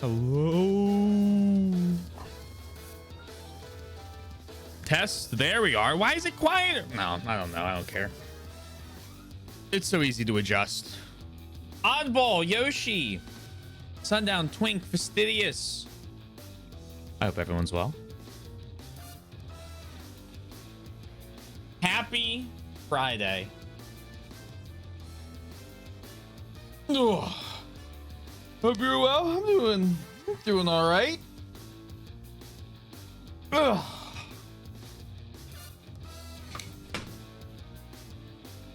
Hello. Test. There we are. Why is it quiet? No, I don't know. I don't care. It's so easy to adjust. Oddball, Yoshi, Sundown, Twink, Fastidious. I hope everyone's well. Happy Friday. Ugh. Hope you're well. I'm doing all right. Ugh.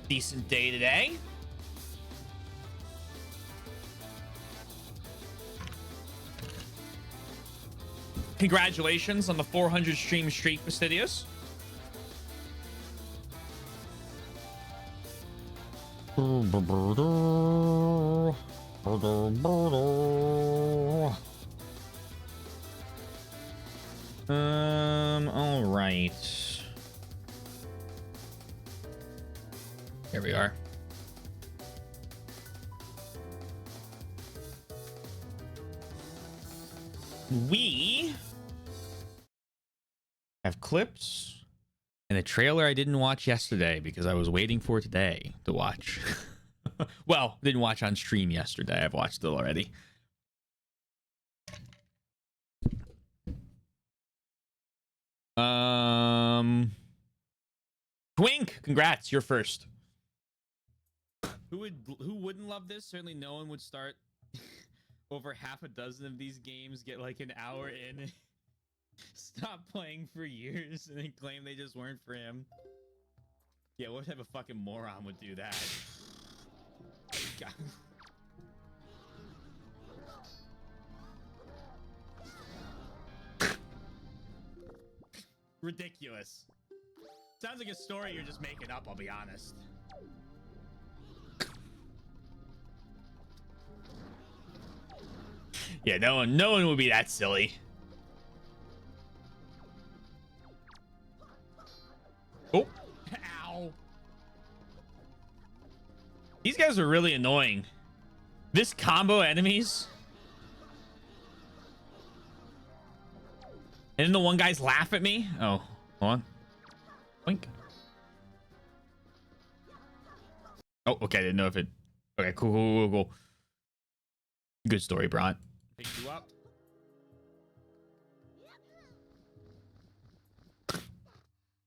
Decent day today. Congratulations on the 400 stream streak, Fastidious. All right. Here we are. We have clips and a trailer I didn't watch yesterday because I was waiting for today to watch. Well, didn't watch on stream yesterday. I've watched it already. Twink, congrats, you're first. Who wouldn't love this? Certainly no one would start over half a dozen of these games, get like an hour in, stop playing for years, and then claim they just weren't for him. Yeah, what type of fucking moron would do that? God. Ridiculous. Sounds like a story you're just making up, I'll be honest. Yeah, no one would be that silly. Oh, ow. These guys are really annoying. This combo enemies. And then the one guys laugh at me. Oh, hold on. Blink. Oh, okay. I didn't know if it. Okay, cool. Good story, Bront. Pick you up.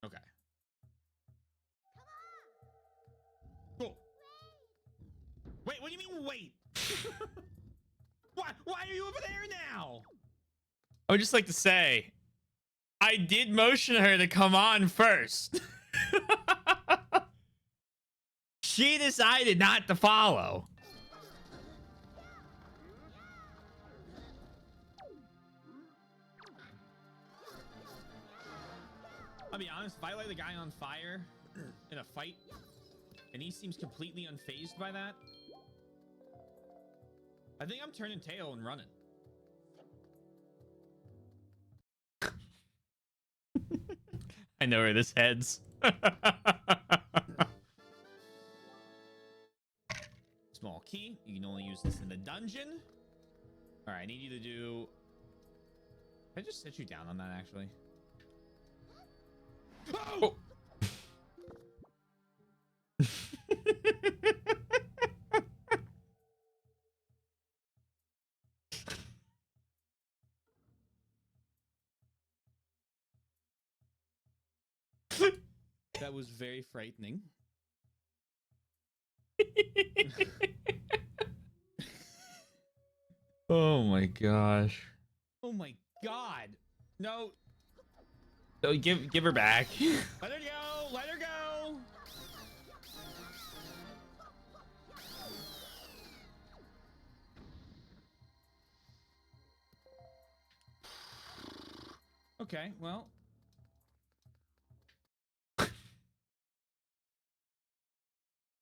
Okay. Cool. Wait, what do you mean wait? Why are you over there now? I would just like to say, I did motion her to come on first. She decided not to follow. I'll be honest, if I light the guy on fire in a fight and he seems completely unfazed by that, I think I'm turning tail and running. I know where this heads. Small key. You can only use this in the dungeon. All right, I need you to do... Can I just set you down on that, actually? Oh! That was very frightening. Oh my gosh. Oh my god. No. Oh, give her back. Let her go. Let her go. Okay, well.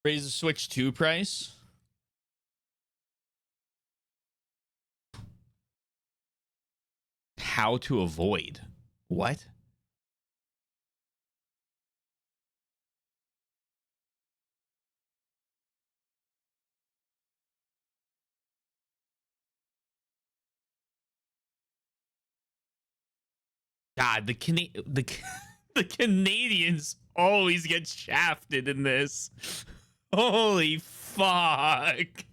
Raise the Switch 2 price. How to avoid. What? God, the Canadians always get shafted in this. Holy fuck.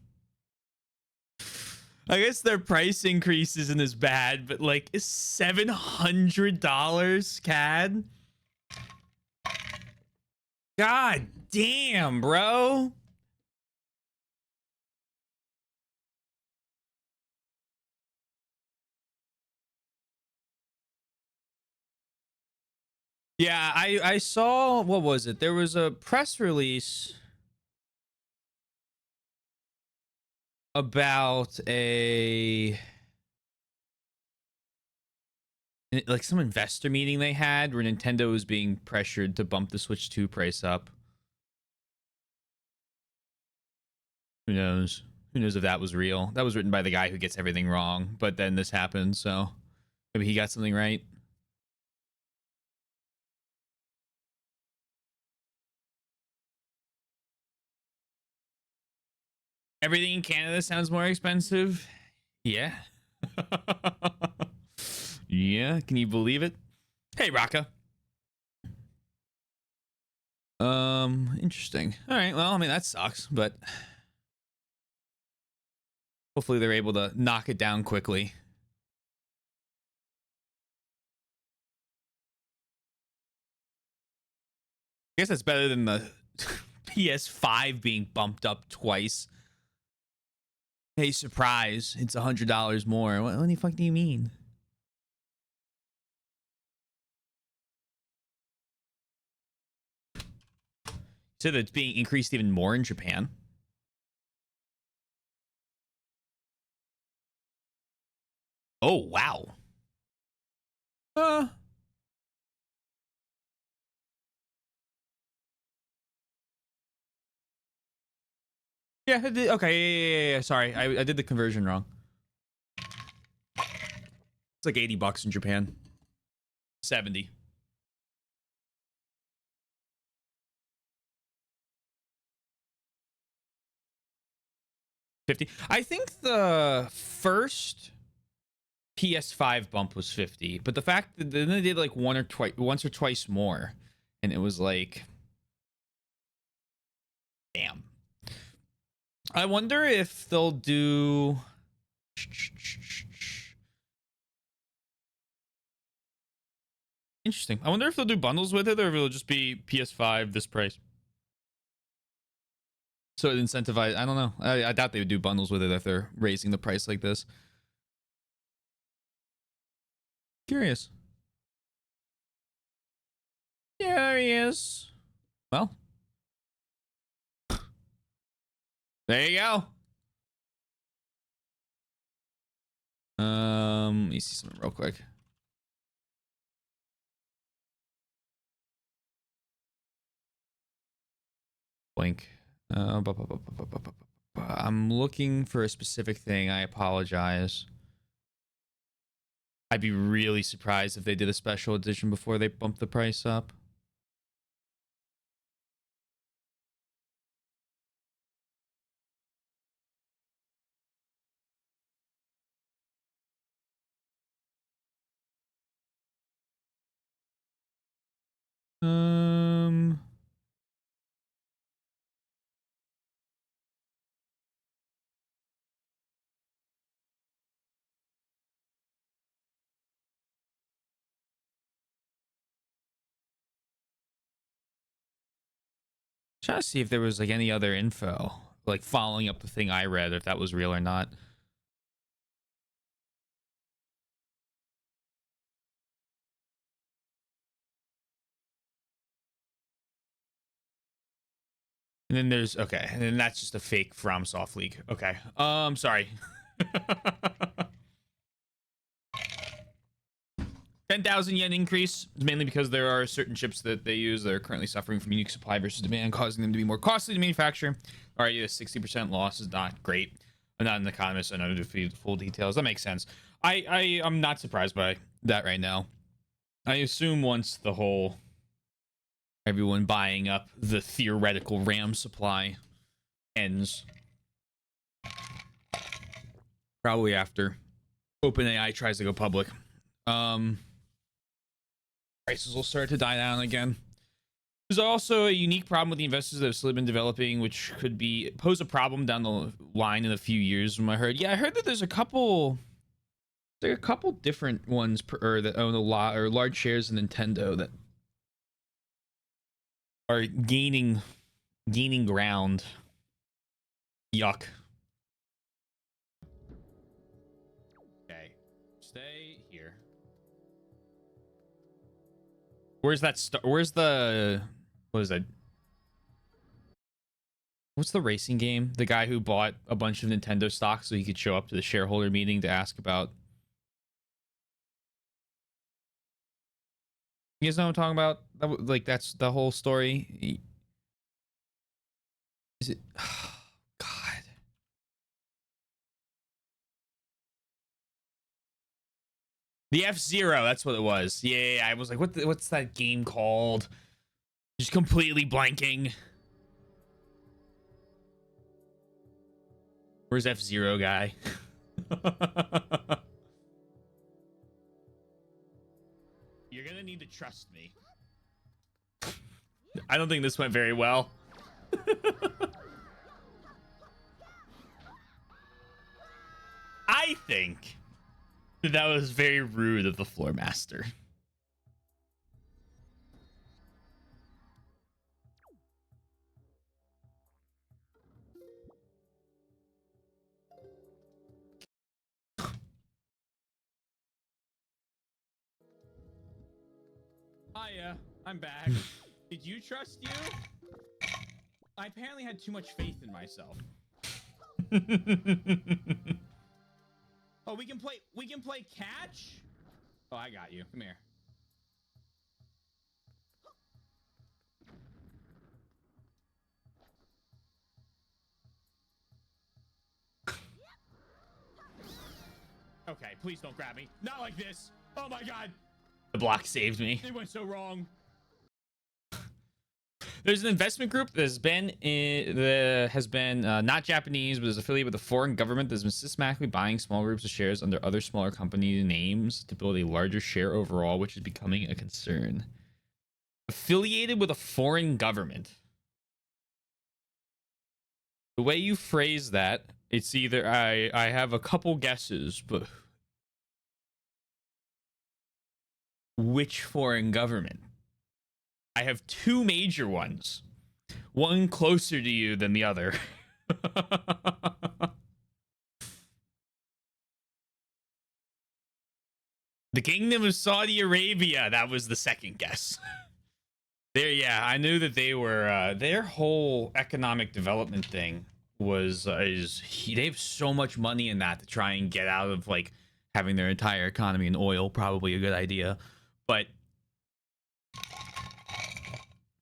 I guess their price increase isn't as bad, but like $700 CAD? God damn, bro. Yeah, I saw, what was it? There was a press release about like some investor meeting they had where Nintendo was being pressured to bump the Switch 2 price up. Who knows? Who knows if that was real? That was written by the guy who gets everything wrong, but then this happened, so maybe he got something right. Everything in Canada sounds more expensive. Yeah. Yeah, can you believe it? Hey, Raka. Interesting. All right, well, I mean, that sucks, but hopefully they're able to knock it down quickly. I guess that's better than the PS5 being bumped up twice. Hey, surprise! It's $100 more. What the fuck do you mean? So that it's being increased even more in Japan. Oh wow. Yeah. Okay. Yeah. Sorry, I did the conversion wrong. It's like $80 in Japan. 70. $50. I think the first PS5 bump was 50, but the fact that then they did like once or twice more, and it was like, damn. I wonder if they'll do. Interesting. I wonder if they'll do bundles with it, or if it'll just be PS5 this price. So it incentivize. I don't know. I doubt they would do bundles with it if they're raising the price like this. Curious. Yeah, there he is. Well, there you go. Let me see something real quick. Blink. I'm looking for a specific thing. I apologize. I'd be really surprised if they did a special edition before they bumped the price up. Trying to see if there was like any other info, like following up the thing I read, if that was real or not. And then there's okay, and then that's just a fake FromSoft leak. Okay. Sorry. 10,000 yen increase is mainly because there are certain chips that they use that are currently suffering from unique supply versus demand, causing them to be more costly to manufacture. Already a 60% loss is not great. I'm not an economist. I know the full details. That makes sense. I'm not surprised by that right now. I assume once the whole everyone buying up the theoretical RAM supply ends, probably after OpenAI tries to go public, prices will start to die down again. There's also a unique problem with the investors that have still been developing, which could pose a problem down the line in a few years. From what I heard, I heard that there's a couple different ones that own a lot or large shares in Nintendo that are gaining ground. Yuck. Okay, stay here. Where's that where's the what is that? What's the racing game? The guy who bought a bunch of Nintendo stock so he could show up to the shareholder meeting to ask about. You guys know what I'm talking about? Like that's the whole story. Is it? Oh, God. The F-Zero, that's what it was. Yeah, I was like, what's that game called? Just completely blanking. Where's F-Zero guy? You're gonna need to trust me. I don't think this went very well. I think that was very rude of the floor master. Hiya, I'm back. Did you trust you? I apparently had too much faith in myself. Oh, we can play catch? Oh, I got you. Come here. Okay, please don't grab me. Not like this. Oh my god. The block saved me. It went so wrong. There's an investment group that has been not Japanese, but is affiliated with a foreign government that's been systematically buying small groups of shares under other smaller company names to build a larger share overall, which is becoming a concern. Affiliated with a foreign government. The way you phrase that, it's either I have a couple guesses, but which foreign government? I have two major ones. One closer to you than the other. The Kingdom of Saudi Arabia. That was the second guess. There, yeah, I knew that they were their whole economic development thing was they have so much money in that to try and get out of like having their entire economy in oil. Probably a good idea, but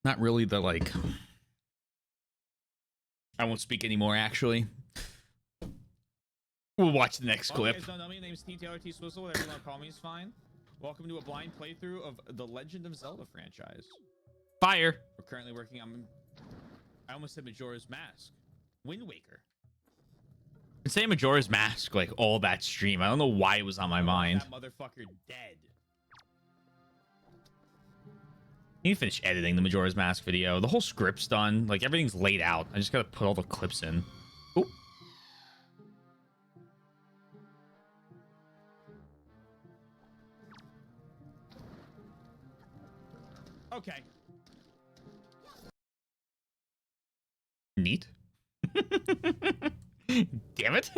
not really the like. I won't speak anymore. Actually, we'll watch the next clip. Guys don't know me. My name is T Taylor T Swizzle. Whatever you want to call me is fine. Welcome to a blind playthrough of the Legend of Zelda franchise. Fire. We're currently working on. I almost said Majora's Mask. Wind Waker. I'd say Majora's Mask like all that stream. I don't know why it was on my mind. That motherfucker dead. You can finish editing the Majora's Mask video. The whole script's done. Like everything's laid out. I just gotta put all the clips in. Oop. Okay. Neat. Damn it.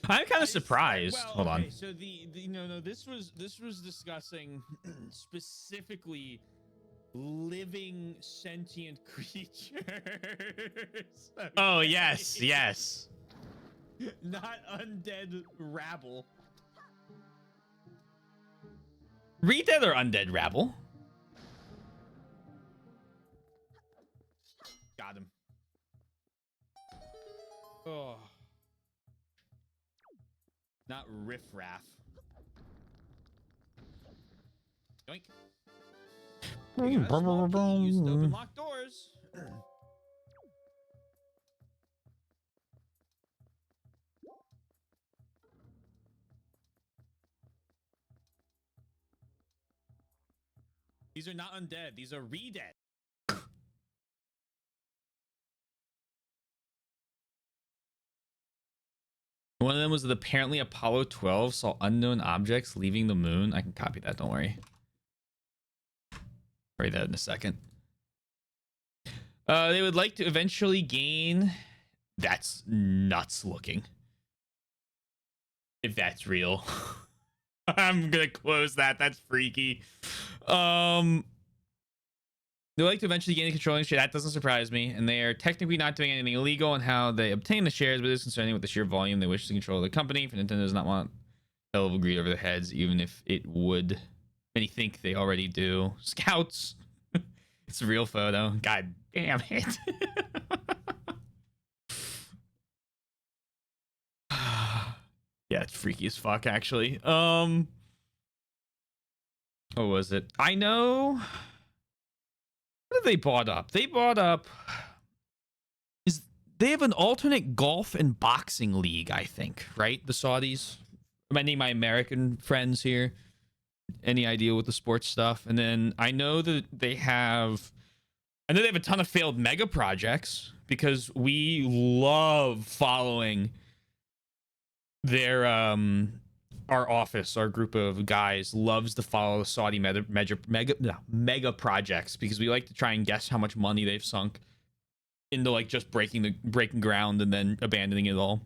I'm kind of surprised. Well, hold on. So this was discussing specifically living sentient creatures. Okay. Oh yes, yes. Not undead rabble. Redead or undead rabble? Got him. Oh. Not riffraff. Yoink. You got a small key used to open locked doors. These are not undead. These are re-dead. One of them was that apparently Apollo 12 saw unknown objects leaving the moon. I can copy that. Don't worry. Write that in a second. They would like to eventually gain. That's nuts looking. If that's real. I'm gonna close that. That's freaky. They like to eventually gain controlling shit. That doesn't surprise me. And they are technically not doing anything illegal in how they obtain the shares, but it is concerning with the sheer volume they wish to control the company. If Nintendo does not want hell of a greed over their heads, even if it would. Many think they already do. Scouts. It's a real photo. God damn it. Yeah, it's freaky as fuck, actually. What was it? I know. What have they bought up? They bought up. They have an alternate golf and boxing league, I think, right? The Saudis. Am I naming my American friends here? Any idea with the sports stuff? And then I know that they have. I know they have a ton of failed mega projects because we love following their our office, our group of guys loves to follow the Saudi mega projects because we like to try and guess how much money they've sunk into like just breaking ground and then abandoning it all.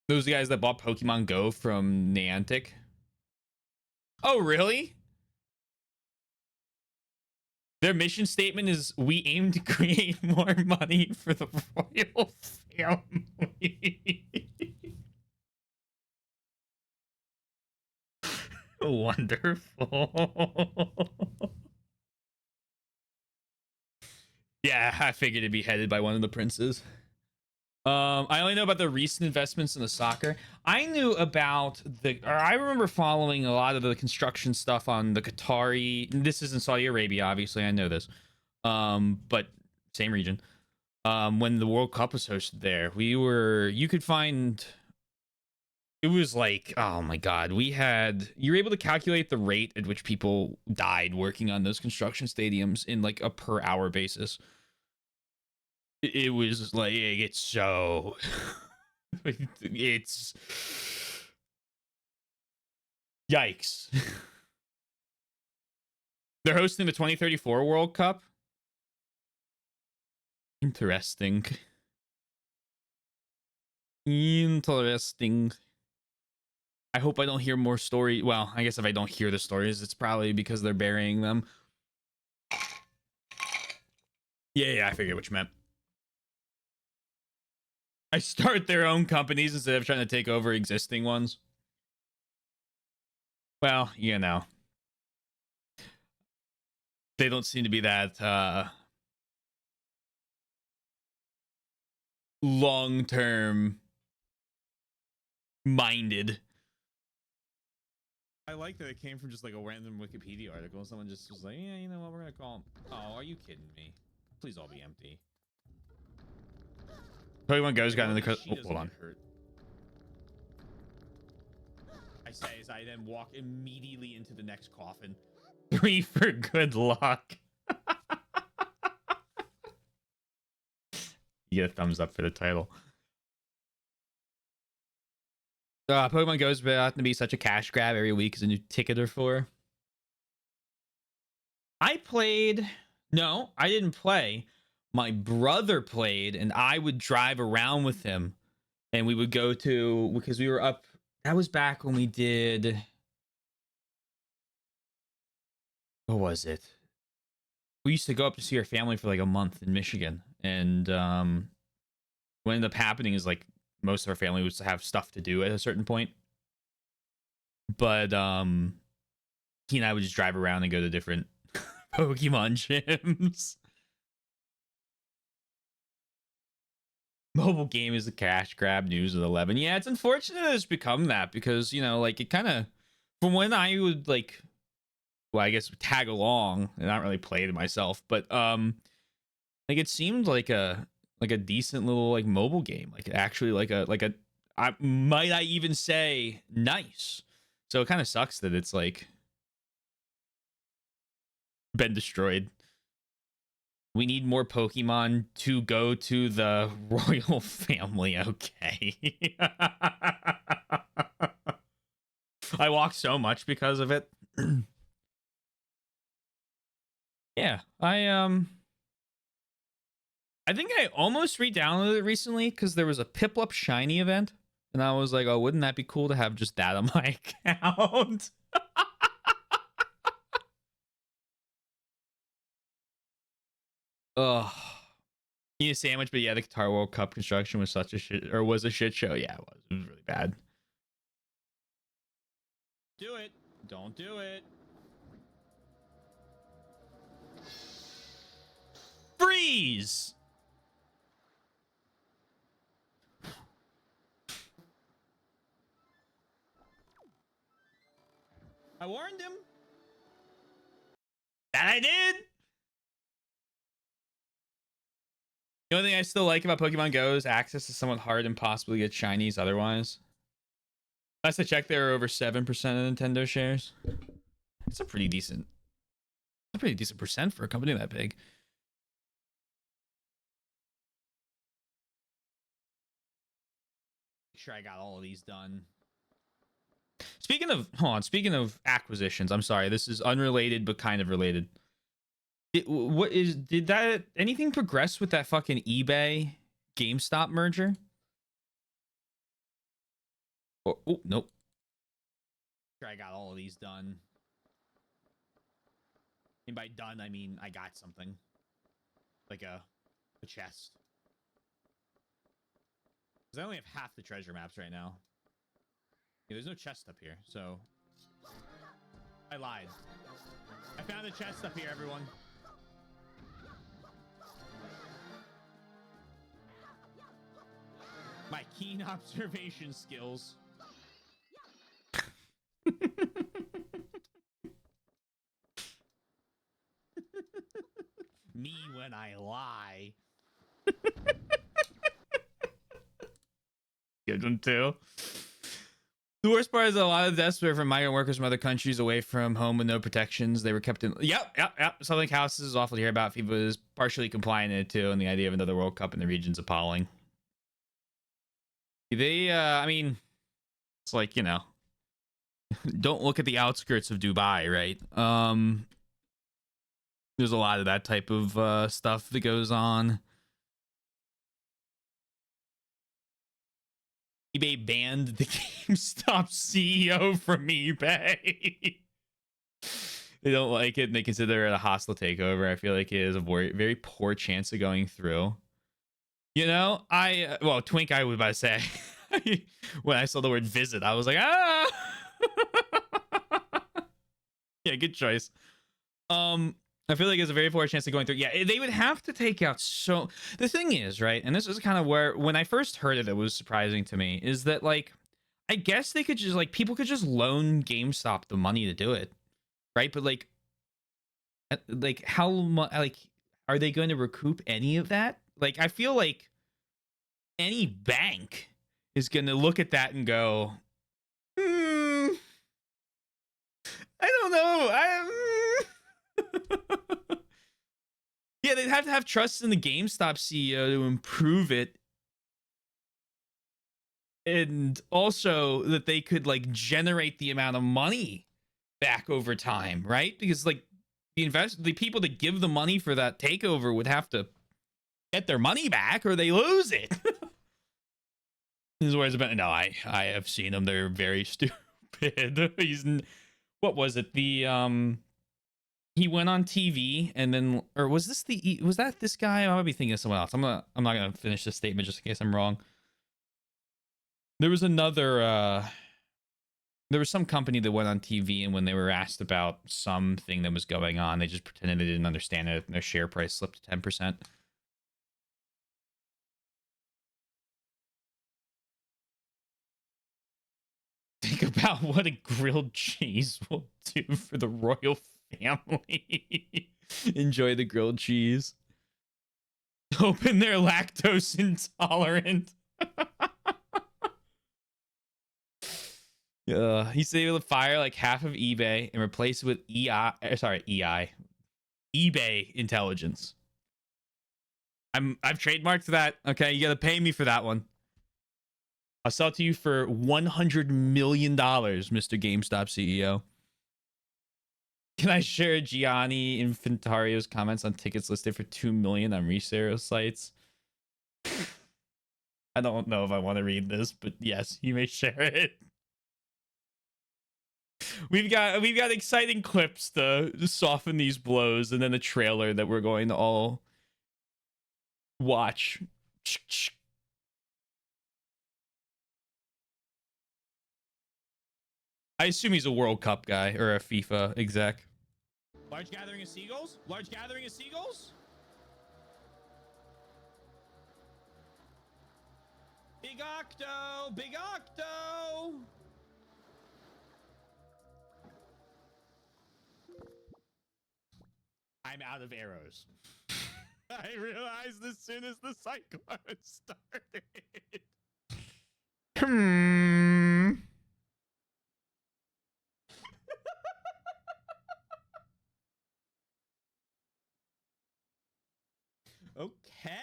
Those are the guys that bought Pokemon Go from Niantic. Oh, really? Their mission statement is we aim to create more money for the royal family. Wonderful. Yeah, I figured it'd be headed by one of the princes. I only know about the recent investments in the soccer. I knew about I remember following a lot of the construction stuff on the Qatari. This is in Saudi Arabia, obviously. I know this. But same region. When the World Cup was hosted there, you could find, it was like, oh my God, you were able to calculate the rate at which people died working on those construction stadiums in like a per hour basis. It was like, it's so, it's yikes. They're hosting the 2034 World Cup. Interesting. Interesting. I hope I don't hear more stories. Well, I guess if I don't hear the stories, it's probably because they're burying them. Yeah, I figured what you meant. I start their own companies instead of trying to take over existing ones. Well, you know. They don't seem to be that long-term minded. I like that it came from just like a random Wikipedia article. Someone just was like, yeah, you know what, we're gonna call him. Oh, are you kidding me? Please all be empty. Pokemon Go's got in the hold on. Hurt. I say as I then walk immediately into the next coffin. 3 for good luck. You get a thumbs up for the title. Pokemon Go's about to be such a cash grab. Every week is a new ticket or four. I played. No, I didn't play. My brother played, and I would drive around with him, and we would go to, because we were up. That was back when we did. What was it? We used to go up to see our family for like a month in Michigan, and what ended up happening is like most of our family was to have stuff to do at a certain point. But he and I would just drive around and go to different Pokemon gyms. Mobile game is a cash grab, news of 11. Yeah, it's unfortunate that it's become that, because, you know, like it kind of, from when I would like, well, I guess tag along and not really play it myself, but like it seemed like a decent little like mobile game, like actually like a I even say nice. So it kind of sucks that it's like been destroyed. We need more Pokemon to go to the royal family. Okay. I walk so much because of it. Yeah, I think I almost re-downloaded it recently because there was a Piplup Shiny event, and I was like, oh, wouldn't that be cool to have just that on my account? Ugh. Need a sandwich, but yeah, the Qatar World Cup construction was such a shit, or was a shit show. Yeah, it was. It was really bad. Do it. Don't do it. Freeze! I warned him. That I did. The only thing I still like about Pokemon Go is access to somewhat hard and possibly get shinies otherwise. Last I checked, there are over 7% of Nintendo shares. It's a pretty decent percent for a company that big. Make sure I got all of these done. Speaking of acquisitions, I'm sorry, this is unrelated but kind of related. Did that anything progress with that fucking eBay GameStop merger? Oh, nope. Sure, I got all of these done. And by done, I mean I got something. Like a chest. Because I only have half the treasure maps right now. Yeah, there's no chest up here, so... I lied. I found a chest up here, everyone. My keen observation skills. Me when I lie. Good one too. The worst part is a lot of deaths were from migrant workers from other countries away from home with no protections. They were kept in. Yep. Something House is awful to hear about. FIFA is partially compliant in it too, and the idea of another World Cup in the region's appalling. They, I mean, it's like, you know, don't look at the outskirts of Dubai, right? There's a lot of that type of stuff that goes on. eBay banned the GameStop CEO from eBay. They don't like it and they consider it a hostile takeover. I feel like it is a very poor chance of going through. You know, well, Twink, I was about to say, when I saw the word visit, I was like, ah. Yeah, good choice. I feel like it's a very poor chance of going through. Yeah, they would have to take out so... The thing is, right, and this is kind of where, when I first heard it, it was surprising to me, is that, like, I guess they could just, like, people could just loan GameStop the money to do it, right? But, like how much, like, are they going to recoup any of that? Like, I feel like any bank is going to look at that and go, I don't know. Yeah, they'd have to have trust in the GameStop CEO to improve it. And also that they could, like, generate the amount of money back over time, right? Because, like, the people that give the money for that takeover would have to get their money back or they lose it. This is where it's about. No, I have seen them. They're very stupid. What was it? He went on TV and then, or was that this guy? I might be thinking of someone else. I'm not gonna finish this statement just in case I'm wrong. There was there was some company that went on TV, and when they were asked about something that was going on, they just pretended they didn't understand it, and their share price slipped to 10%. Think about what a grilled cheese will do for the royal family. Enjoy the grilled cheese. Hoping they're lactose intolerant. He said he would fire like half of eBay and replace it with eBay intelligence. I've trademarked that. Okay, you gotta pay me for that one. I'll sell it to you for $100 million, Mr. GameStop CEO. Can I share Gianni Infantario's comments on tickets listed for $2 million on resale sites? I don't know if I want to read this, but yes, you may share it. We've got exciting clips to soften these blows, and then a trailer that we're going to all watch. I assume he's a World Cup guy or a FIFA exec. Large gathering of seagulls? Large gathering of seagulls? Big Octo! Big Octo! I'm out of arrows. I realized as soon as the cyclone started. Okay.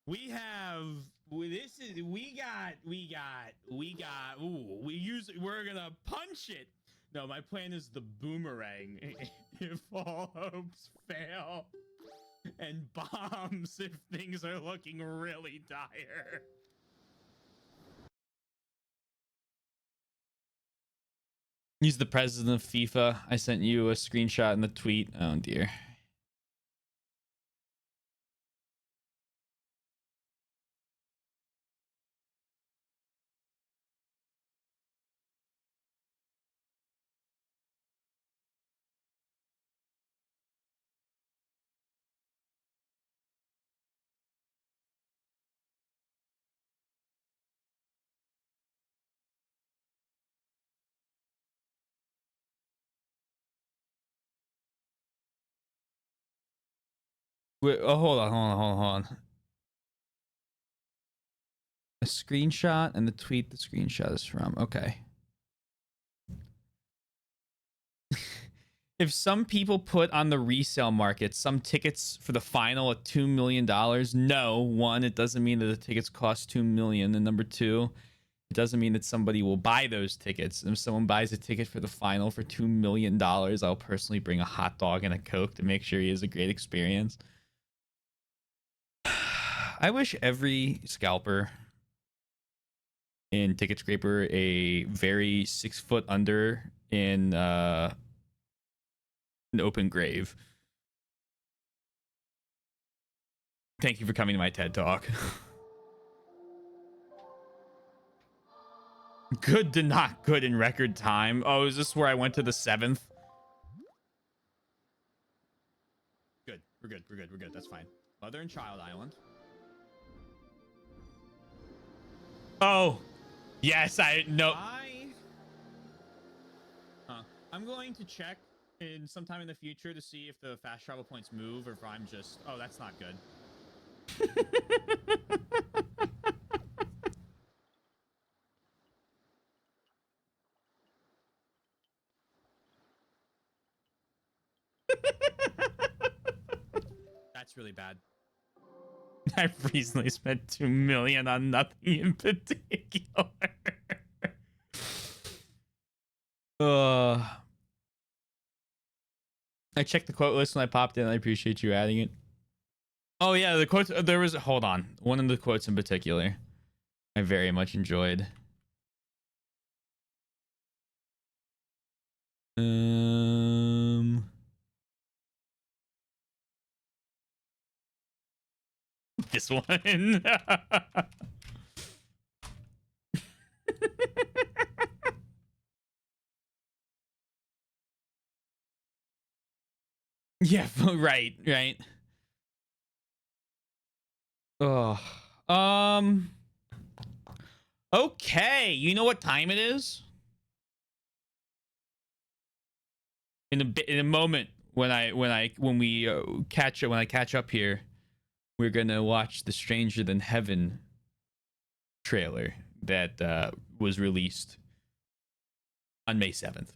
We we're gonna punch it. No, my plan is the boomerang. If all hopes fail, and bombs if things are looking really dire. He's the president of FIFA. I sent you a screenshot in the tweet. Oh dear. Wait, oh, hold on. A screenshot and the tweet the screenshot is from. Okay. If some people put on the resale market some tickets for the final at $2 million, no, one, it doesn't mean that the tickets cost $2 million. And number two, it doesn't mean that somebody will buy those tickets. And if someone buys a ticket for the final for $2 million, I'll personally bring a hot dog and a Coke to make sure he has a great experience. I wish every scalper in Ticket Scraper a very 6 foot under in an open grave. Thank you for coming to my TED Talk. Good to not good in record time. Oh, is this where I went to the 7th? Good. We're good. That's fine. Mother and Child Island. Oh, yes, I know. I'm going to check in sometime in the future to see if the fast travel points move or if I'm just... Oh, that's not good. That's really bad. I've recently spent $2 million on nothing in particular. I checked the quote list when I popped in. I appreciate you adding it. Oh yeah, the quotes. There was. Hold on. One of the quotes in particular, I very much enjoyed. This one. Yeah, right. Oh. Okay, you know what time it is? In a moment when we catch up here, we're gonna watch the Stranger Than Heaven trailer that was released on May 7th.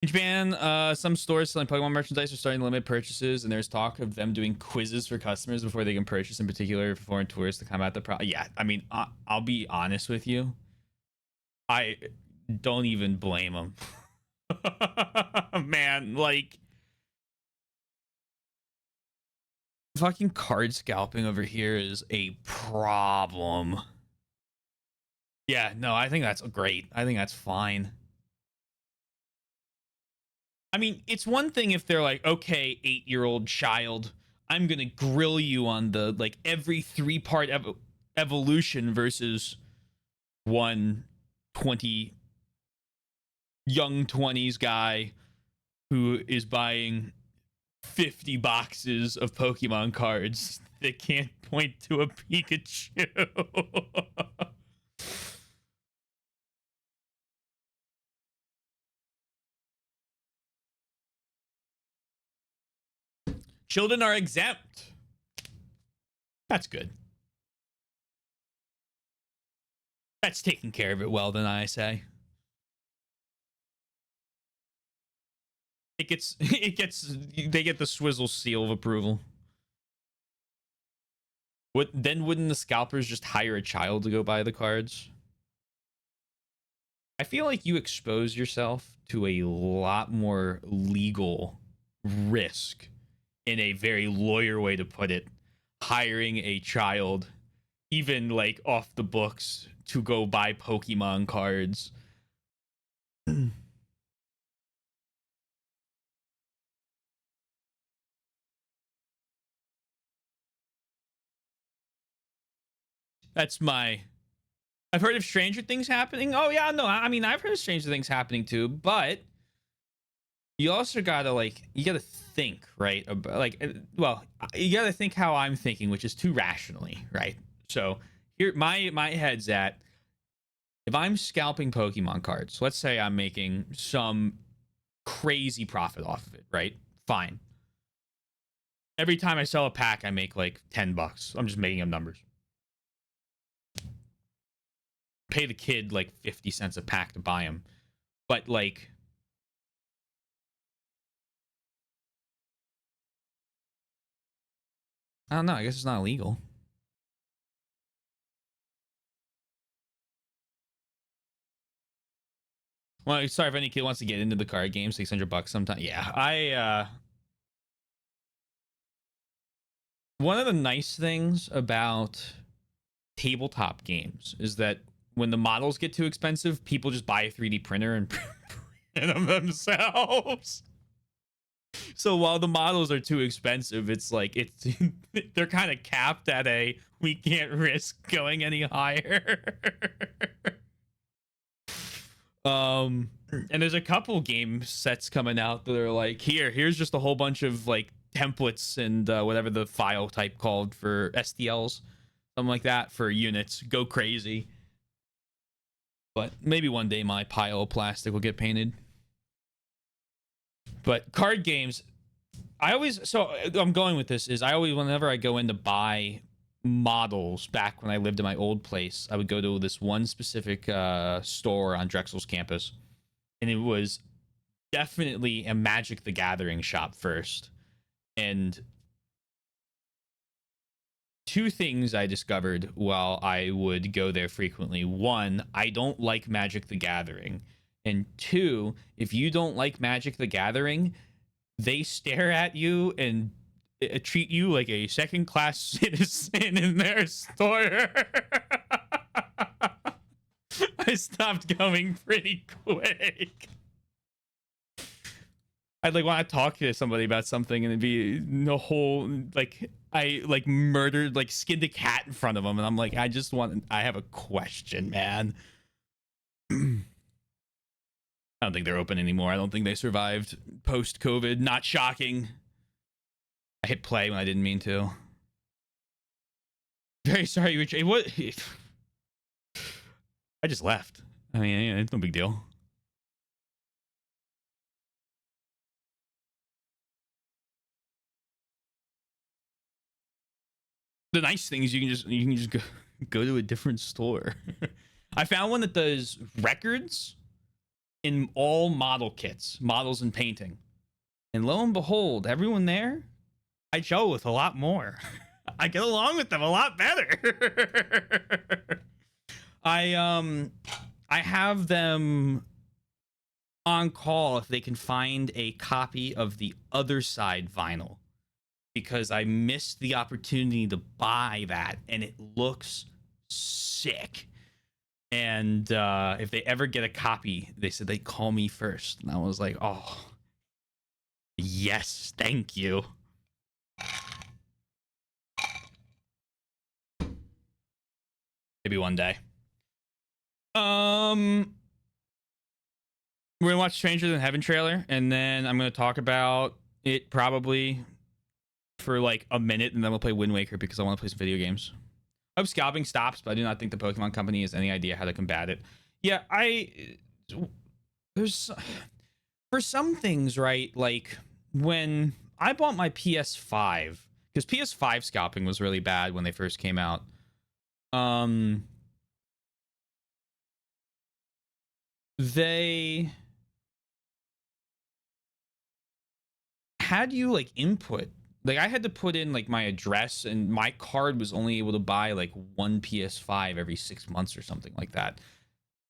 In Japan, some stores selling Pokemon merchandise are starting to limit purchases, and there's talk of them doing quizzes for customers before they can purchase, in particular for foreign tourists to combat the problem. Yeah, I mean, I'll be honest with you. I don't even blame them. Man, like, fucking card scalping over here is a problem. Yeah, no, I think that's great. I think that's fine. I mean, it's one thing if they're like, okay, 8-year-old child, I'm gonna grill you on the like every 3-part evolution versus 120 young 20s guy who is buying 50 boxes of Pokemon cards that can't point to a Pikachu. Children are exempt. That's good. That's taking care of it well, then I say. They get the Swizzle seal of approval. Wouldn't the scalpers just hire a child to go buy the cards? I feel like you expose yourself to a lot more legal risk, in a very lawyer way to put it, hiring a child even like off the books to go buy Pokemon cards. That's my. I've heard of Stranger Things happening. Oh yeah, no, I mean I've heard of Stranger Things happening too, but you also gotta like you gotta think right about like well you gotta think how I'm thinking, which is too rationally, right? So here my head's at if I'm scalping Pokemon cards, let's say I'm making some crazy profit off of it, right? Fine. Every time I sell a pack, I make like $10. I'm just making up numbers. Pay the kid like 50 cents a pack to buy them. But like I don't know, I guess it's not illegal. Well, sorry if any kid wants to get into the card game, $600 sometime. Yeah, one of the nice things about tabletop games is that when the models get too expensive, people just buy a 3D printer and print them themselves. So while the models are too expensive, it's like it's they're kind of capped at a we can't risk going any higher. And there's a couple game sets coming out that are like here's just a whole bunch of like templates and whatever the file type called for STLs, something like that for units. Go crazy. But maybe one day my pile of plastic will get painted. But card games, I'm going with this is I always whenever I go in to buy models back when I lived in my old place, I would go to this one specific store on Drexel's campus, and it was definitely a Magic the Gathering shop first. And two things I discovered while I would go there frequently. One, I don't like Magic the Gathering. And two, if you don't like Magic the Gathering, they stare at you and treat you like a second class citizen in their store. I stopped going pretty quick. I'd like want to talk to somebody about something and it'd be the whole like I like murdered like skinned a cat in front of them and I'm like I have a question, man. I don't think they're open anymore. I don't think they survived post COVID. Not shocking. I hit play when I didn't mean to. Very sorry, Rich. What? I just left. I mean, it's no big deal. The nice thing is you can just go to a different store. I found one that does records in all model kits, models and painting. And lo and behold, everyone there, I gel with a lot more. I get along with them a lot better. I have them on call if they can find a copy of the Other Side vinyl because I missed the opportunity to buy that and it looks sick. And if they ever get a copy, they said they'd call me first. And I was like, oh, yes, thank you. Maybe one day. We're gonna watch Stranger Than Heaven trailer, and then I'm gonna talk about it probably for like a minute, and then we'll play Wind Waker because I want to play some video games. I hope scalping stops, but I do not think the Pokemon Company has any idea how to combat it. Yeah, there's for some things, right? Like when I bought my PS5, because PS5 scalping was really bad when they first came out. They had you like input, like I had to put in like my address, and my card was only able to buy like one PS5 every 6 months or something like that.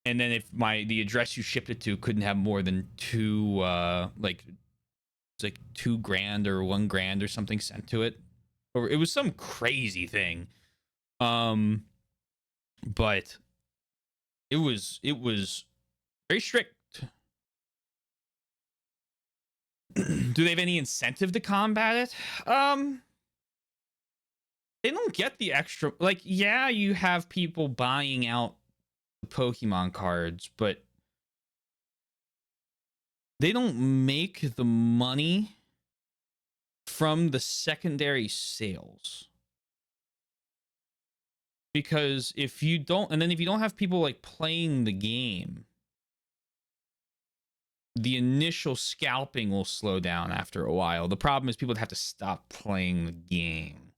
And then if the address you shipped it to couldn't have more than two like it's like $2,000 or $1,000 or something sent to it, or it was some crazy thing. but it was very strict. Do they have any incentive to combat it? They don't get the extra, like, yeah, you have people buying out the Pokemon cards, but they don't make the money from the secondary sales. Because if you don't, and then if you don't have people like playing the game, the initial scalping will slow down after a while. The problem is people have to stop playing the game.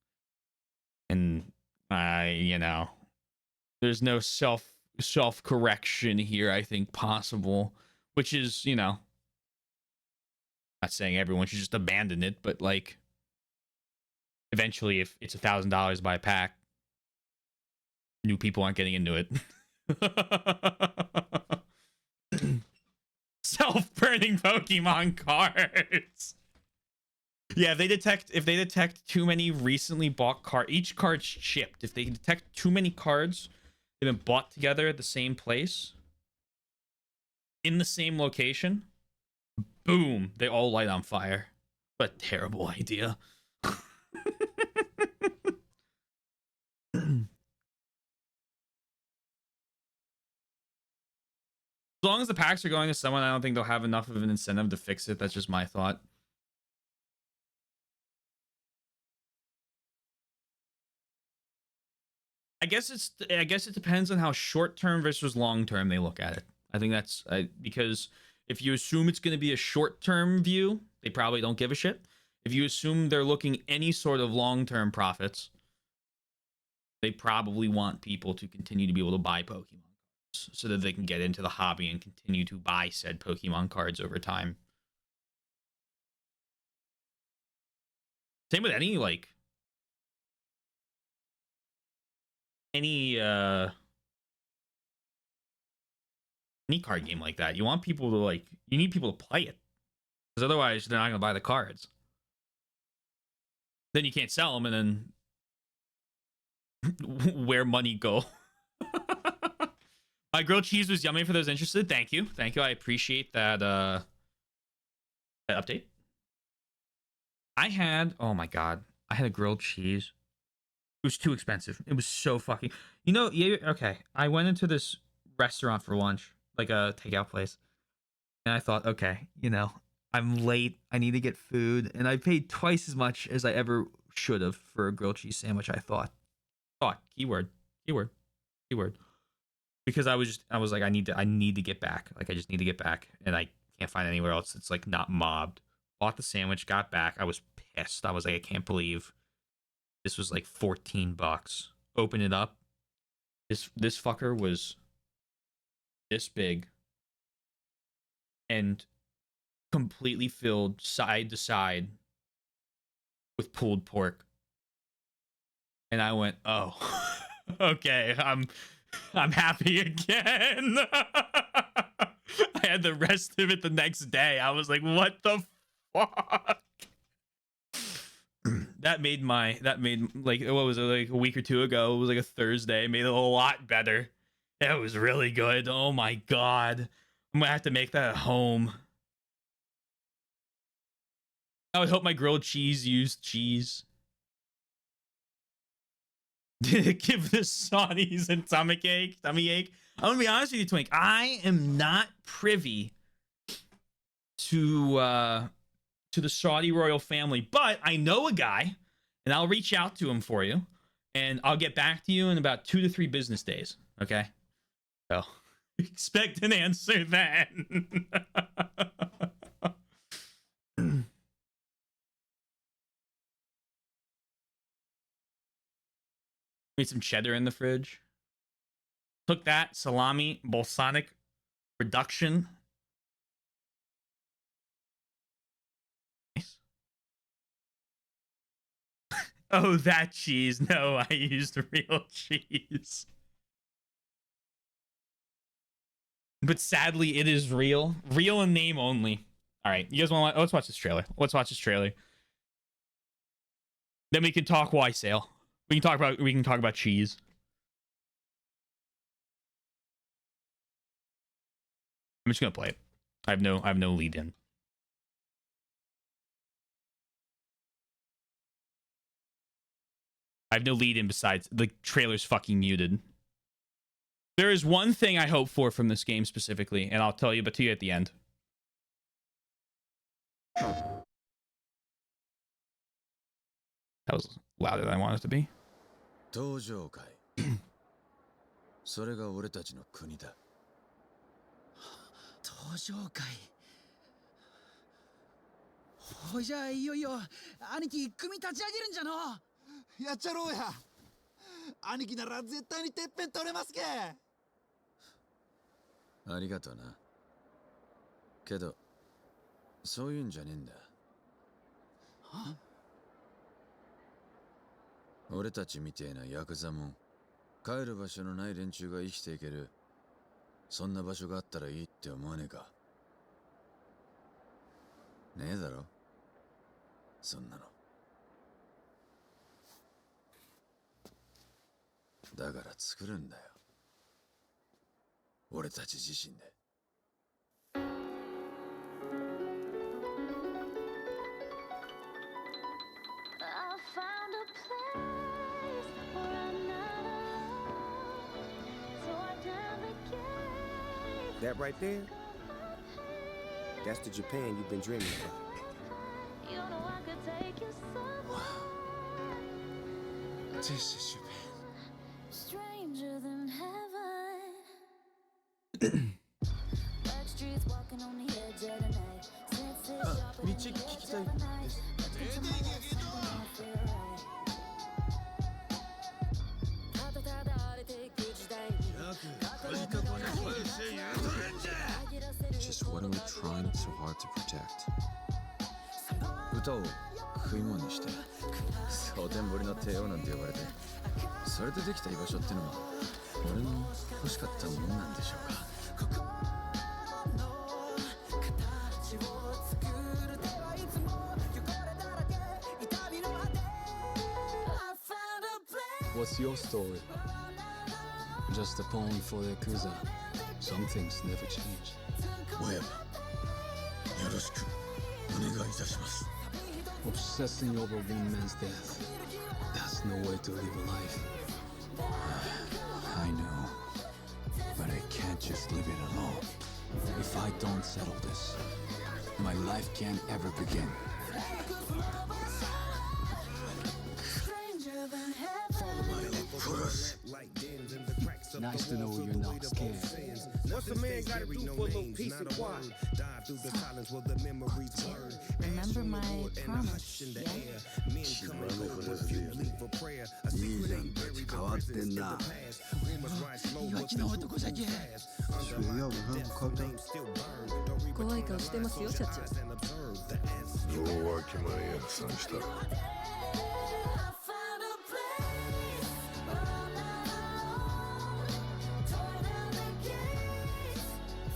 And there's no self correction here, I think, possible, which is, not saying everyone should just abandon it, but like eventually if it's $1,000 by a pack, new people aren't getting into it. Self-burning Pokemon cards. Yeah, if they detect too many recently bought cards, each card's chipped. If they detect too many cards that have been bought together at the same place, in the same location, boom, they all light on fire. What a terrible idea. As long as the packs are going to someone, I don't think they'll have enough of an incentive to fix it. That's just my thought. I guess it depends on how short term versus long term they look at it. I think that's because if you assume it's going to be a short term view, they probably don't give a shit. If you assume they're looking any sort of long term profits, they probably want people to continue to be able to buy Pokemon cards so that they can get into the hobby and continue to buy said Pokemon cards over time. Same with any card game like that. You want people to you need people to play it, because otherwise they're not going to buy the cards. Then you can't sell them, and then where money go? My grilled cheese was yummy for those interested. Thank you. I appreciate that that update. Oh my god, I had a grilled cheese. It was too expensive. It was so fucking. Yeah, okay. I went into this restaurant for lunch, like a takeout place, and I thought, okay, I'm late. I need to get food, and I paid twice as much as I ever should have for a grilled cheese sandwich. I thought, keyword, because I was like, I need to get back. Like, I just need to get back, and I can't find anywhere else. It's like not mobbed. Bought the sandwich, got back. I was pissed. I was like, I can't believe this was like $14. Open it up. This fucker was this big and completely filled side to side with pulled pork. And I went, oh, okay, I'm happy again. I had the rest of it the next day. I was like, what the fuck? That made like, what was it, like a week or two ago? It was like a Thursday. Made it a lot better. It was really good. Oh my god, I'm gonna have to make that at home. I would hope my grilled cheese used cheese. Give the Saudis a tummy ache. I'm gonna be honest with you, Twink. I am not privy to the Saudi royal family, but I know a guy, and I'll reach out to him for you, and I'll get back to you in about 2 to 3 business days. Okay, so expect an answer then. Made some cheddar in the fridge. Took that salami balsamic reduction. Nice. Oh, that cheese. No, I used real cheese. But sadly, it is real. Real in name only. All right, you guys want to let's watch this trailer. Then we can talk why sale. We can talk about cheese. I'm just gonna play it. I have no lead in. I have no lead in besides the trailer's fucking muted. There is one thing I hope for from this game specifically, and I'll tell you, but to you at the end. That was louder than I wanted it to be. 登場界それが俺たちの国だ登場界ほいじゃあいよいよ兄貴組立ち上げるんじゃのやっちゃろうや兄貴なら絶対にてっぺん取れますけありがとうなけどそういうんじゃねえんだは俺たちみてえなヤクザもん帰る場所のない連中が生きていけるそんな場所があったらいいって思わねえかねえだろそんなのだから作るんだよ俺たち自身でThat right there, that's the Japan you've been dreaming about. Wow. This is Japan. Stranger than heaven. Back streets walking on the edge of the night. Senses sharper than the edge of the night. Just what are we trying so hard to protect? 歌を食い物にして蒼天堀の帝王なんて呼ばれてそれでできた居場所ってのは俺の欲しかったものなんでしょうか What's your story? Just a poem for the Yakuza. Some things never change. 親分よろしくお願いいたします Obsessing over one man's death. That's no way to live a life. I know but I can't just live it alone If I don't settle this, my life can't ever begin. Nice to know you're not scared. What's a man gotta do for a little peace and quiet? Remember my promise, yeah? いいじゃんたち変わってんな岩木の男じゃけ怖い顔してますよ社長弱気前やさんした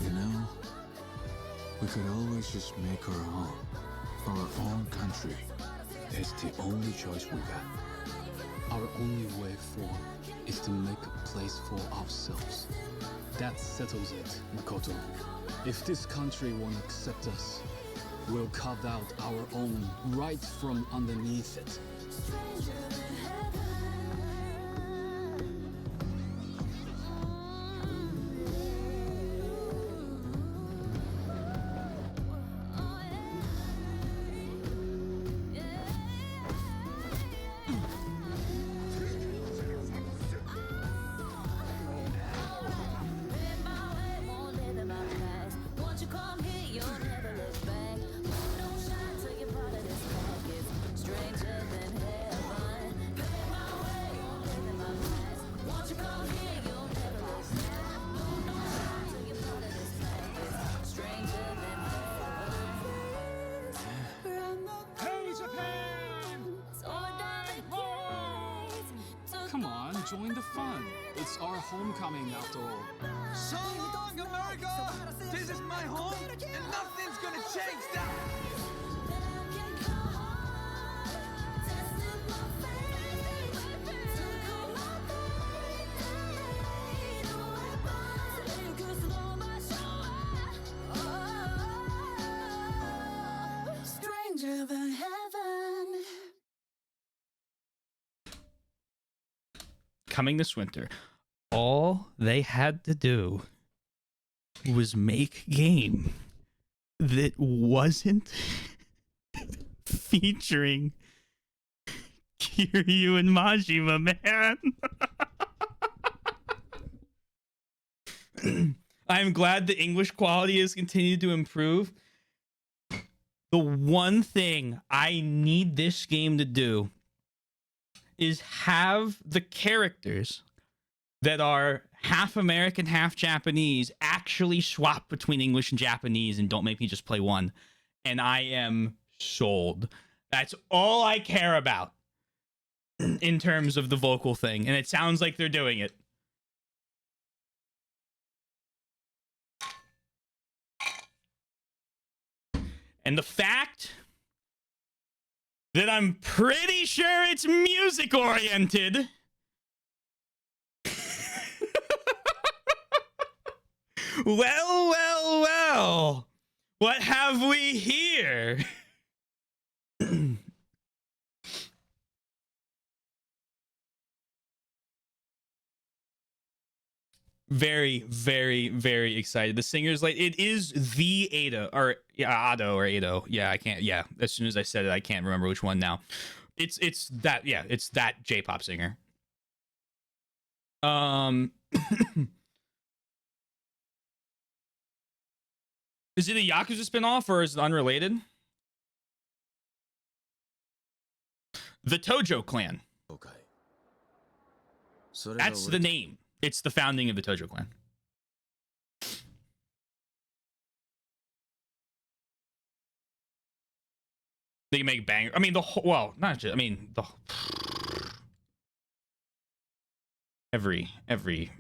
You know, we could always just make our own country. It's the only choice we got. Our only way forward is to make a place for ourselves. That settles it, Makoto. If this country won't accept us, we'll carve out our own right from underneath it. Come on, join the fun. It's our homecoming after all. So long, America! This is my home, and nothing's gonna change that! coming this winter. All they had to do was make a game that wasn't featuring Kiryu and Majima, man. I'm glad the English quality has continued to improve. The one thing I need this game to do is have the characters that are half American, half Japanese actually swap between English and Japanese and don't make me just play one. And I am sold. That's all I care about in terms of the vocal thing. And it sounds like they're doing it. And the fact that I'm pretty sure it's music oriented. Well. What have we here? Very, very, very excited. The singer's like, it is the Ada or Ado or Ado. Yeah, I can't. Yeah, as soon as I said it, I can't remember which one now. It's that. Yeah, it's that J-pop singer. Is it a Yakuza spinoff or is it unrelated? The Tojo clan. Okay. That's the name. It's the founding of the Tojo clan. They make banger. I mean, the whole, well, not just, I mean, the every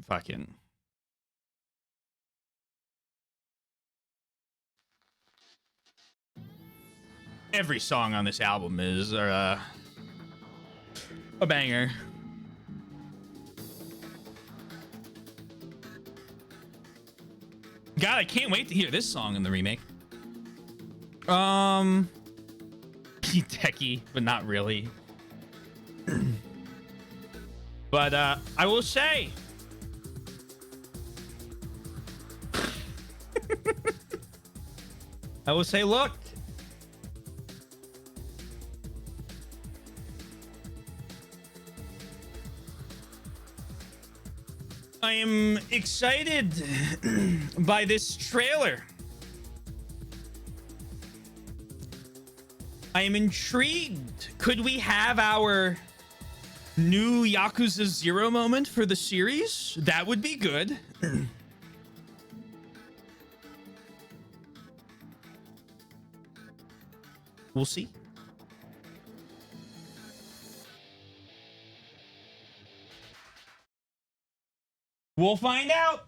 fucking. Every song on this album is a banger. God, I can't wait to hear this song in the remake. Techie, but not really. But I will say, look. I am excited by this trailer. I am intrigued. Could we have our new Yakuza 0 moment for the series? That would be good. We'll see. We'll find out.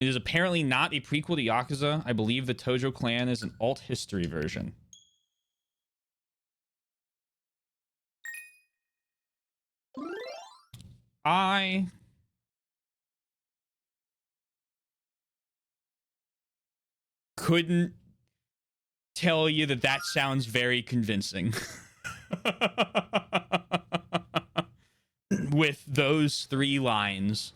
It is apparently not a prequel to Yakuza. I believe the Tojo clan is an alt history version. I couldn't tell you that sounds very convincing. With those 3 lines.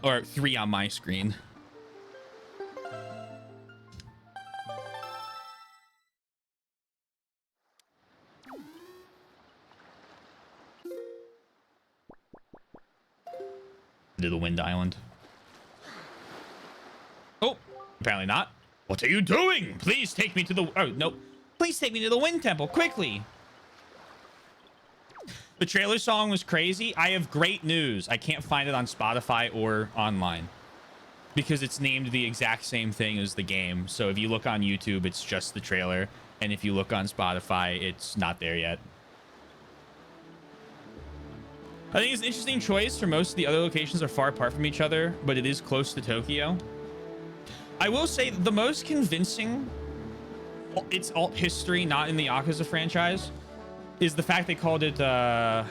Or 3 on my screen. To the Wind Island. Oh, apparently not. What are you doing? Please take me to the... Oh, no. Please take me to the Wind Temple, quickly. The trailer song was crazy. I have great news. I can't find it on Spotify or online. Because it's named the exact same thing as the game. So if you look on YouTube, it's just the trailer. And if you look on Spotify, it's not there yet. I think it's an interesting choice, for most of the other locations are far apart from each other, but it is close to Tokyo. I will say the most convincing its alt history, not in the Yakuza franchise, is the fact they called it, they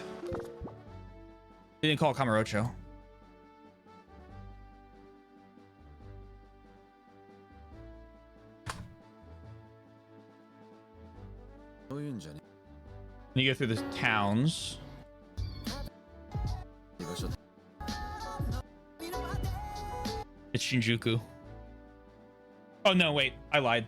didn't call it Kamurocho. When you go through the towns. It's Shinjuku. Oh no, wait, I lied.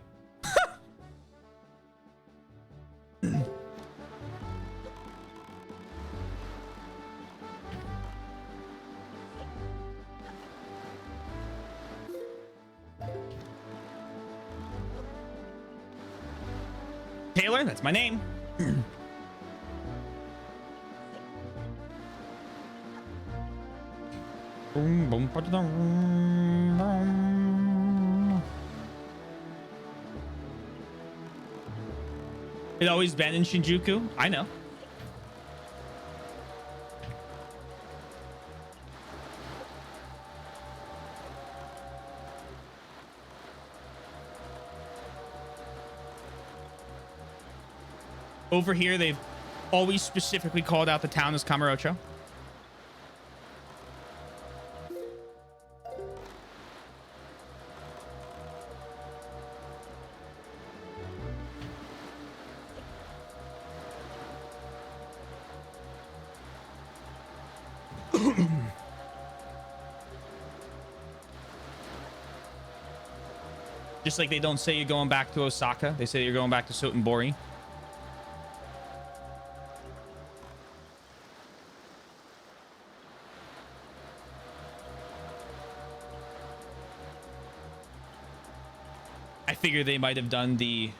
Taylor, that's my name. It always been in Shinjuku. I know. Over here, they've always specifically called out the town as Kamurocho. Just like they don't say you're going back to Osaka, they say you're going back to Sotenbori. I figure they might have done the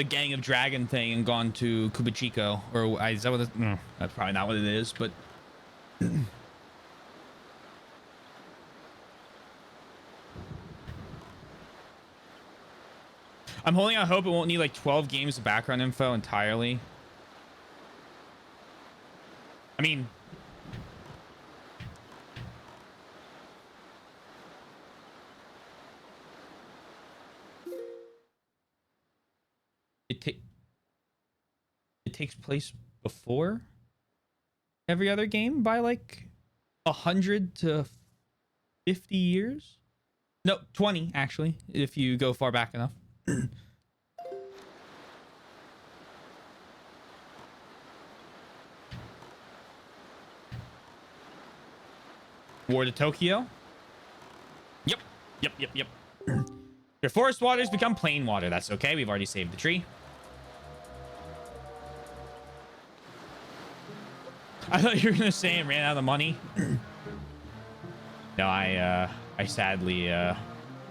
Gang of Dragon thing and gone to Kubachiko, or is that what it, no, that's probably not what it is, but I'm holding out hope it won't need like 12 games of background info entirely. I mean, it takes place before every other game by like 100 to 50 years. No, 20 actually, if you go far back enough. War to Tokyo. Yep. Your forest waters become plain water. That's okay. We've already saved the tree. I thought you were gonna say it ran out of money. No, I sadly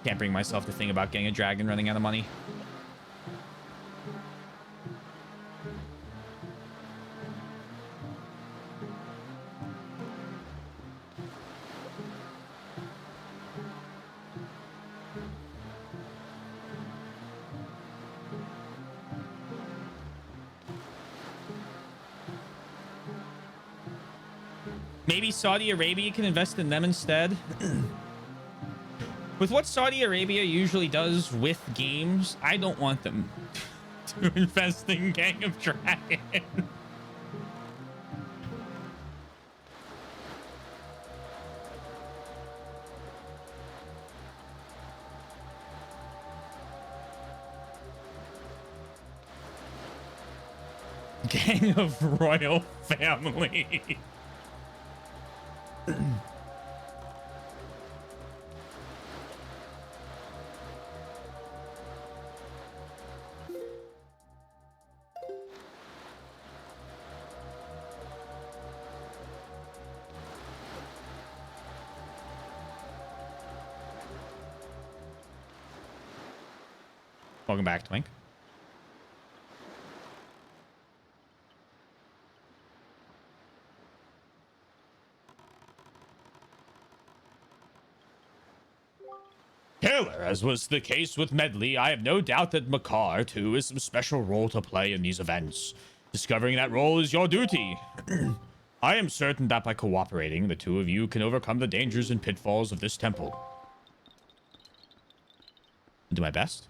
can't bring myself to think about getting a dragon running out of money. Maybe Saudi Arabia can invest in them instead. With what Saudi Arabia usually does with games, I don't want them to invest in Gang of Dragon. Gang of Royal Family. Welcome back, Twink. Taylor, as was the case with Medley, I have no doubt that Makar, too, has some special role to play in these events. Discovering that role is your duty. I am certain that by cooperating, the two of you can overcome the dangers and pitfalls of this temple. I'll do my best.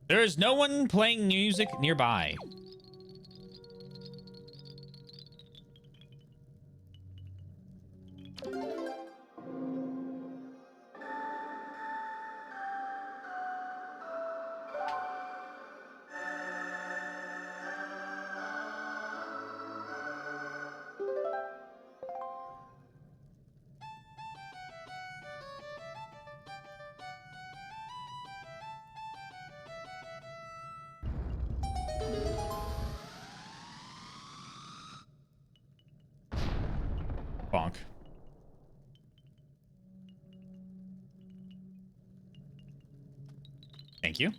There is no one playing music nearby. Bonk. Thank you.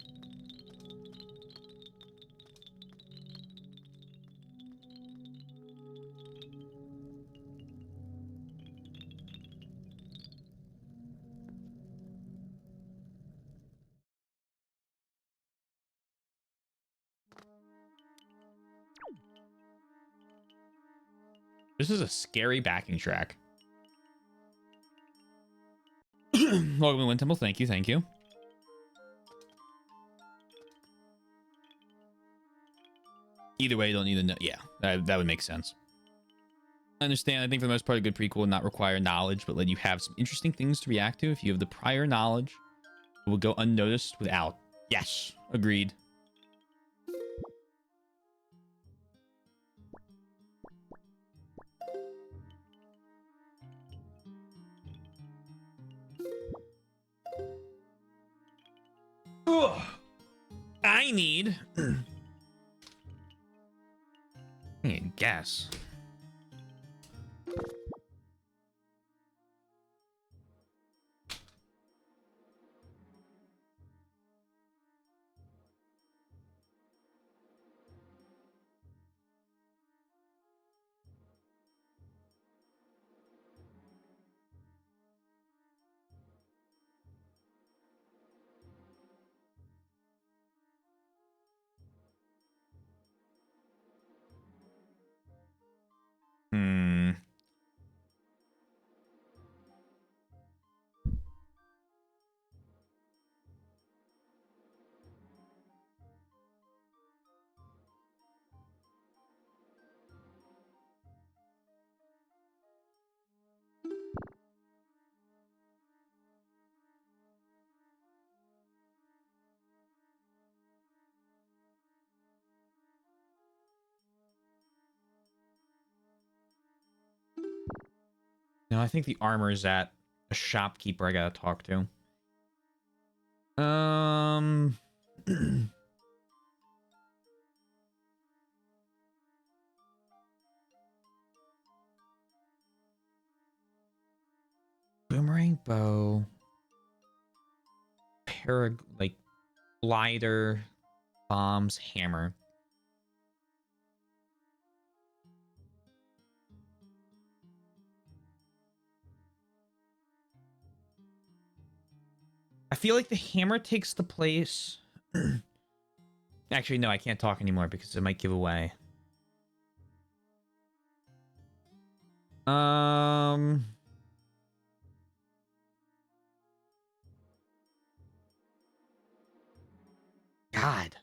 This is a scary backing track. Welcome to Wind Temple. Thank you. Thank you. Either way, you don't need to know. Yeah, that would make sense. I understand. I think for the most part, a good prequel would not require knowledge, but let you have some interesting things to react to. If you have the prior knowledge, it will go unnoticed without. Yes, agreed. Ugh. I need. I need gas. Hmm. No, I think the armor is at a shopkeeper I gotta talk to. Boomerang bow. Like glider, bombs, hammer. I feel like the hammer takes the place. Actually, no, I can't talk anymore because it might give away. Um, God.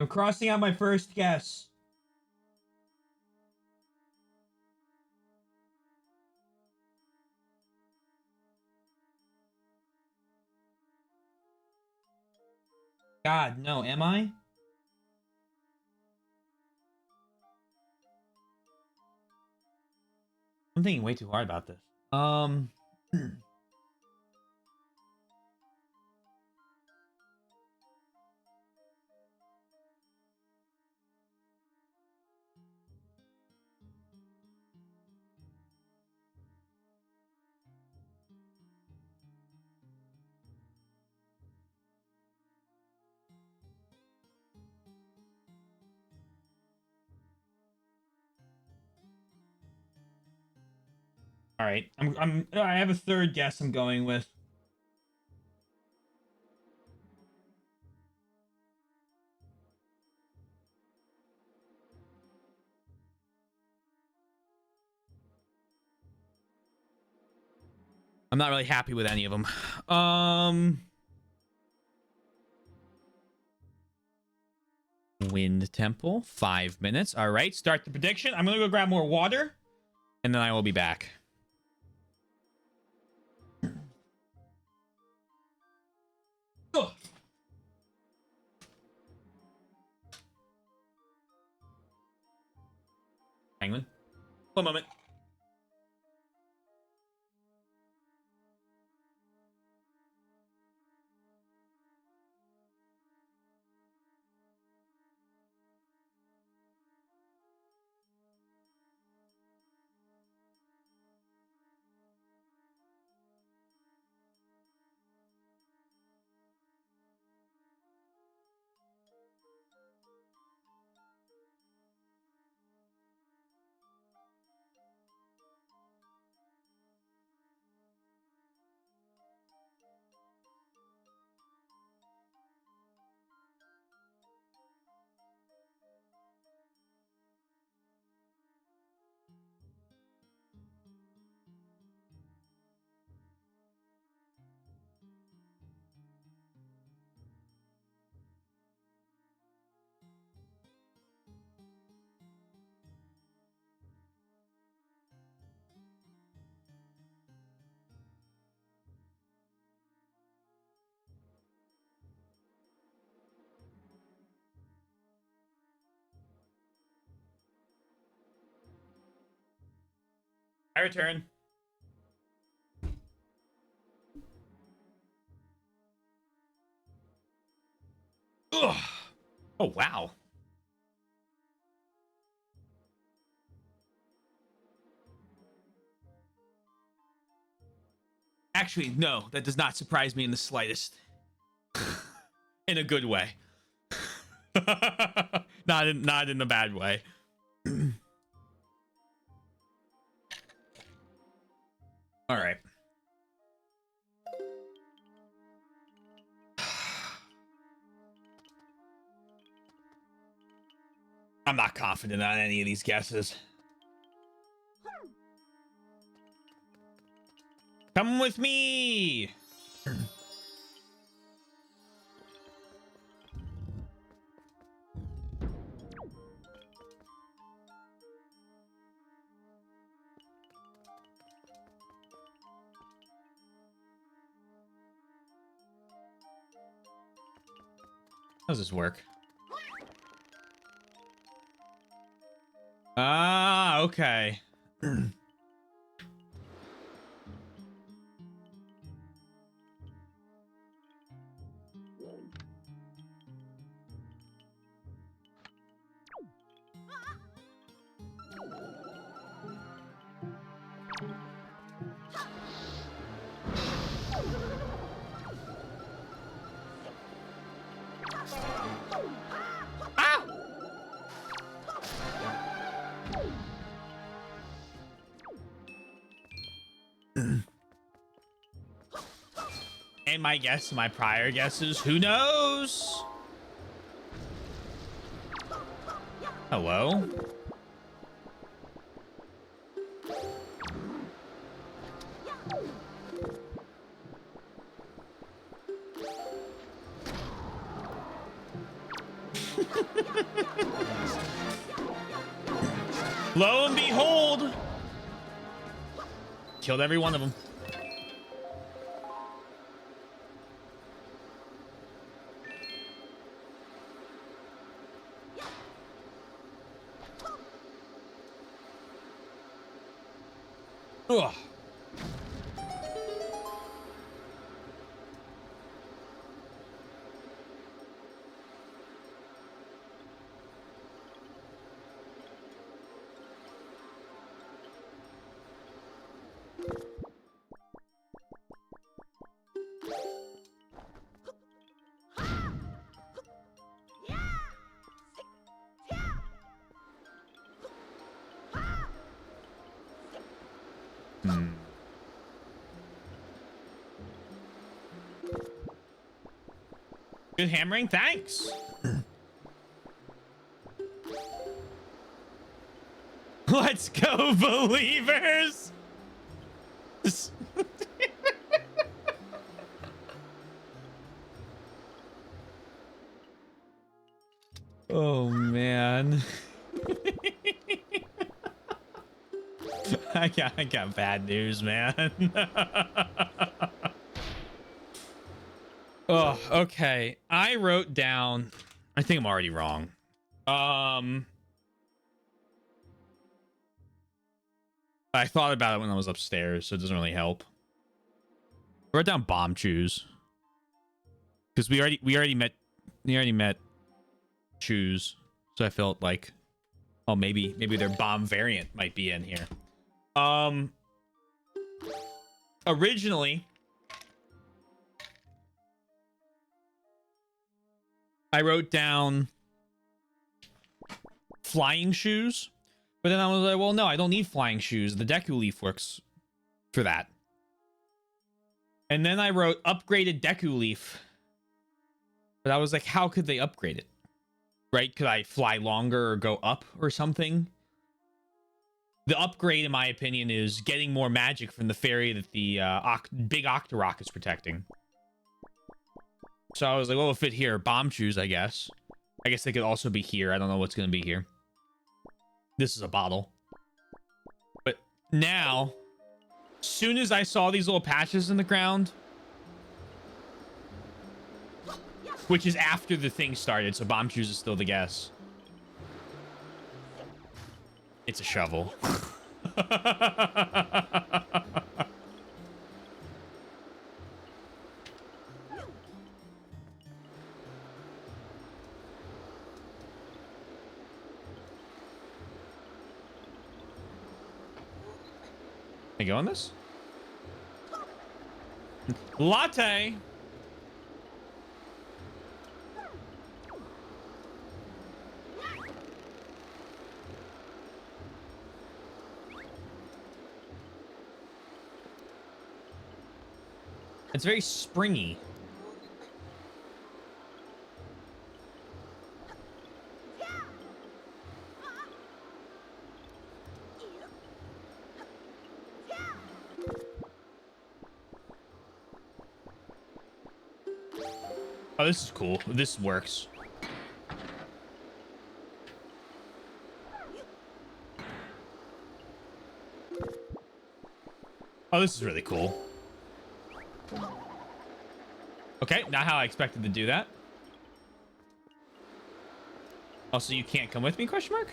I'm crossing out my first guess. God, no, am I? I'm thinking way too hard about this. All right, I have a third guess I'm going with. I'm not really happy with any of them. Wind Temple, 5 minutes. All right, start the prediction. I'm gonna go grab more water, and then I will be back. Ugh. Penguin. One moment. I return. Ugh. Oh, wow. Actually, no, that does not surprise me in the slightest. In a good way. not in a bad way. All right. I'm not confident on any of these guesses. Come with me. How does this work? Ah, okay. Ah! And my guess, my prior guesses, who knows? Hello? Lo and behold, killed every one of them. Ugh. Good hammering, thanks. Let's go, believers. Oh man. I got bad news, man. Oh, okay. I wrote down, I think I'm already wrong. I thought about it when I was upstairs, so it doesn't really help. I wrote down bomb chews. Because we already met chews. So I felt like, oh, maybe their bomb variant might be in here. Originally, I wrote down flying shoes, but then I was like, well, no, I don't need flying shoes. The Deku Leaf works for that. And then I wrote upgraded Deku Leaf, but I was like, how could they upgrade it? Right? Could I fly longer or go up or something? The upgrade, in my opinion, is getting more magic from the fairy that the big Octorok is protecting. So I was like, well, it'll fit here. Bomb shoes, I guess. I guess they could also be here. I don't know what's going to be here. This is a bottle. But now, soon as I saw these little patches in the ground, which is after the thing started, so bomb shoes is still the guess. It's a shovel. Can I go on this? Latte. It's very springy. Oh, this is cool. This works. Oh, this is really cool. Okay, not how I expected to do that. Also, you can't come with me, question mark?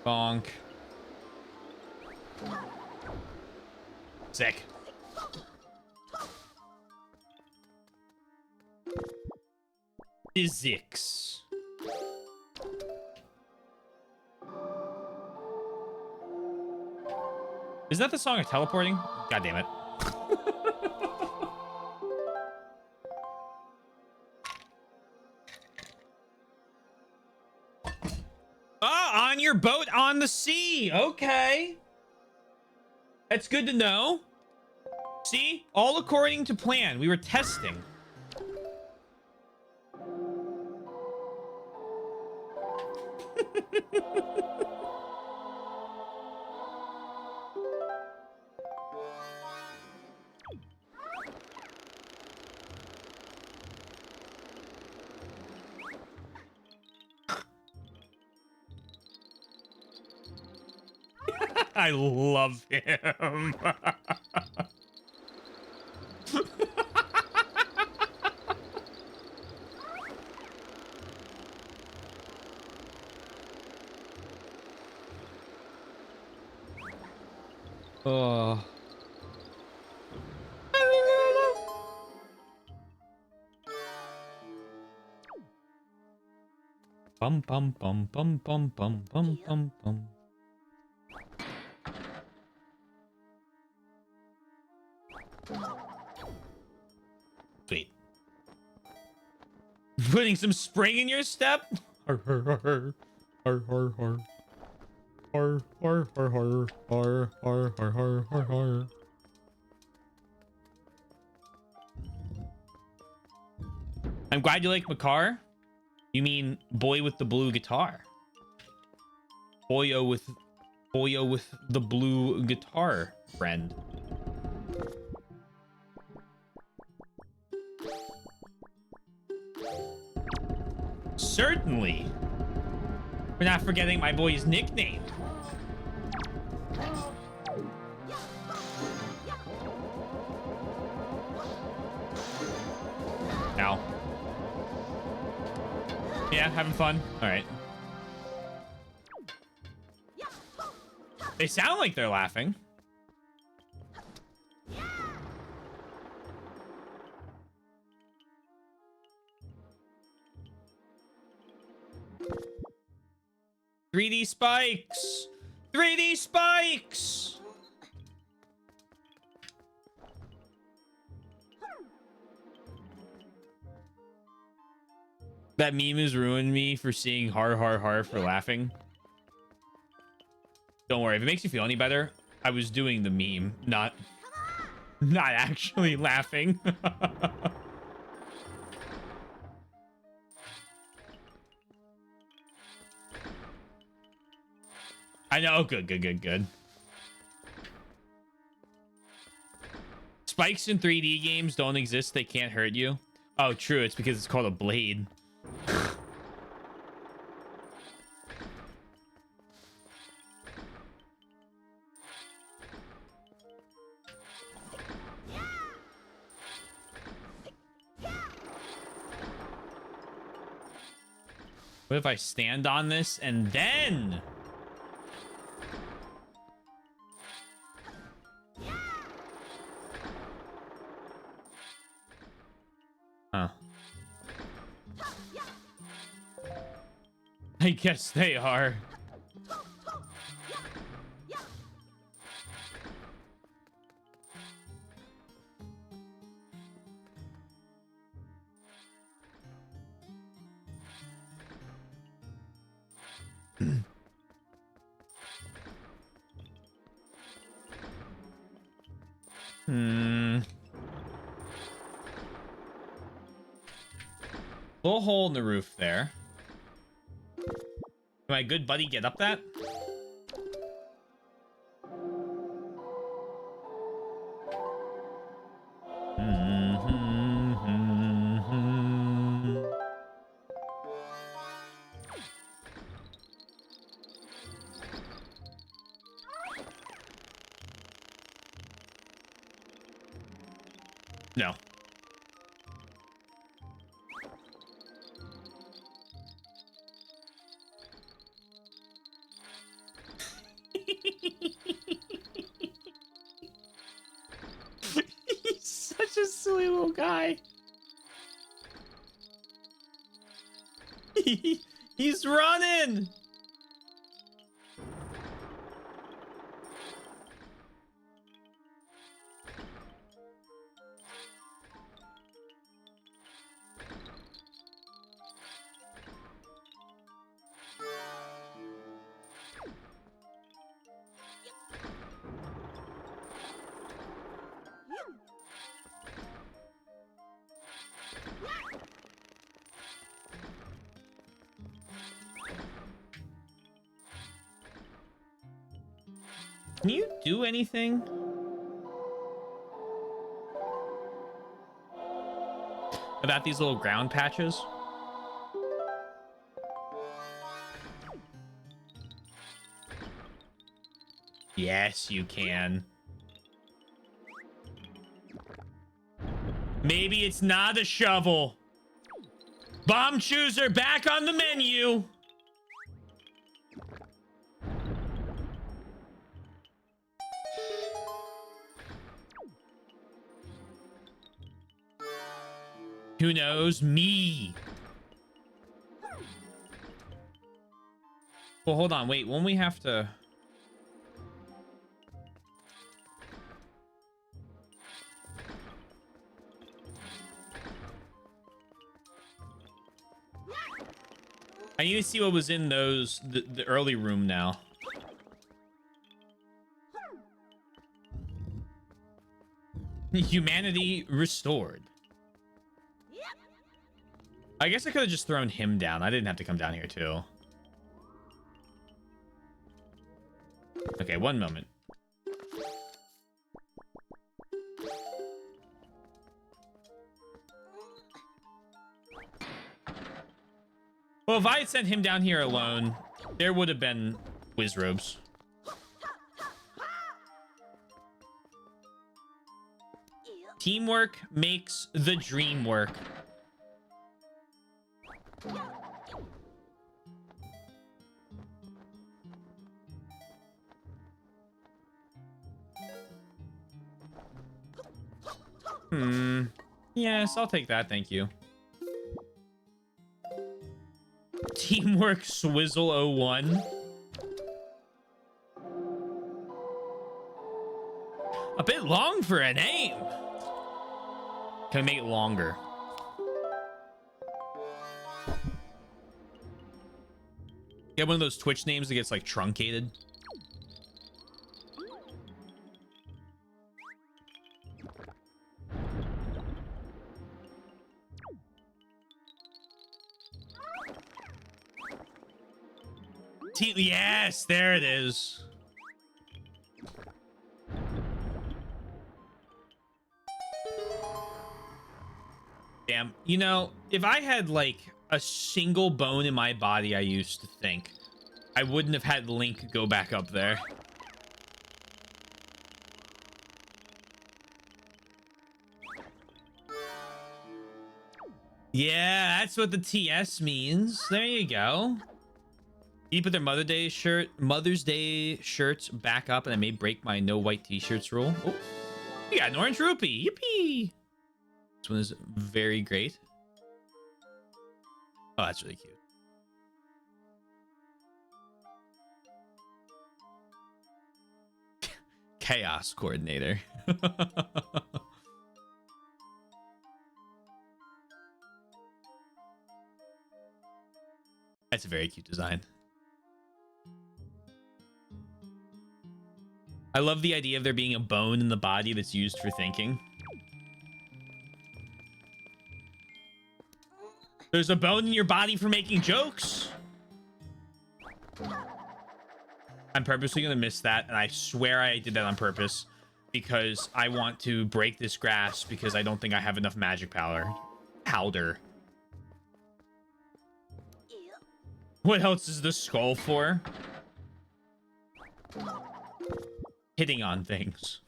Bonk. Sick. Physics. Is that the song of teleporting? God damn it. Oh, on your boat on the sea. Okay. That's good to know. See? All according to plan. We were testing. I love him. Oh. Bum bum bum bum bum bum bum bum bum. Sweet. Putting some spring in your step? Har har har har har har. Har har har har har har har har har har. I'm glad you like Makar. You mean boy with the blue guitar? Boyo with the blue guitar friend. Certainly. We're not forgetting my boy's nickname. Ow. Yeah, having fun. All right. They sound like they're laughing. "3D spikes! 3D spikes!" That meme has ruined me for seeing har har har for laughing. Don't worry, if it makes you feel any better, I was doing the meme, not actually laughing. I know. Good. Spikes in 3D games don't exist. They can't hurt you. Oh, true. It's because it's called a blade. What if I stand on this and then... Huh. I guess they are. Little hole in the roof there. Can my good buddy get up that? No. He's such a silly little guy. He's running. Can you do anything? About these little ground patches? Yes, you can. Maybe it's not a shovel. Bomb chooser back on the menu. Who knows? Me. Well, hold on. Wait, won't we have to... I need to see what was in those, the early room now. Humanity restored. I guess I could have just thrown him down. I didn't have to come down here too. Okay, one moment. Well, if I had sent him down here alone, there would have been whiz robes. Teamwork makes the dream work. Yes, I'll take that. Thank you. Teamwork Swizzle 01. A bit long for a name. Can I make it longer? You have one of those Twitch names that gets like truncated. Yes, there it is. Damn, you know, if I had like a single bone in my body, I used to think I wouldn't have had Link go back up there. Yeah, that's what the TS means. There you go. You put their Mother's Day shirts back up, and I may break my no white t-shirts rule. Oh, you got an orange rupee. Yippee! This one is very great. Oh, that's really cute. Chaos coordinator. That's a very cute design. I love the idea of there being a bone in the body that's used for thinking. There's a bone in your body for making jokes. I'm purposely going to miss that, and I swear I did that on purpose because I want to break this grass because I don't think I have enough magic powder. What else is the skull for? Hitting on things.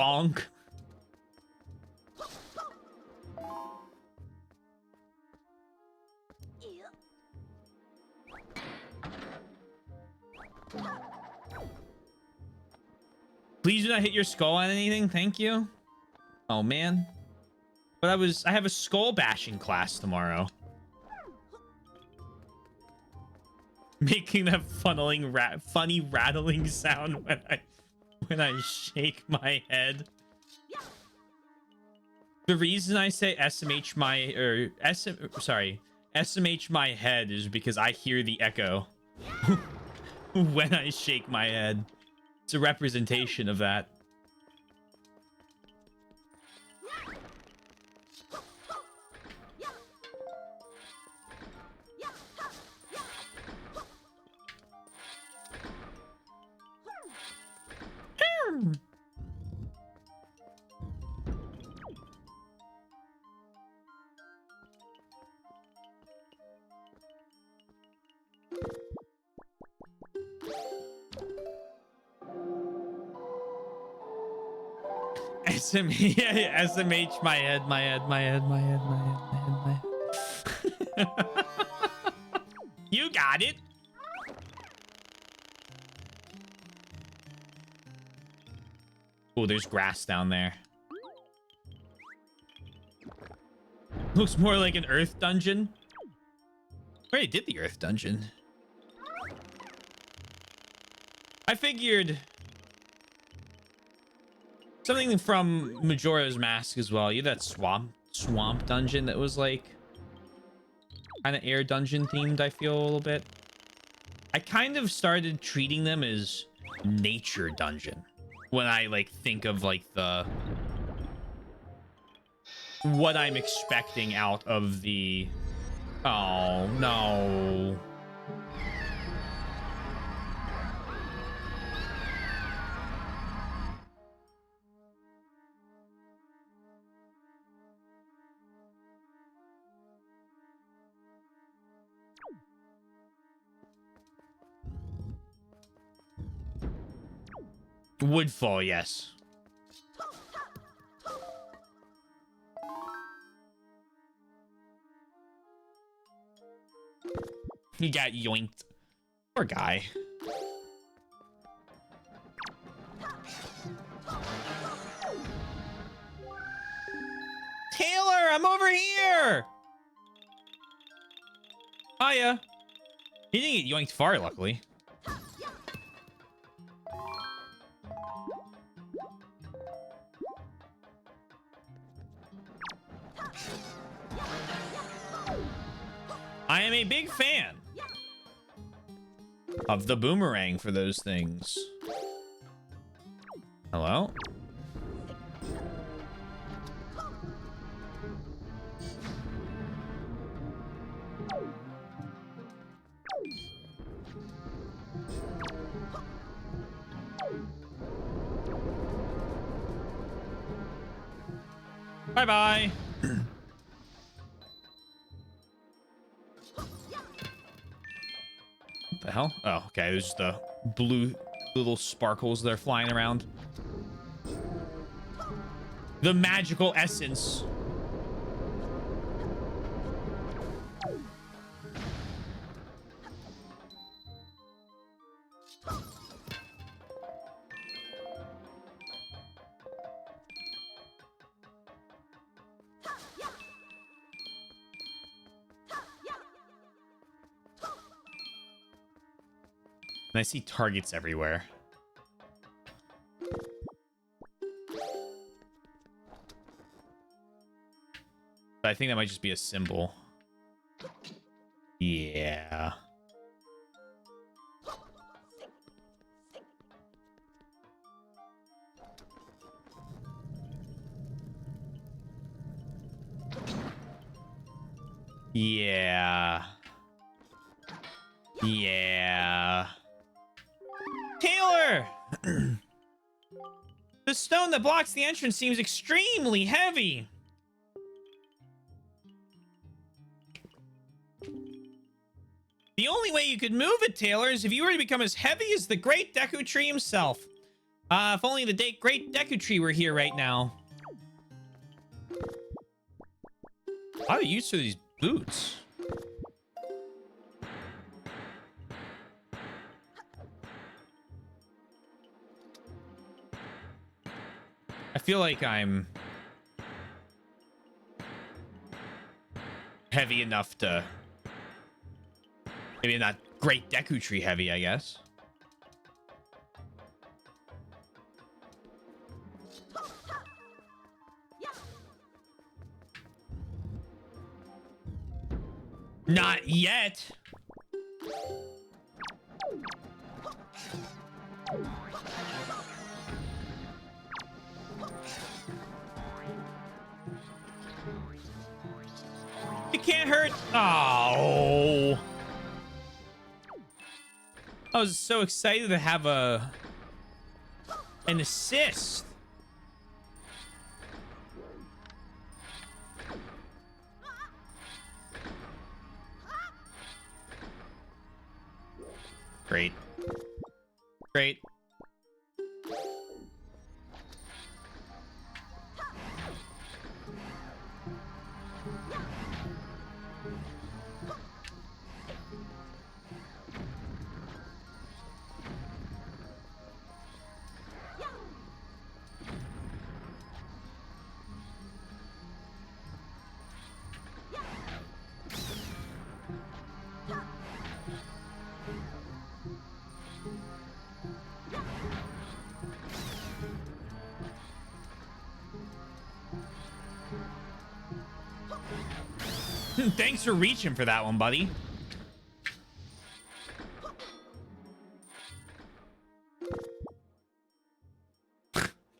Bonk. Please do not hit your skull on anything. Thank you. Oh man. But I have a skull bashing class tomorrow. Making that funny rattling sound when I shake my head. The reason I say SMH my head is because I hear the echo when I shake my head. It's a representation of that. SMH my head. You got it. Oh, there's grass down there. Looks more like an Earth dungeon. I already did the Earth dungeon. I figured something from Majora's Mask as well. You had that swamp dungeon that was like kind of air dungeon themed, I feel a little bit. I kind of started treating them as nature dungeon when I like think of like what I'm expecting out of the... Oh, no. Woodfall, yes. He got yoinked. Poor guy. Taylor, I'm over here. Hiya. He didn't get yoinked far, luckily. I am a big fan of the boomerang for those things. Hello? Bye-bye. What the hell? Oh, okay. There's the blue little sparkles that are flying around. The magical essence. And I see targets everywhere. But I think that might just be a symbol. Yeah. Yeah. Yeah. Taylor! The stone that blocks the entrance seems extremely heavy. The only way you could move it, Taylor, is if you were to become as heavy as the Great Deku Tree himself. If only the Great Deku Tree were here right now. A lot of use for these boots. I feel like I'm heavy enough to... Maybe not Great Deku Tree heavy, I guess. Not yet. It can't hurt. Oh. I was so excited to have an assist. Great. Great. Thanks for reaching for that one, buddy.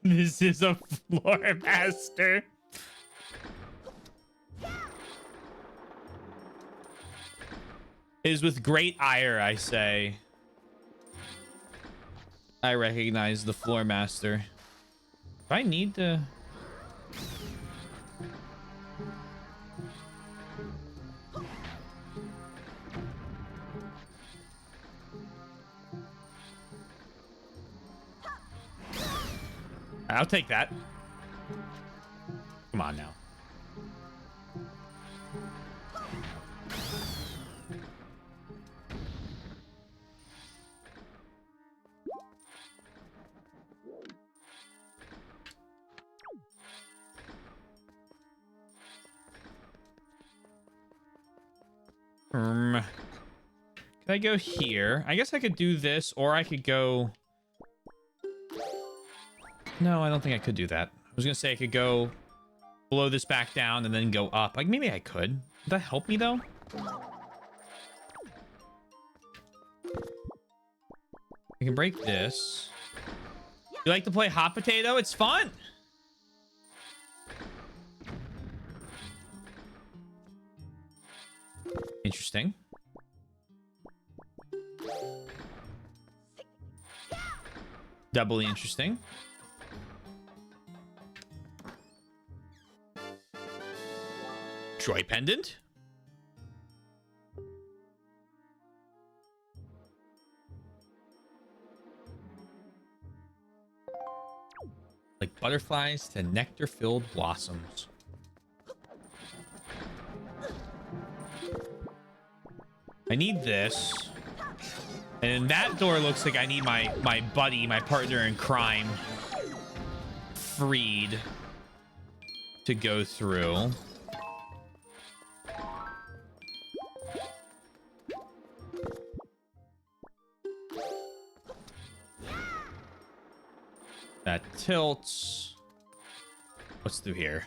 This is a floor master. Is with great ire, I say. I recognize the floor master. Do I need to... I'll take that. Come on now. Can I go here? I guess I could do this, or I could go... No, I don't think I could do that. I was gonna say I could go blow this back down and then go up. Like, maybe I could. Would that help me, though? I can break this. You like to play hot potato? It's fun! Interesting. Doubly interesting. Joy pendant. Like butterflies to nectar-filled blossoms. I need this. And that door looks like I need my buddy, my partner in crime, freed to go through. That tilts. What's through here?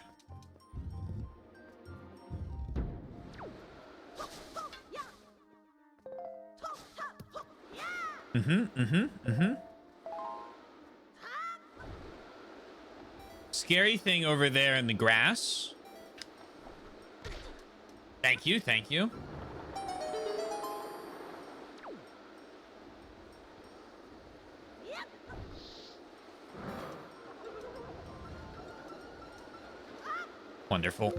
Scary thing over there in the grass. Thank you, thank you. Wonderful.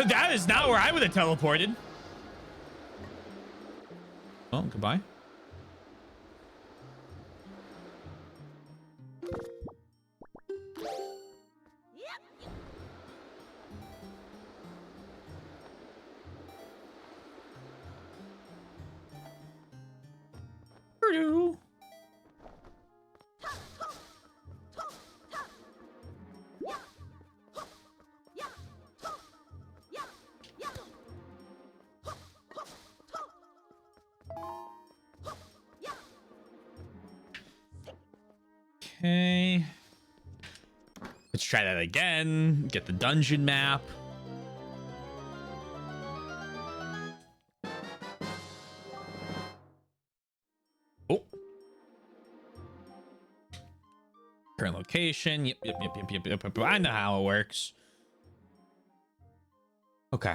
That is not where I would have teleported. Oh, goodbye. Okay. Let's try that again. Get the dungeon map. Oh. Current location. Yep. I know how it works. Okay.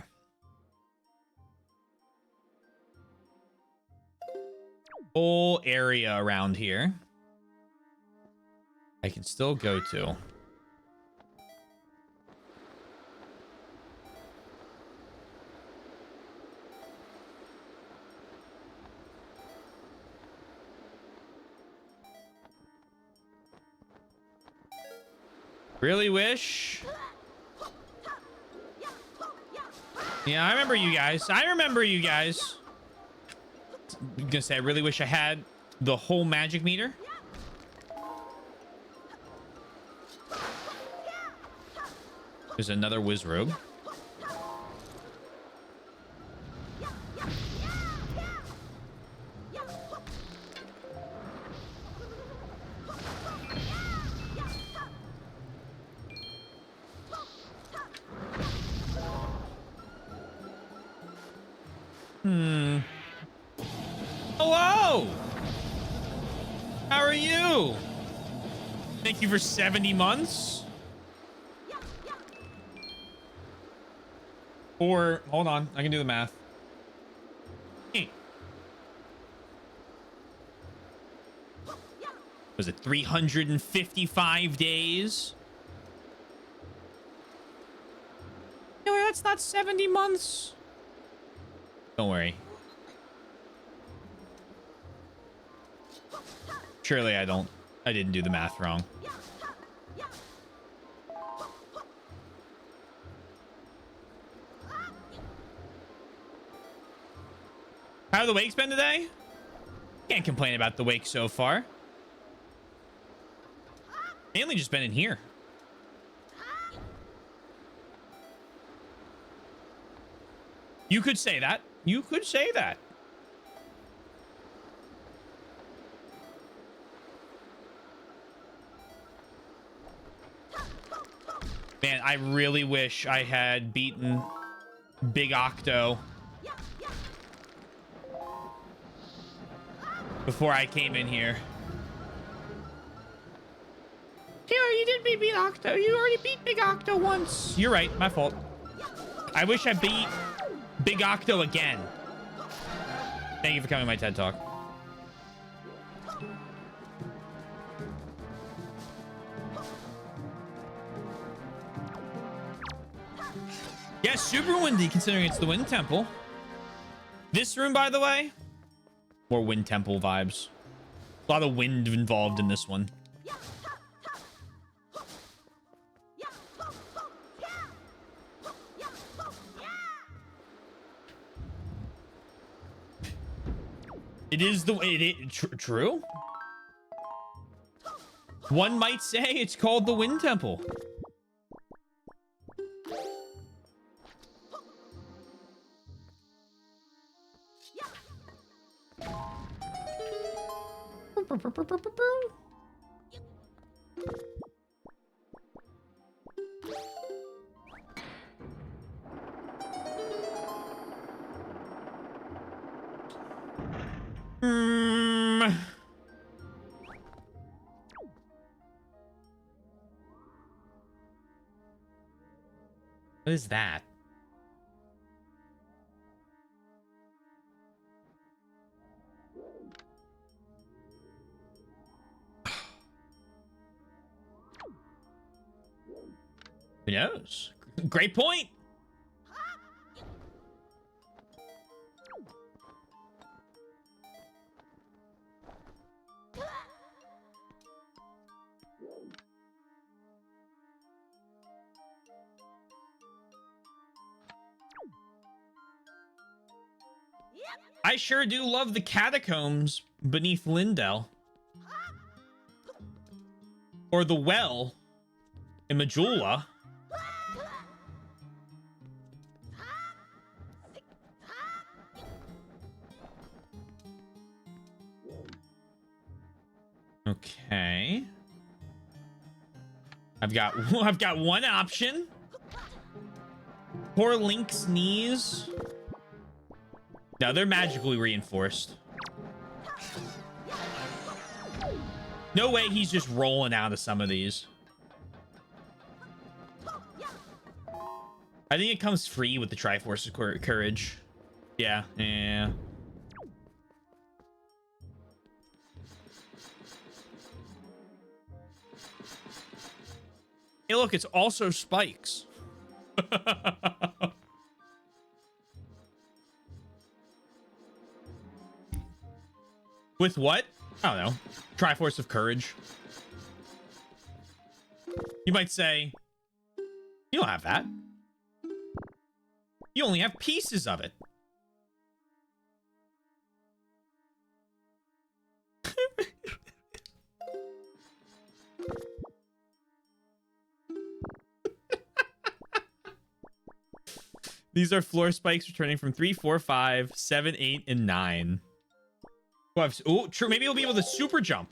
Whole area around here I can still go to. Really wish. Yeah, I remember you guys. I'm gonna say I really wish I had the whole magic meter. There's another Wizrobe. Hello. How are you? Thank you for 70 months. Or, hold on, I can do the math. Was it 355 days? No, that's not 70 months. Don't worry. Surely I didn't do the math wrong. How have the wakes been today? Can't complain about the wake so far. Mainly just been in here. You could say that. You could say that. Man, I really wish I had beaten Big Octo before I came in here. You did beat Octo. You already beat Big Octo once. You're right. My fault. I wish I beat Big Octo again. Thank you for coming to my TED Talk. Yeah, super windy considering it's the Wind Temple. This room, by the way, more Wind Temple vibes. A lot of wind involved in this one. It is true. One might say it's called the Wind Temple. What is that? Who knows? Great point. I sure do love the catacombs beneath Lindell. Or the well in Majula. Okay. I've got one option. Poor Link's knees. No, they're magically reinforced. No way he's just rolling out of some of these. I think it comes free with the Triforce of Courage. Yeah. Hey, look, it's also spikes. With what? I don't know. Triforce of Courage. You might say, you don't have that. You only have pieces of it. These are floor spikes returning from 3, 4, 5, 7, 8, and 9. Oh, true. Maybe he'll be able to super jump.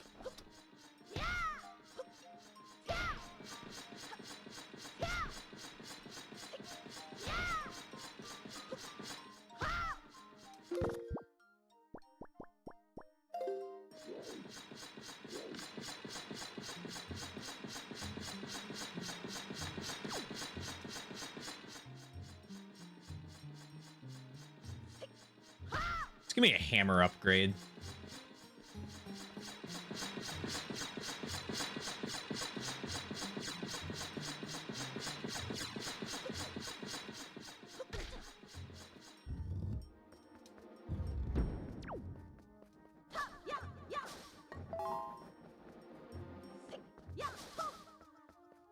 give me a hammer upgrade.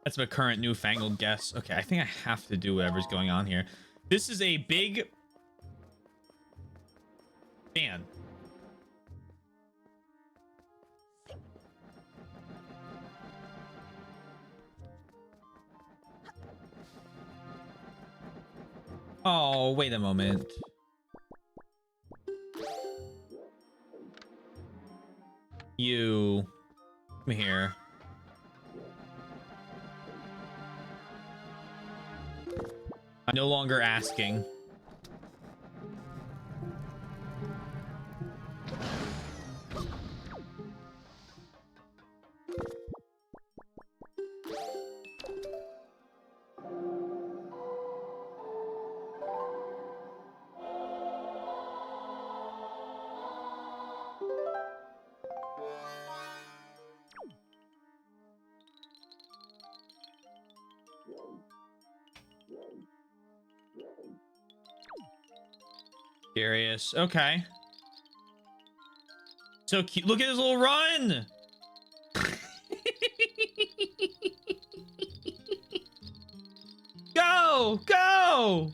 That's my current newfangled guess. Okay, I think I have to do whatever's going on here. This is a big fan. Oh, wait a moment. You come here. I'm no longer asking. Curious. Okay. So cute. Look at his little run. Go, go.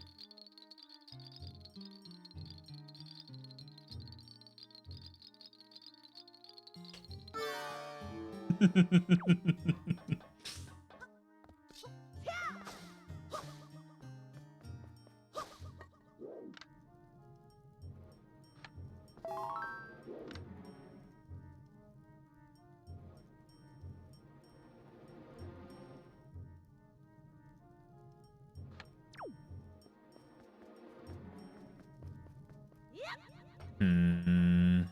Hmm.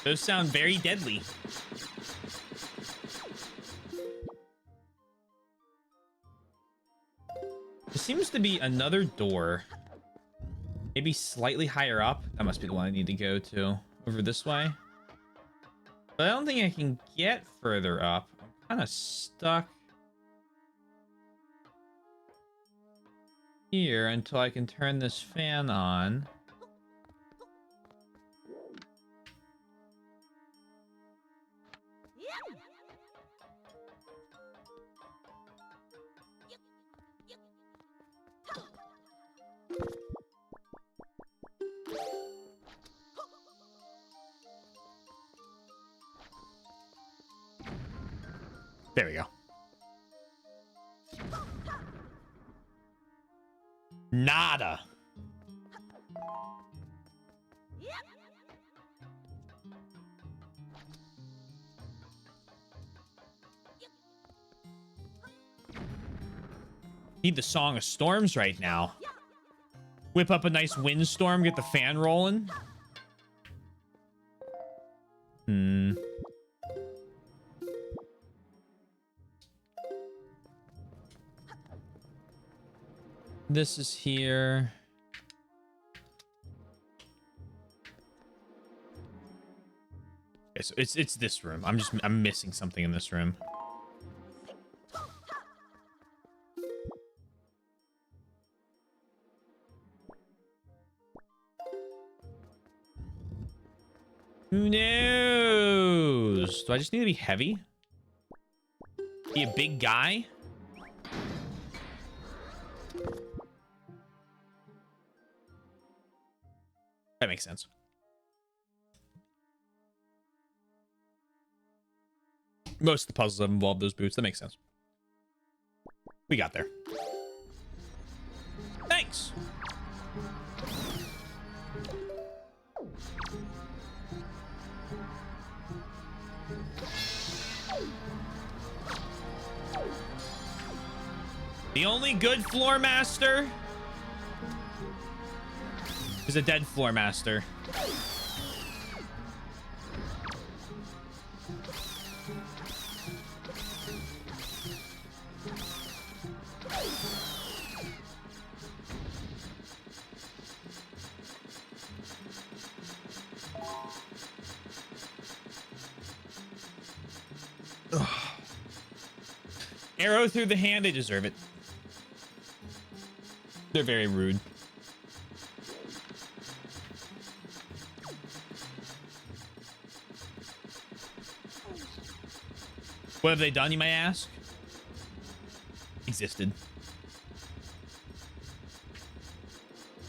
Those sound very deadly. There seems to be another door. Maybe slightly higher up. That must be the one I need to go to. Over this way. But I don't think I can get further up. I'm kind of stuck here until I can turn this fan on. There we go. Nada. Need the Song of Storms right now. Whip up a nice windstorm, get the fan rolling. This is here. Okay, so it's this room. I'm missing something in this room. Who knows? Do I just need to be heavy? Be a big guy? That makes sense. Most of the puzzles have involved those boots. That makes sense. We got there. Thanks. The only good floor master is a dead floor master. Arrow through the hand. They deserve it. They're very rude. What have they done, you may ask? Existed.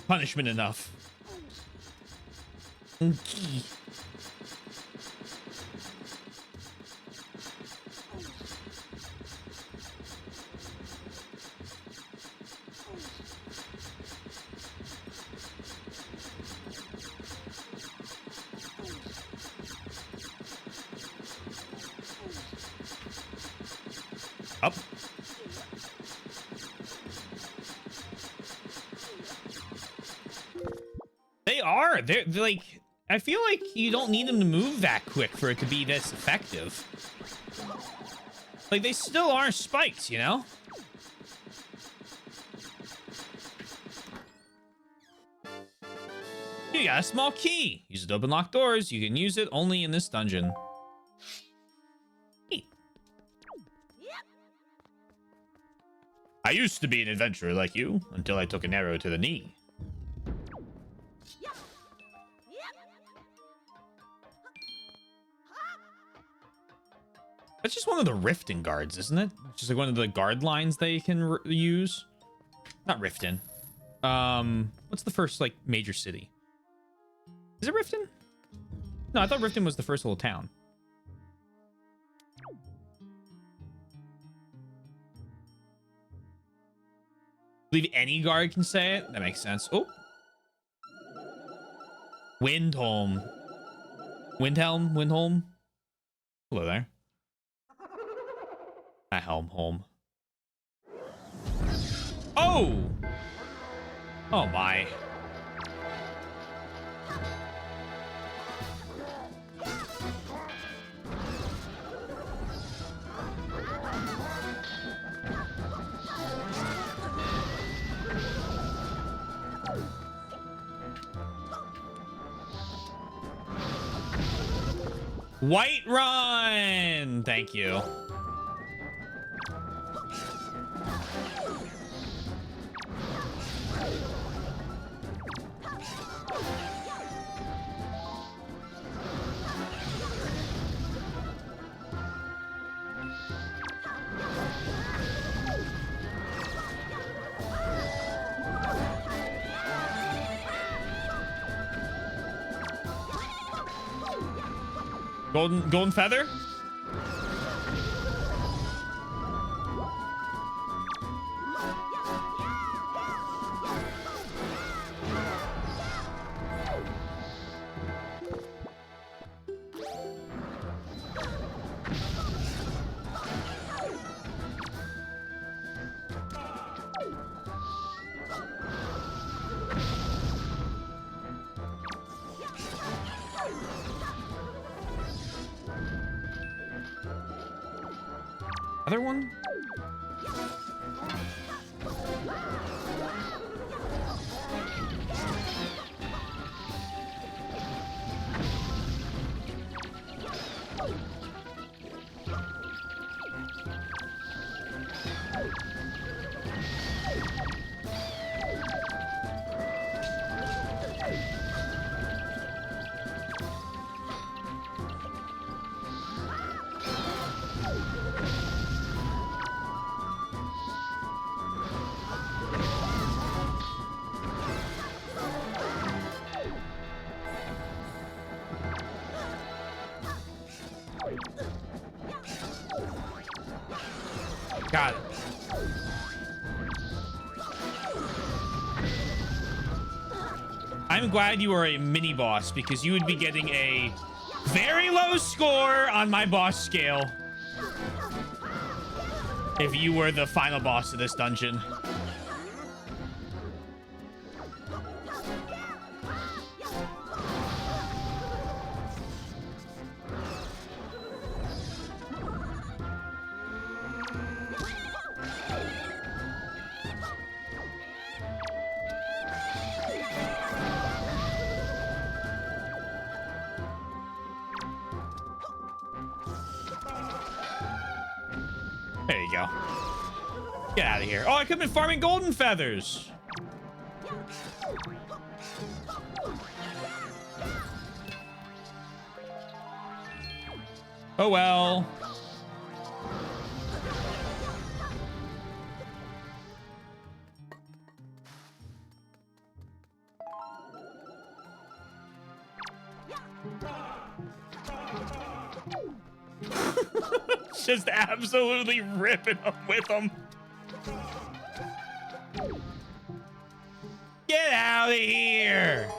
Punishment enough. Up. They are. They're like, I feel like you don't need them to move that quick for it to be this effective. Like, they still are spikes, you know? You got a small key. Use it to open locked doors. You can use it only in this dungeon. Neat. I used to be an adventurer like you until I took an arrow to the knee. That's just one of the Riften guards, isn't it? Just like one of the guard lines they can use. Not Riften. What's the first like major city? Is it Riften? No, I thought Riften was the first little town. I believe any guard can say it. That makes sense. Oh. Windholm. Windholm. Hello there. Home. Oh! Oh my. White Run! Thank you. Golden feather? Other one? Got it. I'm glad you are a mini boss because you would be getting a very low score on my boss scale if you were the final boss of this dungeon. There you go. Get out of here. Oh, I could have been farming golden feathers. Oh, well. Just absolutely ripping them with them. Get out of here.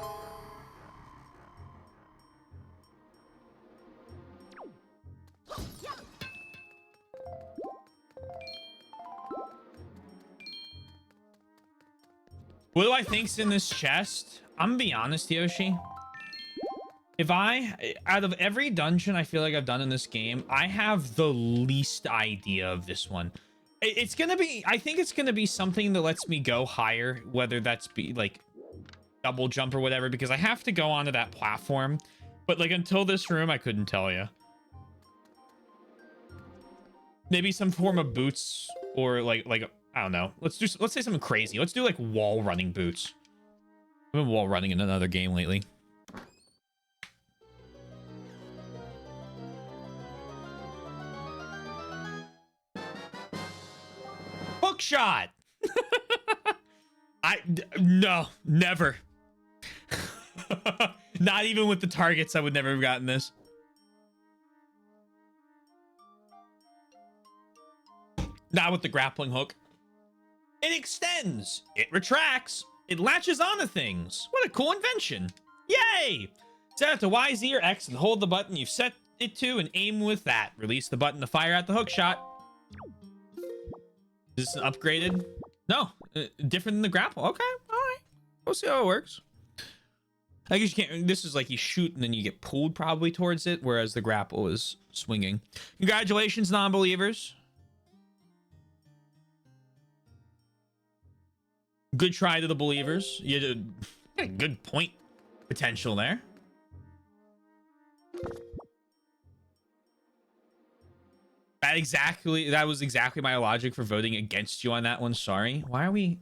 What do I think's in this chest? I'm gonna be honest, Yoshi. If out of every dungeon I feel like I've done in this game, I have the least idea of this one. It's gonna be, I think it's gonna be something that lets me go higher, whether that's be like double jump or whatever, because I have to go onto that platform. But like until this room, I couldn't tell you. Maybe some form of boots or like I don't know. Let's say something crazy. Let's do like wall running boots. I've been wall running in another game lately. Hook shot. No, never. Not even with the targets, I would never have gotten this. Not with the grappling hook. It extends. It retracts. It latches onto things. What a cool invention. Yay! Set it to Y, Z, or X and hold the button you've set it to and aim with that. Release the button to fire out the hook shot. Is this an upgraded? No. Different than the grapple. Okay. All right. We'll see how it works. I guess you can't. This is like you shoot and then you get pulled probably towards it, whereas the grapple is swinging. Congratulations, non-believers. Good try to the believers. You had a good point potential there. That was exactly my logic for voting against you on that one. Sorry. Why are we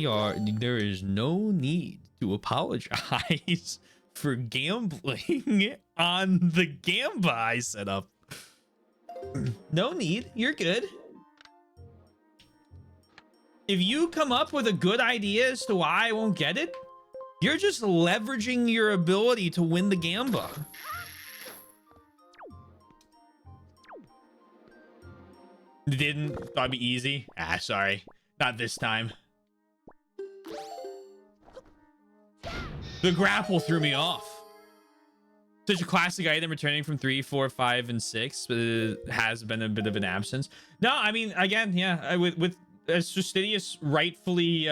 are, there is no need to apologize for gambling on the Gamba I set up. No need. You're good. If you come up with a good idea as to why I won't get it, you're just leveraging your ability to win the Gamba. Didn't thought it'd be easy. Ah, sorry. Not this time. The grapple threw me off. Such a classic item returning from 3, 4, 5, and 6, but it has been a bit of an absence. No, I mean, again, yeah, with as Justidius rightfully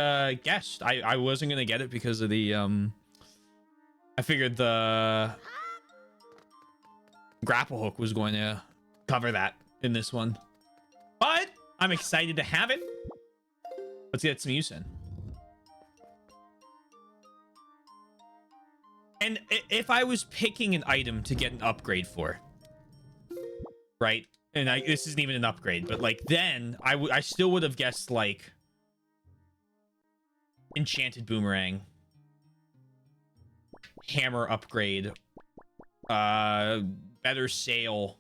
guessed, I wasn't gonna get it because of the I figured the grapple hook was going to cover that in this one. But I'm excited to have it. Let's get some use in. And if I was picking an item to get an upgrade for, right? And this isn't even an upgrade, but like then I still would have guessed like enchanted boomerang, hammer upgrade, better sail.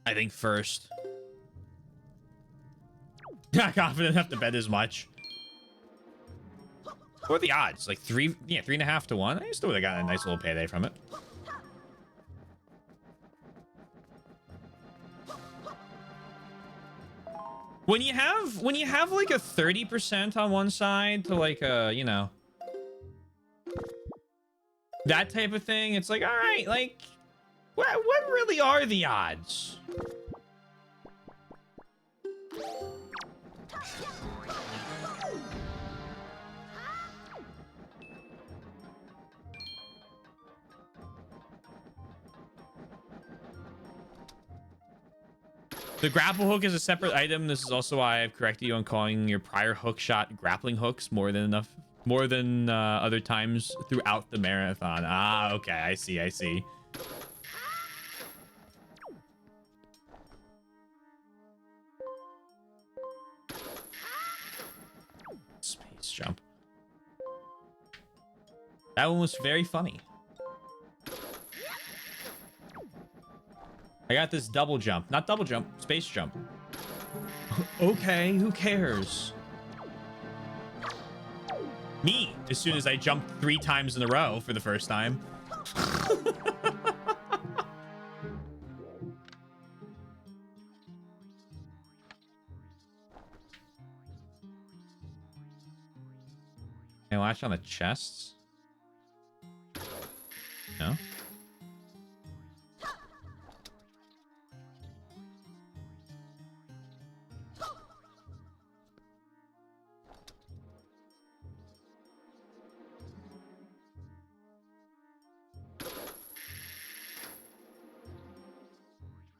I think first. Not confident enough to bet as much. What are the odds? Like 3.5 to 1. I still would have gotten a nice little payday from it. When you have like a 30% on one side to like a, you know, that type of thing, it's like, all right, like what really are the odds? The grapple hook is a separate item. This is also why I've corrected you on calling your prior hook shot grappling hooks more than other times throughout the marathon. Ah, okay, I see. That one was very funny. I got this double jump. Not double jump, space jump. Okay, who cares? Me, as soon as I jumped 3 times in a row for the first time. Can I latch on the chests? No?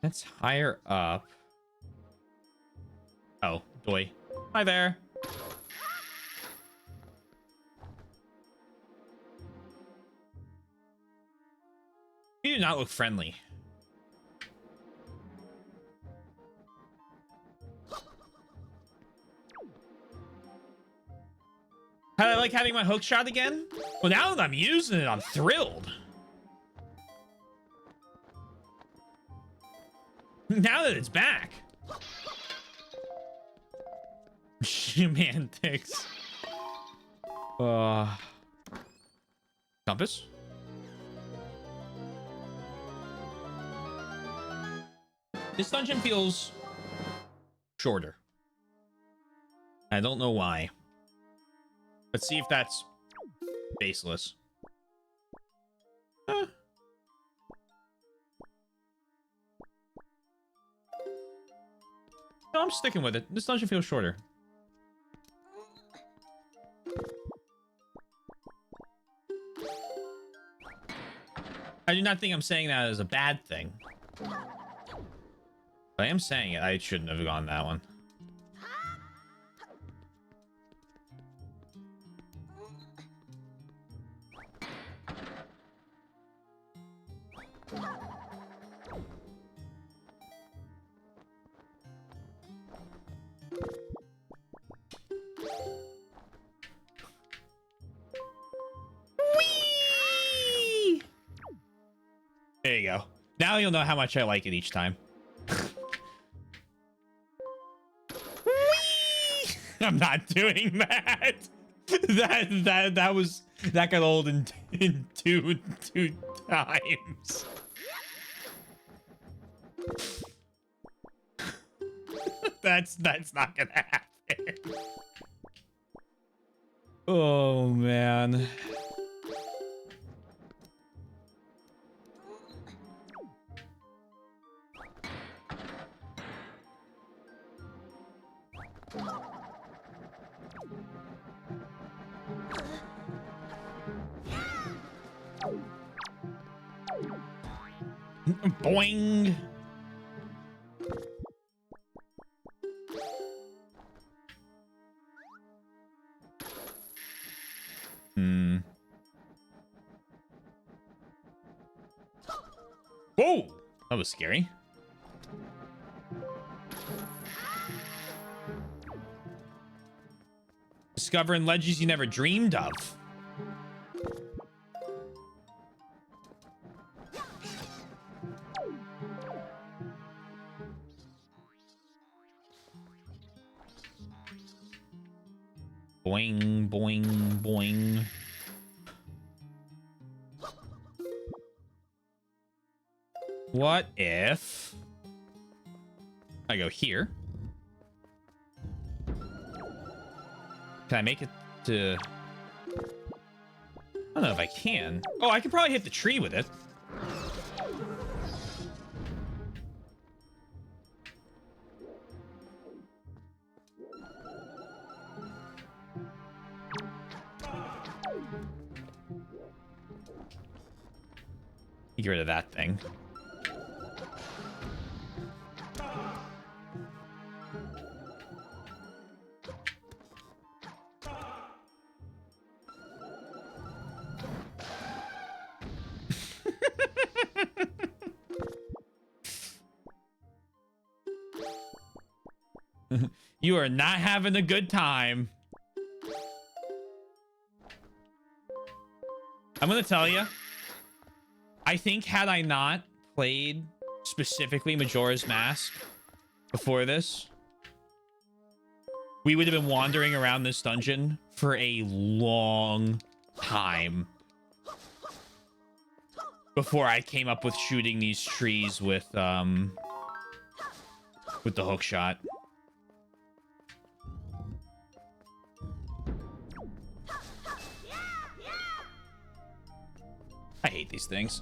That's higher up. Oh, boy. Hi there. You do not look friendly. I like having my hook shot again. Well, now that I'm using it, I'm thrilled. Now that it's back. Semantics. Compass. This dungeon feels shorter. I don't know why. Let's see if that's baseless. No, I'm sticking with it. This dungeon feels shorter. I do not think I'm saying that as a bad thing. I am saying it. I shouldn't have gone that one. Whee! There you go. Now you'll know how much I like it each time. I'm not doing that. That got old in two times. That's not gonna happen. Oh man. Boing. Whoa, that was scary. Discovering legends you never dreamed of. Boing, boing, boing. What if I go here? Can I make it to... I don't know if I can. Oh, I can probably hit the tree with it. Get rid of that thing. You are not having a good time. I'm gonna tell you, I think had I not played specifically Majora's Mask before this, we would have been wandering around this dungeon for a long time before I came up with shooting these trees with the hook shot. I hate these things.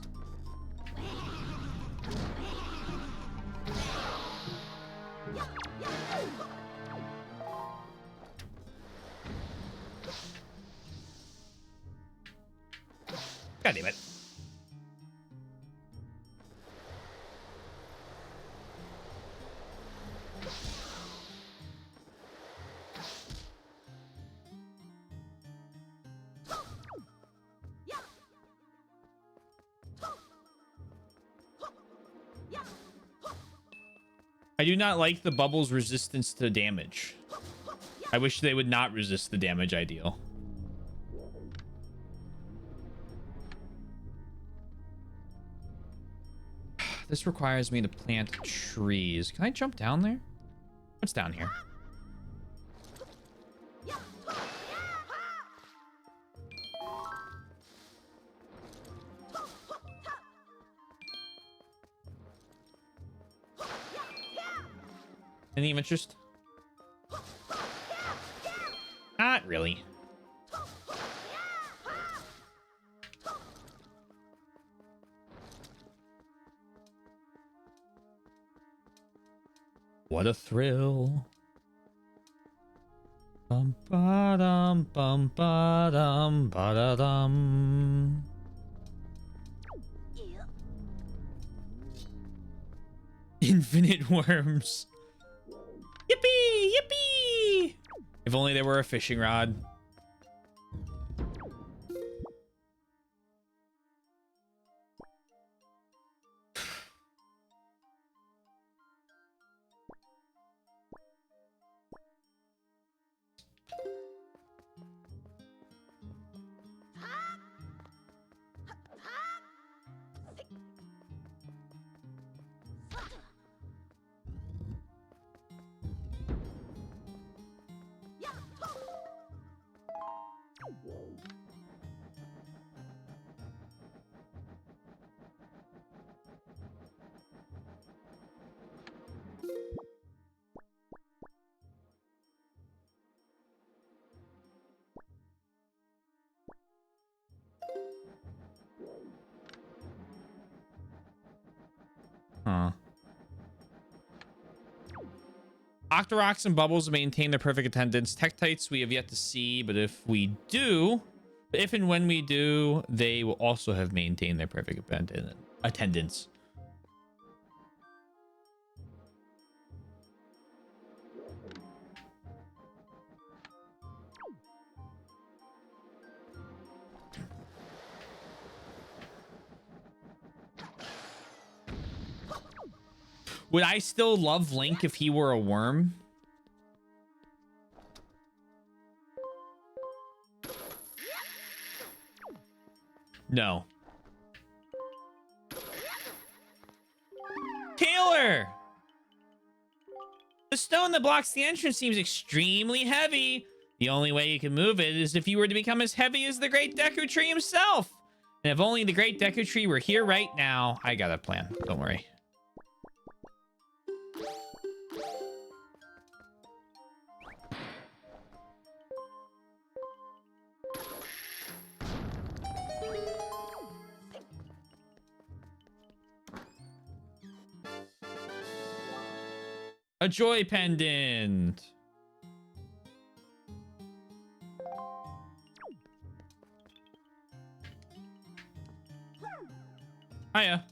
God damn it. I do not like the bubble's resistance to damage. I wish they would not resist the damage ideal. This requires me to plant trees. Can I jump down there? What's down here? Any interest? Not really. What a thrill. Bum ba dum bum ba dum ba da dum. Infinite worms. Yippee! Yippee! If only there were a fishing rod. Huh. Octoroks and Bubbles maintain their perfect attendance. Tektites we have yet to see, but if and when we do, they will also have maintained their perfect attendance. Would I still love Link if he were a worm? No. Taylor! The stone that blocks the entrance seems extremely heavy. The only way you can move it is if you were to become as heavy as the Great Deku Tree himself. And if only the Great Deku Tree were here right now. I got a plan. Don't worry. A joy pendant. Hiya.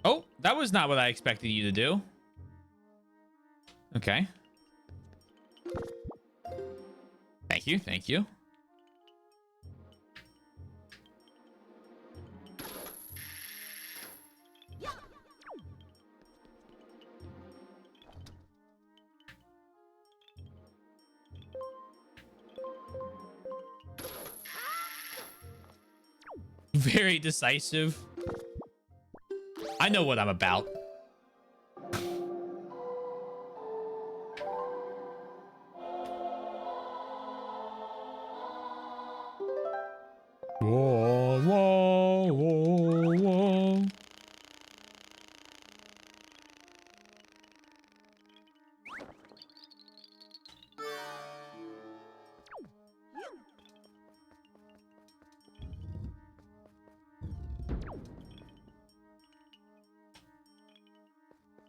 Oh, that was not what I expected you to do. Okay. Thank you. Thank you. Very decisive. I know what I'm about. Whoa, whoa, whoa, whoa.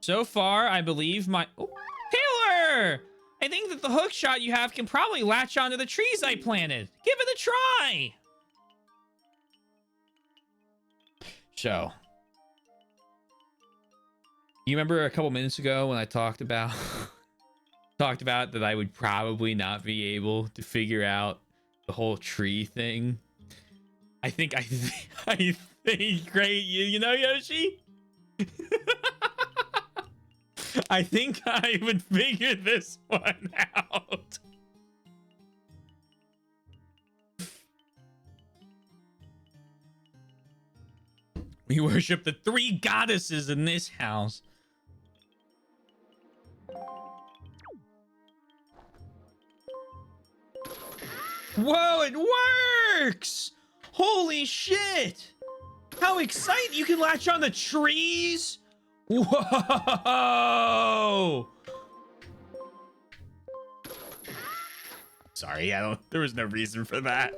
So far, I believe my... Oh, Taylor! I think that the hook shot you have can probably latch onto the trees I planted. Give it a try! So... You remember a couple minutes ago when I talked about... talked about that I would probably not be able to figure out the whole tree thing? I think... I think... Great, you know, Yoshi? I think I would figure this one out. We worship the 3 goddesses in this house. Whoa, it works! Holy shit! How exciting! You can latch on the trees? Whoa! Sorry, there was no reason for that.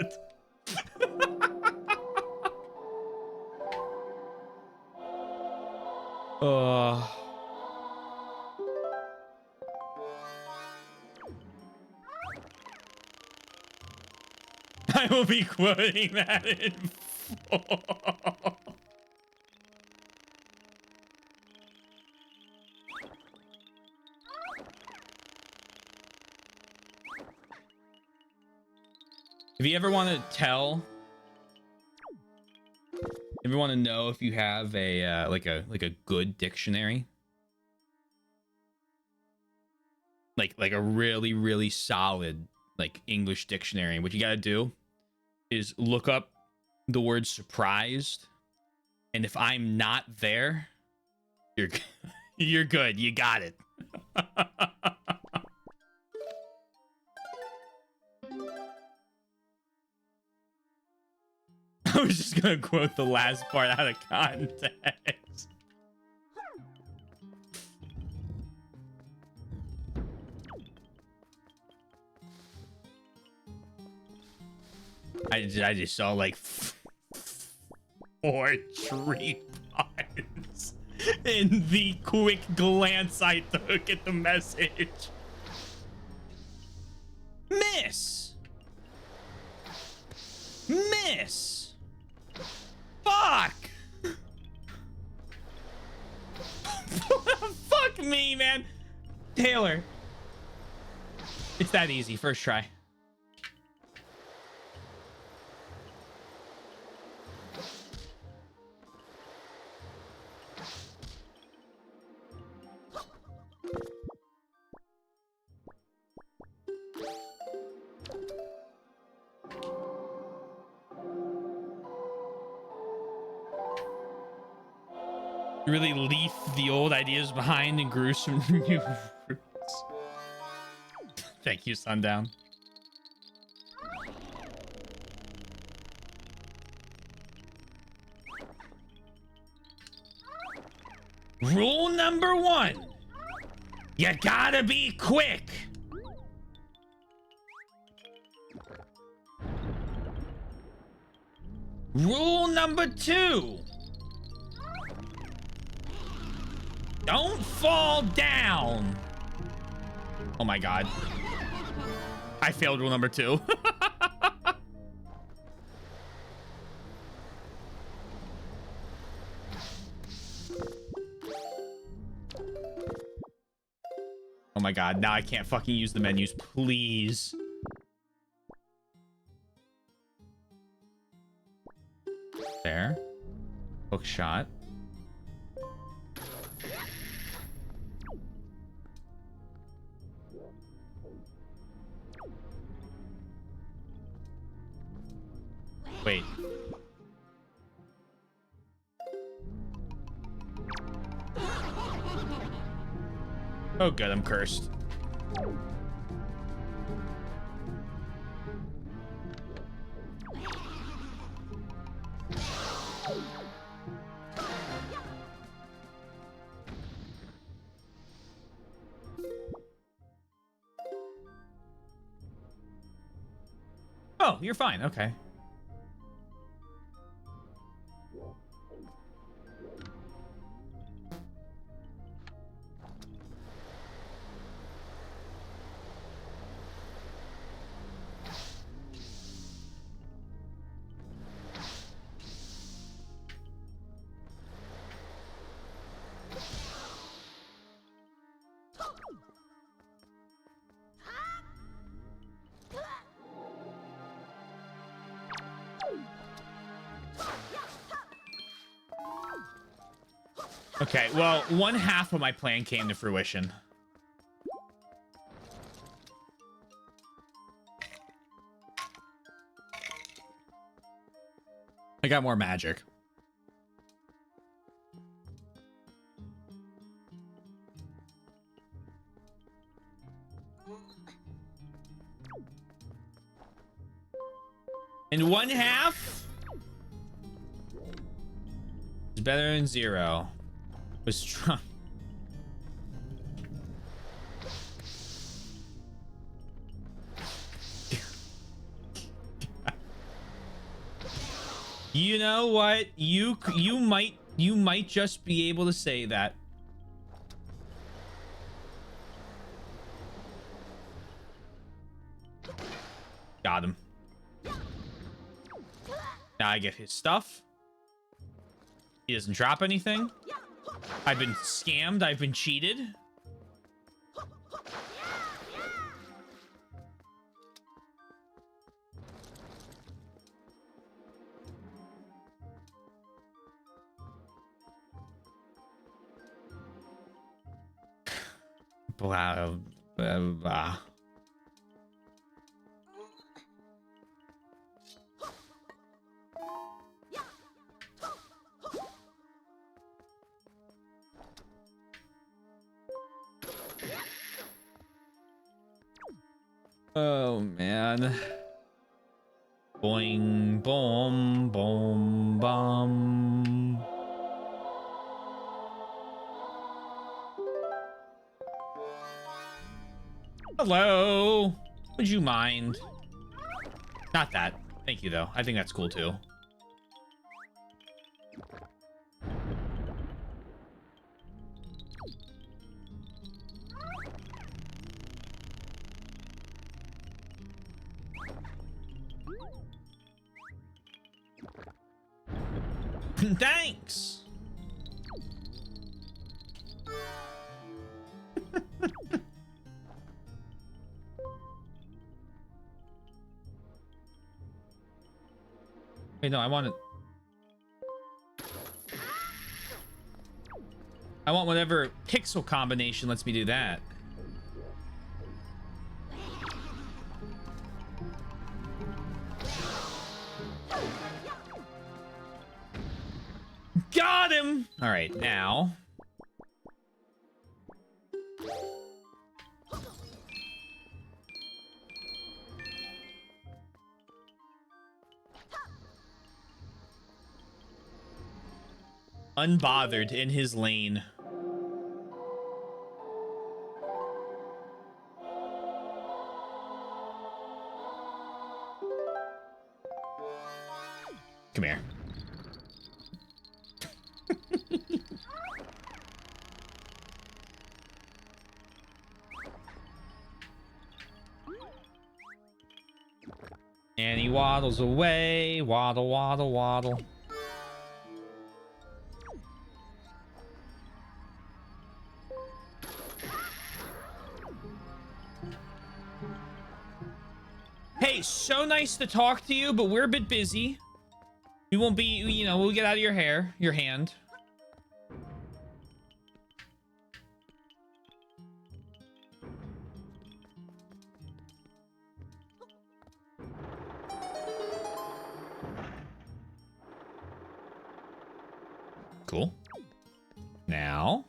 I will be quoting that in full. If you ever want to know if you have a like a good dictionary, like a really solid like English dictionary, what you got to do is look up the word surprised, and if I'm not there, you're good. You got it. I was just gonna quote the last part out of context. I just saw like 4 tree puns in the quick glance I took at the message. Miss! Fuck! Fuck me, man. Taylor. It's that easy. First try. Really leaf the old ideas behind and grew some new roots. Thank you, Sundown. Rule number 1. You gotta be quick. Rule number 2. Don't fall down. Oh my god. I failed rule number 2. Oh my god, now I can't fucking use the menus, please. There. Hook shot. Wait. Oh, good. I'm cursed. Oh, you're fine. Okay. Okay, well, one half of my plan came to fruition. I got more magic. And one half is better than zero. Was strong. You know what? You might just be able to say that. Got him. Now I get his stuff. He doesn't drop anything. I've been scammed. I've been cheated. Blah, blah, blah. Oh man. Boing, boom, boom, bum. Hello. Would you mind? Not that. Thank you, though. I think that's cool, too. Thanks. Wait, no, I want whatever pixel combination lets me do that. Got him! All right, now. Unbothered in his lane. Come here. And he waddles away. Waddle, waddle, waddle. Hey, so nice to talk to you, but we're a bit busy. We won't be, you know, we'll get out of your hair, your hand. Cool. Now.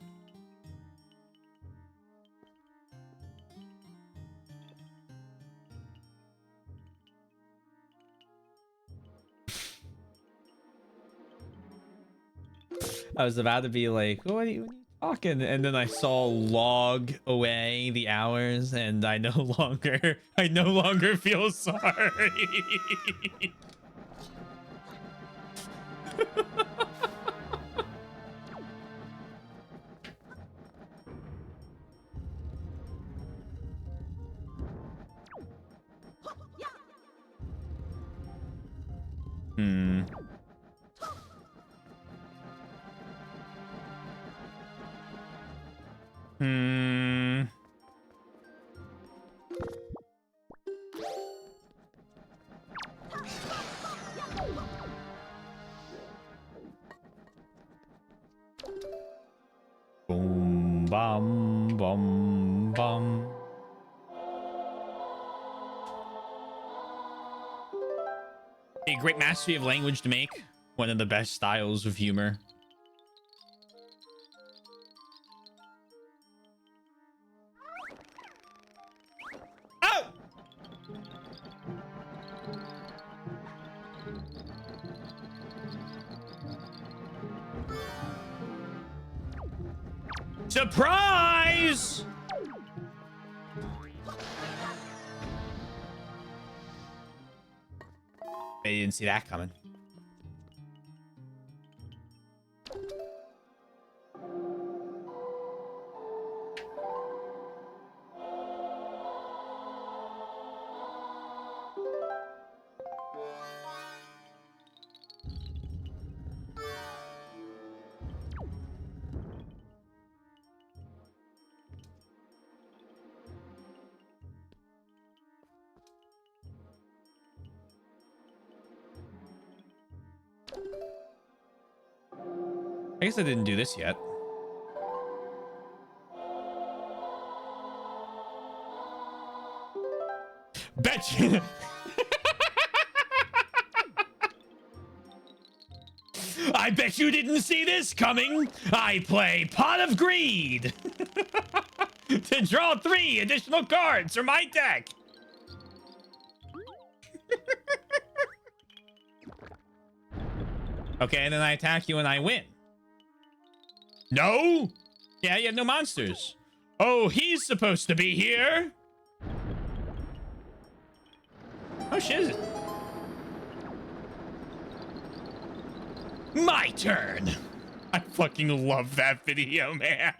I was about to be like, what are you talking? And then I saw log away the hours, and I no longer feel sorry. Hmm. Hmm. Boom, bum, bum, bum. A great mastery of language to make one of the best styles of humor. Oh! Surprise! They didn't see that coming. I guess I didn't do this yet. Bet you. I bet you didn't see this coming. I play Pot of Greed to draw 3 additional cards from my deck. Okay, and then I attack you and I win. No? Yeah, you have no monsters. Oh, he's supposed to be here. Oh, shit, is it? My turn. I fucking love that video, man.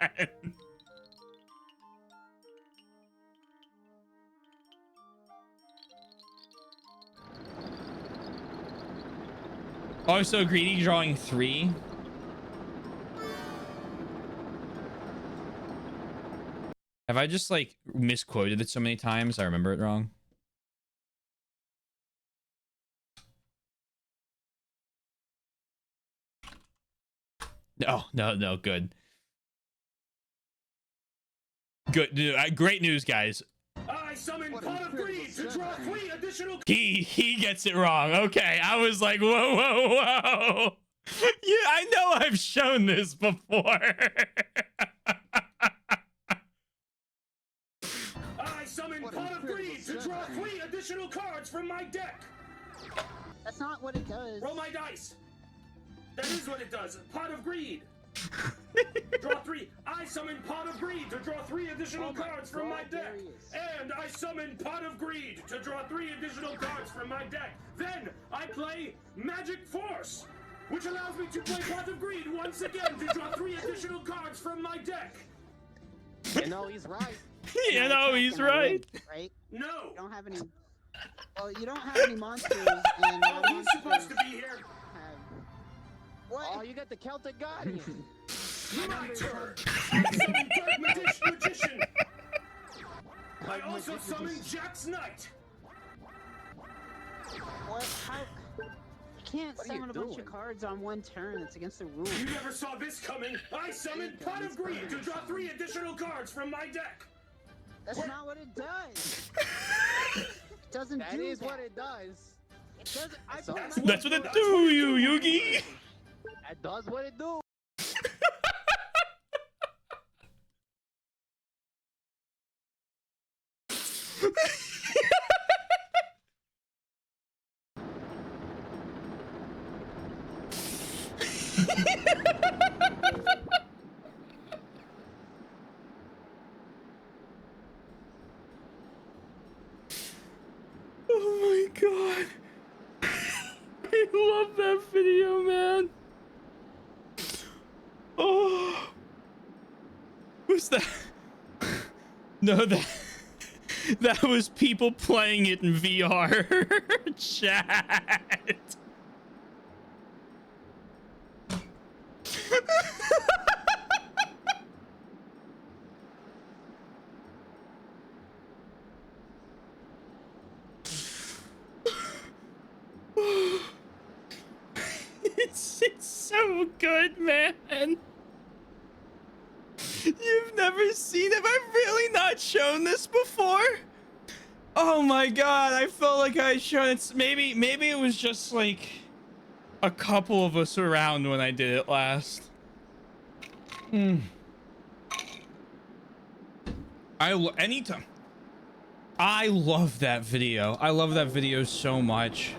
Oh, I'm so greedy drawing 3. Have I just like misquoted it so many times I remember it wrong? No, good. Good. Great news, guys. I summon Pot of Greed to draw 3 additional. He gets it wrong. Okay, I was like, whoa. Yeah, I know I've shown this before. I summon Pot of Greed to draw 3 additional cards from my deck. That's not what it does. Roll my dice. That is what it does. Pot of Greed. Draw 3. I summon Pot of Greed to draw 3 additional cards from my deck. And I summon Pot of Greed to draw 3 additional cards from my deck. Then I play Magic Force, which allows me to play Pot of Greed once again to draw 3 additional cards from my deck. You know he's right. You know he's right. Right? No. You don't have any. Well, you don't have any monsters. And Oh, he's supposed to be here. What? Oh, you got the Celtic Guardian. My turn. I summon Dark Magician. I also summon Jack's Knight. What? How? You can't summon a bunch of cards on one turn. It's against the rules. You never saw this coming. I summoned Pot of Greed to draw 3 additional cards from my deck. That's not what it does. It doesn't do that. That is what it does. It doesn't. That's what it do, you Yugi. That does what it do. my god. I love that video, man. Oh. Who's that? No, that was people playing it in VR. Chat. It's so good, man. You've never seen it? Have I really not shown this before? Oh my god, I felt like I had shown it. Maybe it was just like a couple of us around when I did it last. Anytime. I love that video. I love that video so much.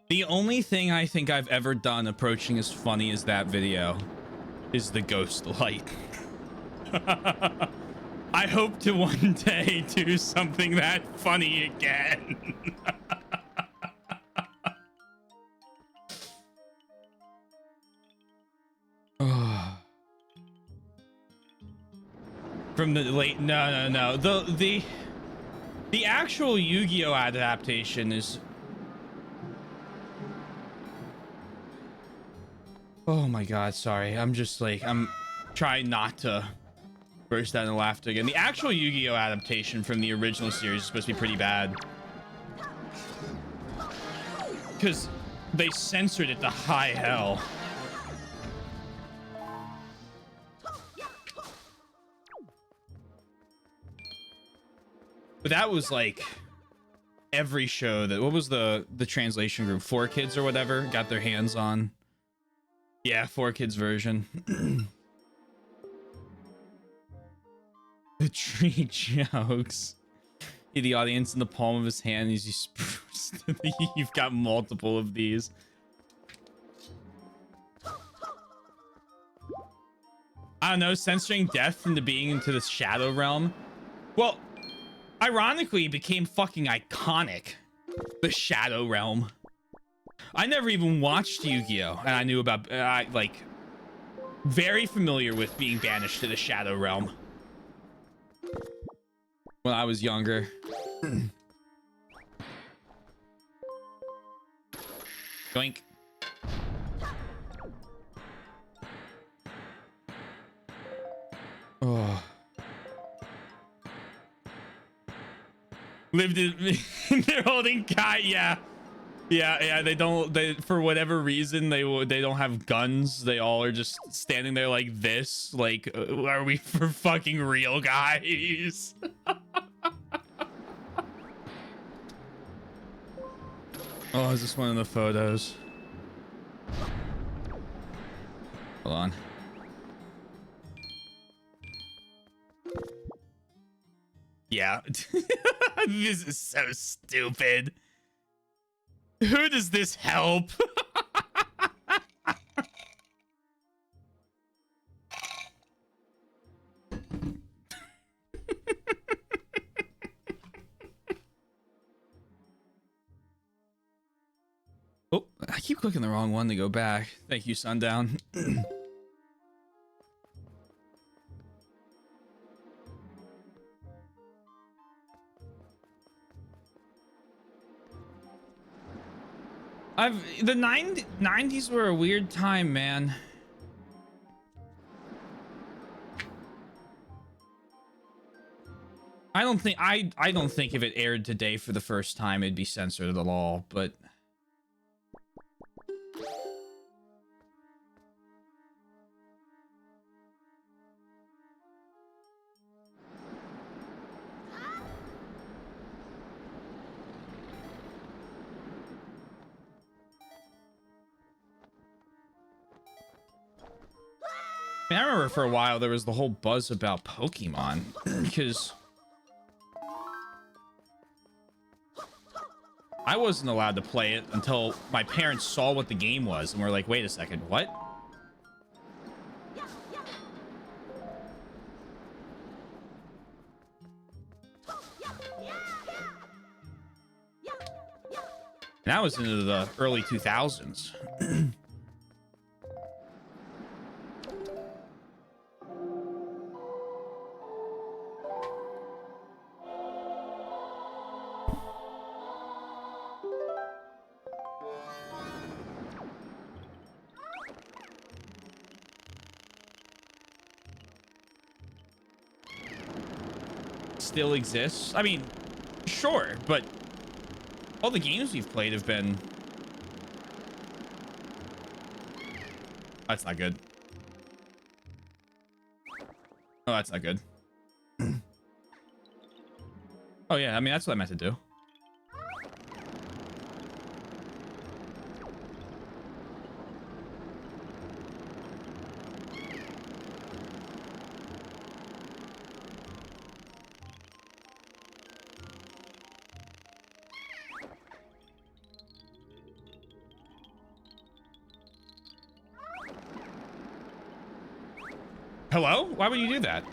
The only thing I think I've ever done approaching as funny as that video is the ghost light. I hope to one day do something that funny again. From the late no. The actual Yu-Gi-Oh adaptation is, oh my god, sorry. I'm trying not to burst out in laughter again. The actual Yu-Gi-Oh adaptation from the original series is supposed to be pretty bad, because they censored it to high hell. But that was like every show that, what was the translation group, 4Kids or whatever, got their hands on. Yeah, 4Kids version. The tree jokes. The audience in the palm of his hand as you spruce. You've got multiple of these. I don't know, censoring death into being into the shadow realm. Well, ironically, it became fucking iconic. The shadow realm. I never even watched Yu-Gi-Oh! And I knew about, like, very familiar with being banished to the shadow realm when I was younger. Doink. Oh. Lived in they're holding Kai, yeah. They don't, for whatever reason, they don't have guns. They all are just standing there like this. Like, are we for fucking real, guys? Oh, is this one of the photos? Hold on. Yeah. This is so stupid. Who does this help? Oh, I keep clicking the wrong one to go back. Thank you, Sundown. The 90s were a weird time, man. I don't think if it aired today for the first time it'd be censored at all, but I remember for a while there was the whole buzz about Pokemon because I wasn't allowed to play it until my parents saw what the game was and were like, wait a second, what? That was into the early 2000s. Still exists. I mean, sure, but all the games we've played have been... That's not good. Oh, that's not good. Oh, yeah. I mean, that's what I meant to do. Hello? Why would you do that?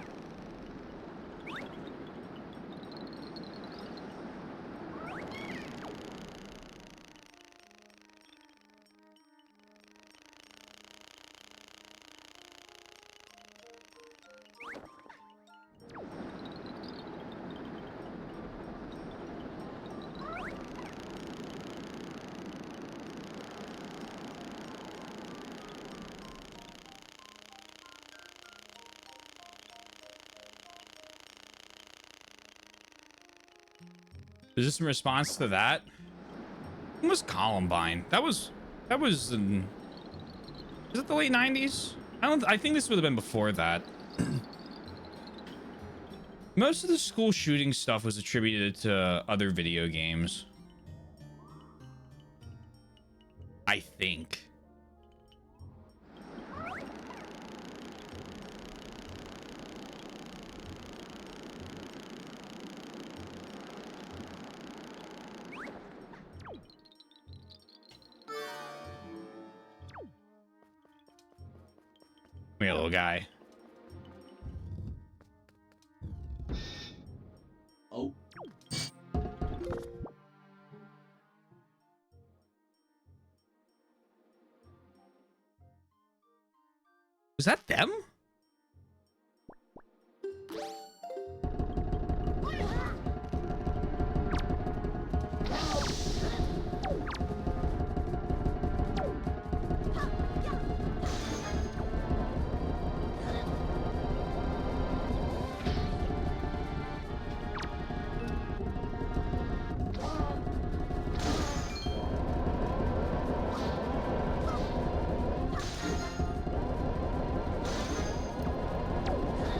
Is this in response to that? When was Columbine? That was in... Is it the late 90s? I think this would have been before that. Most of the school shooting stuff was attributed to other video games. I think. Come here, little guy. Oh. Was that them?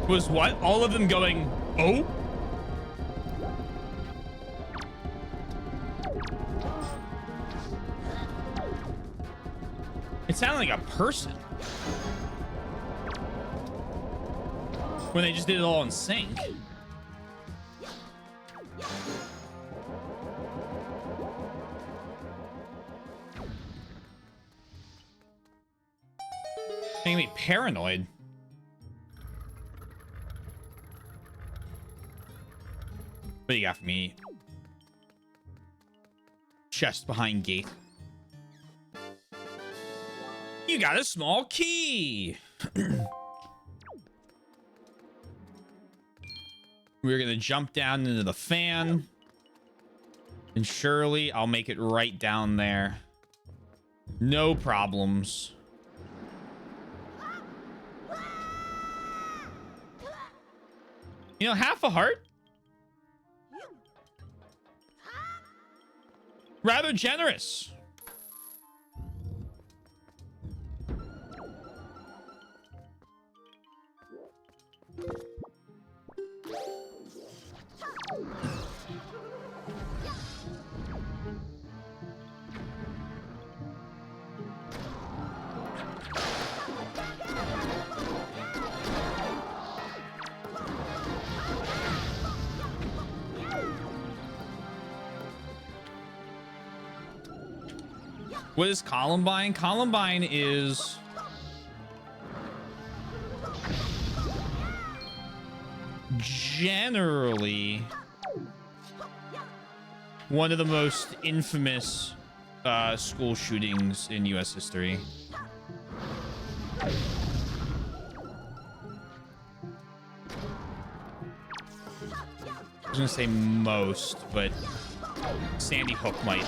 Was what? All of them going, oh? It sounded like a person. When they just did it all in sync. Making me paranoid. What do you got for me? Chest behind gate. You got a small key. We're gonna jump down into the fan. And surely I'll make it right down there. No problems. You know, half a heart? Rather generous. What is Columbine? Columbine is... generally one of the most infamous school shootings in U.S. history. I was gonna say most, but Sandy Hook might.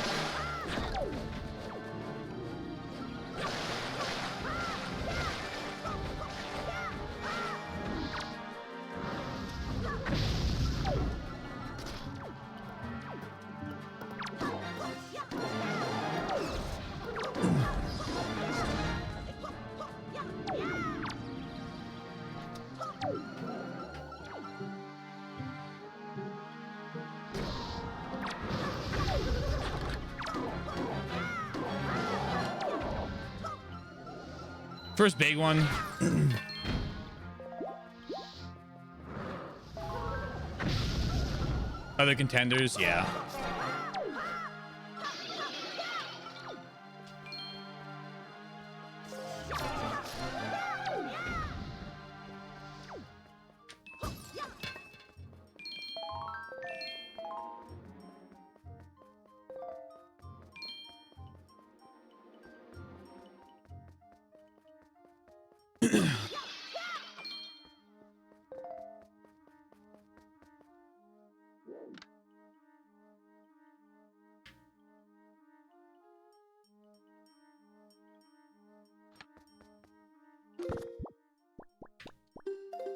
First big one. Other contenders, yeah.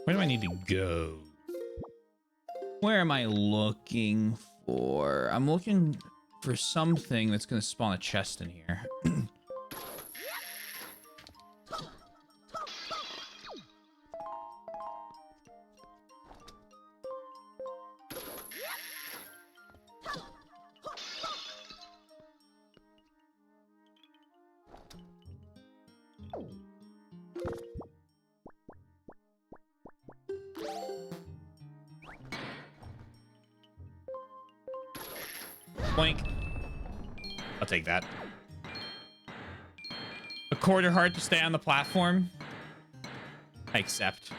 Where do I need to go? Where am I looking for? I'm looking for something that's going to spawn a chest in here. Boink. I'll take that. A quarter heart to stay on the platform. I accept.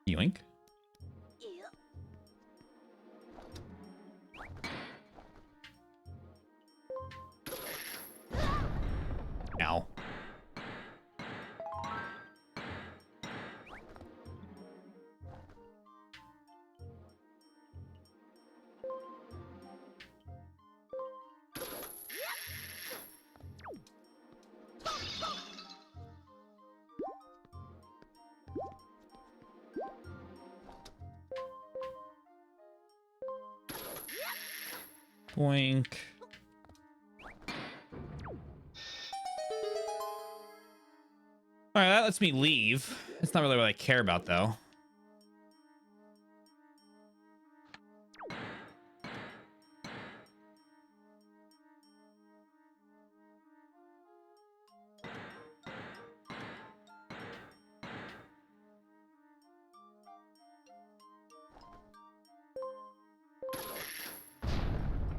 Yoink. Ow. Boink. All right, that lets me leave. That's not really what I care about, though.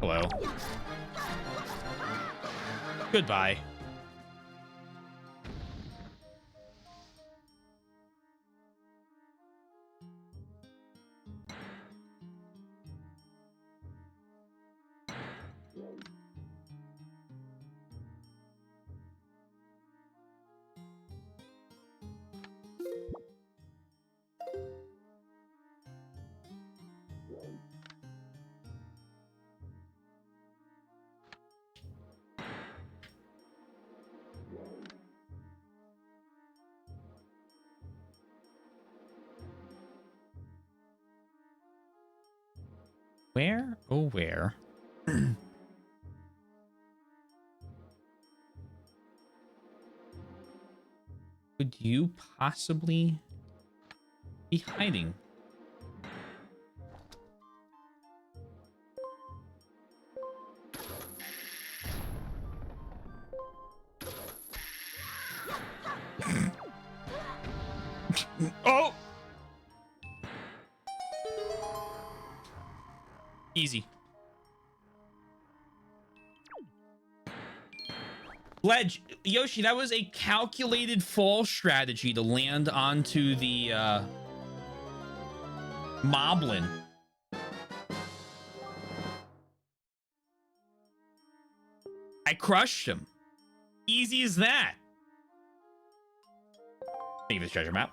Hello. Goodbye. Where? Oh, where? Could you possibly be hiding? Oh! Easy. Ledge, Yoshi, that was a calculated fall strategy to land onto the Moblin. I crushed him. Easy as that. Leave this treasure map.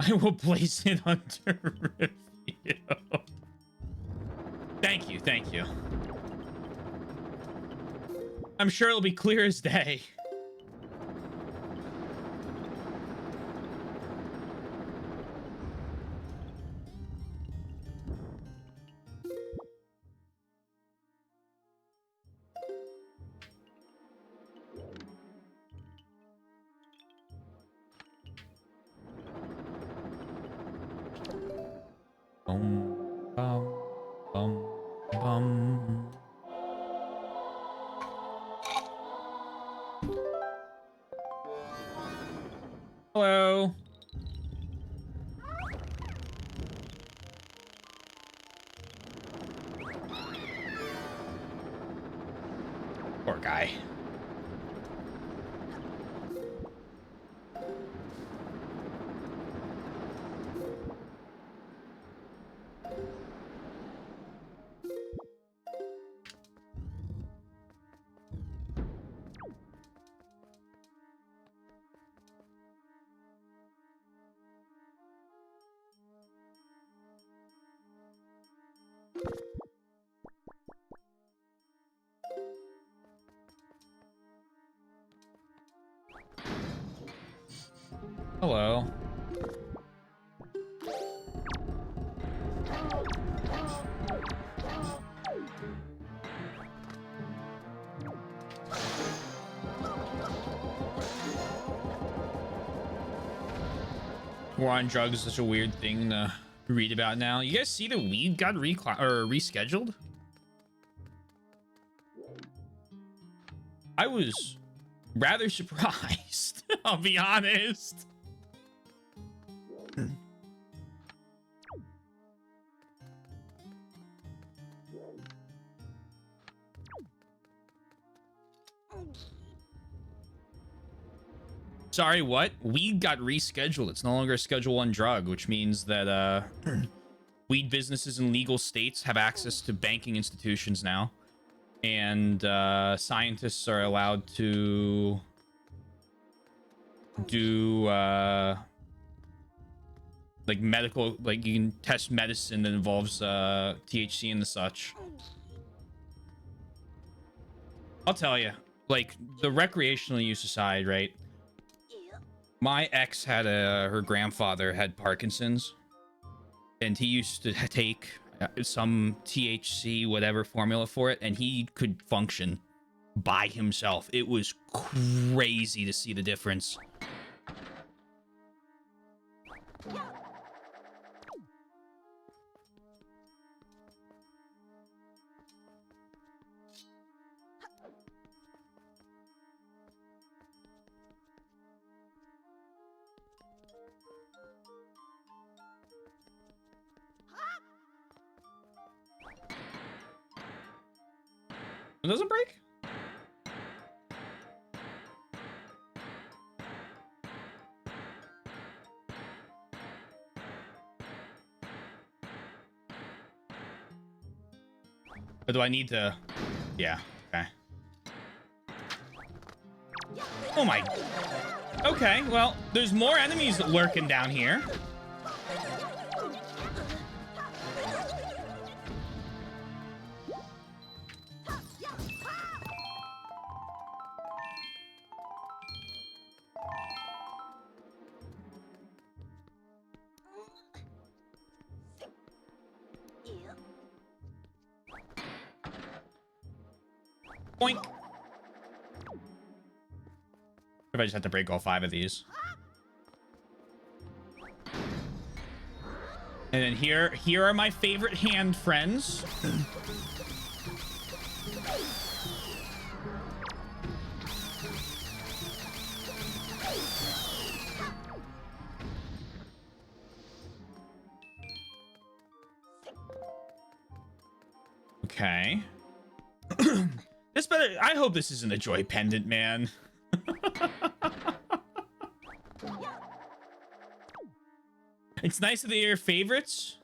I will place it under review. Thank you, thank you. I'm sure it'll be clear as day. Bum, bum, bum, bum. Hello. Poor guy. Hello. War on drugs is such a weird thing to read about now. You guys see the weed got rescheduled? I was rather surprised, I'll be honest. Sorry, what? Weed got rescheduled. It's no longer a Schedule 1 drug, which means that weed businesses in legal states have access to banking institutions now. And scientists are allowed to do like medical, like you can test medicine that involves THC and the such. I'll tell you, like the recreational use aside, right? My ex had her grandfather had Parkinson's, and he used to take some THC whatever formula for it, and he could function by himself. It was crazy to see the difference. It doesn't break? Or do I need to? Yeah, okay. Oh my. Okay, well, there's more enemies lurking down here. Boink. If I just have to break all 5 of these. And then here are my favorite hand friends. Okay. This better. I hope this isn't a joy pendant, man. It's nice that they're favorites.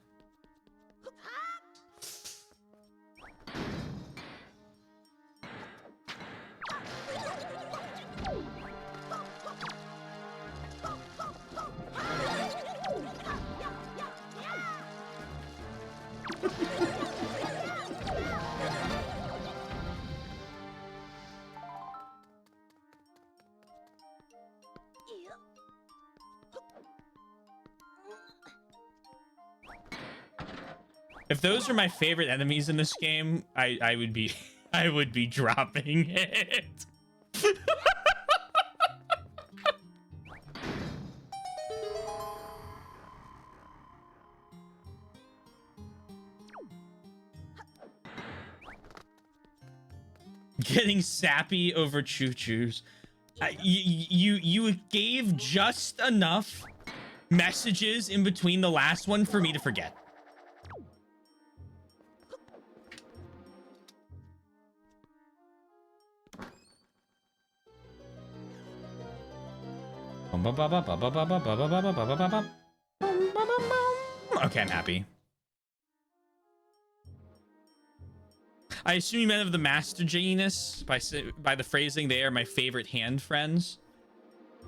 If those are my favorite enemies in this game, I would be I would be dropping it. Getting sappy over choo-choos. You gave just enough messages in between the last one for me to forget. Okay, I'm happy. I assume you meant of the Master Genius by the phrasing. They are my favorite hand friends.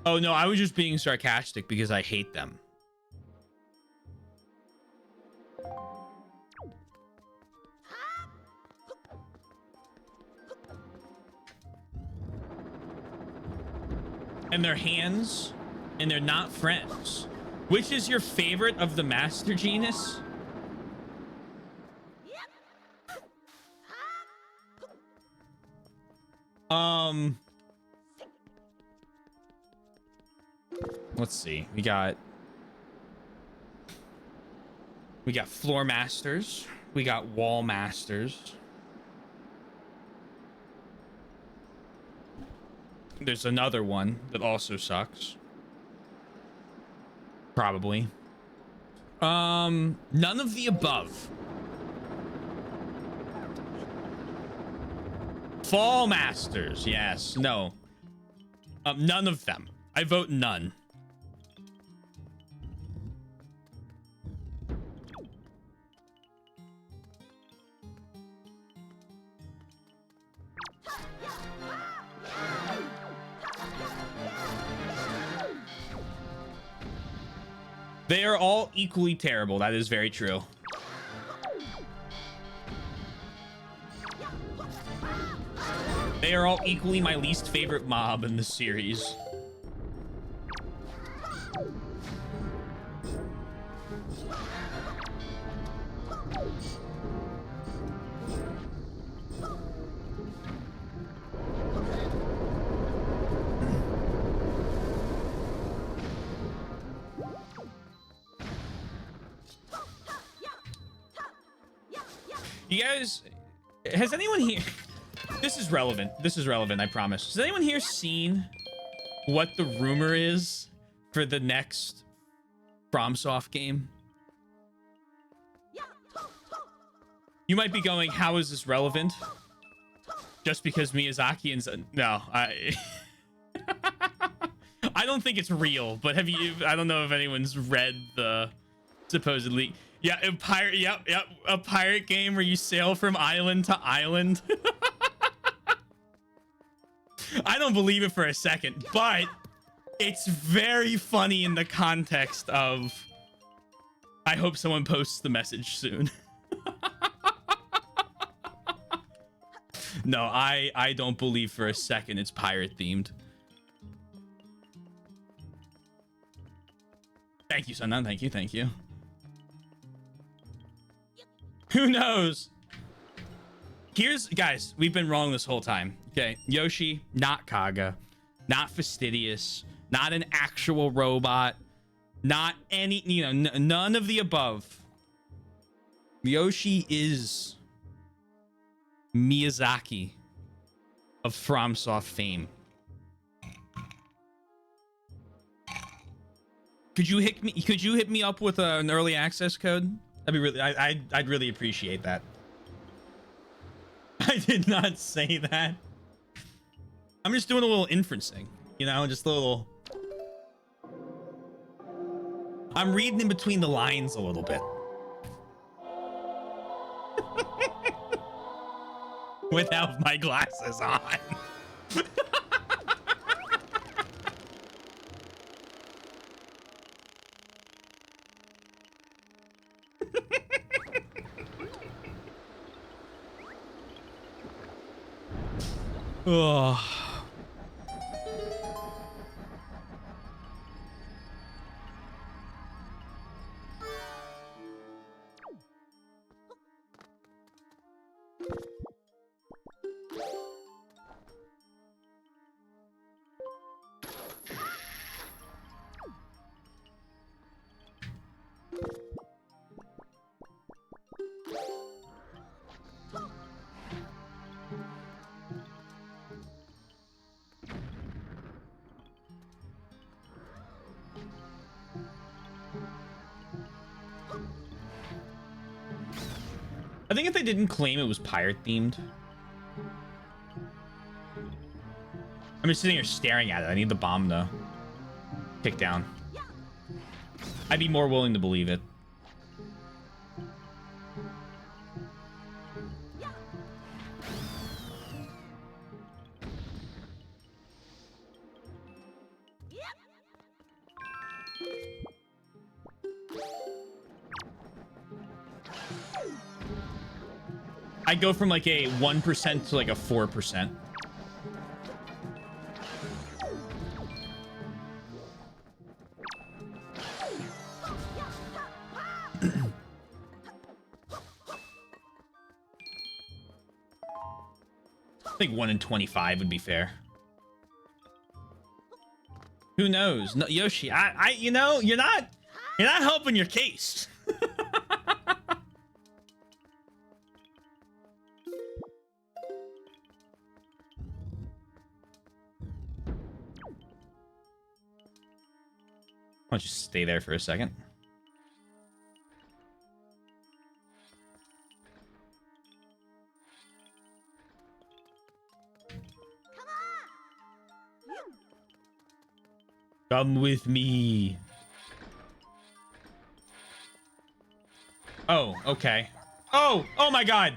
Oh no, I was just being sarcastic because I hate them. And they're hands, and they're not friends. Which is your favorite of the Master Genius? Let's see. We got Floor Masters. We got Wall Masters. There's another one that also sucks. Probably. None of the above. Fall Masters. Yes. No. None of them. I vote none. They are all equally terrible. That is very true. They are all equally my least favorite mob in the series. You guys, has anyone here... This is relevant. This is relevant, I promise. Has anyone here seen what the rumor is for the next FromSoft game? You might be going, how is this relevant? Just because Miyazaki and... No, I don't think it's real, but have you... I don't know if anyone's read the supposedly... Yeah, a pirate... Yep. A pirate game where you sail from island to island. I don't believe it for a second, but it's very funny in the context of... I hope someone posts the message soon. No, I don't believe for a second it's pirate themed. Thank you, Sundown. Thank you. Thank you. Who knows? Guys, we've been wrong this whole time. Okay, Yoshi, not Kaga, not fastidious, not an actual robot, not any, none of the above. Yoshi is Miyazaki of FromSoft fame. Could you hit me up with an early access code? That'd be really, I'd really appreciate that. I did not say that. I'm just doing a little inferencing, you know, just a little. I'm reading in between the lines a little bit. Without my glasses on. Oh. I think if they didn't claim it was pirate themed. I'm just sitting here staring at it. I need the bomb to kick down. I'd be more willing to believe it. I go from like a 1% to like a 4%. I think 1 in 25 would be fair. Who knows? No, Yoshi, you know, you're not helping your case. Why don't you stay there for a second? Come with me. Oh, okay. Oh my god.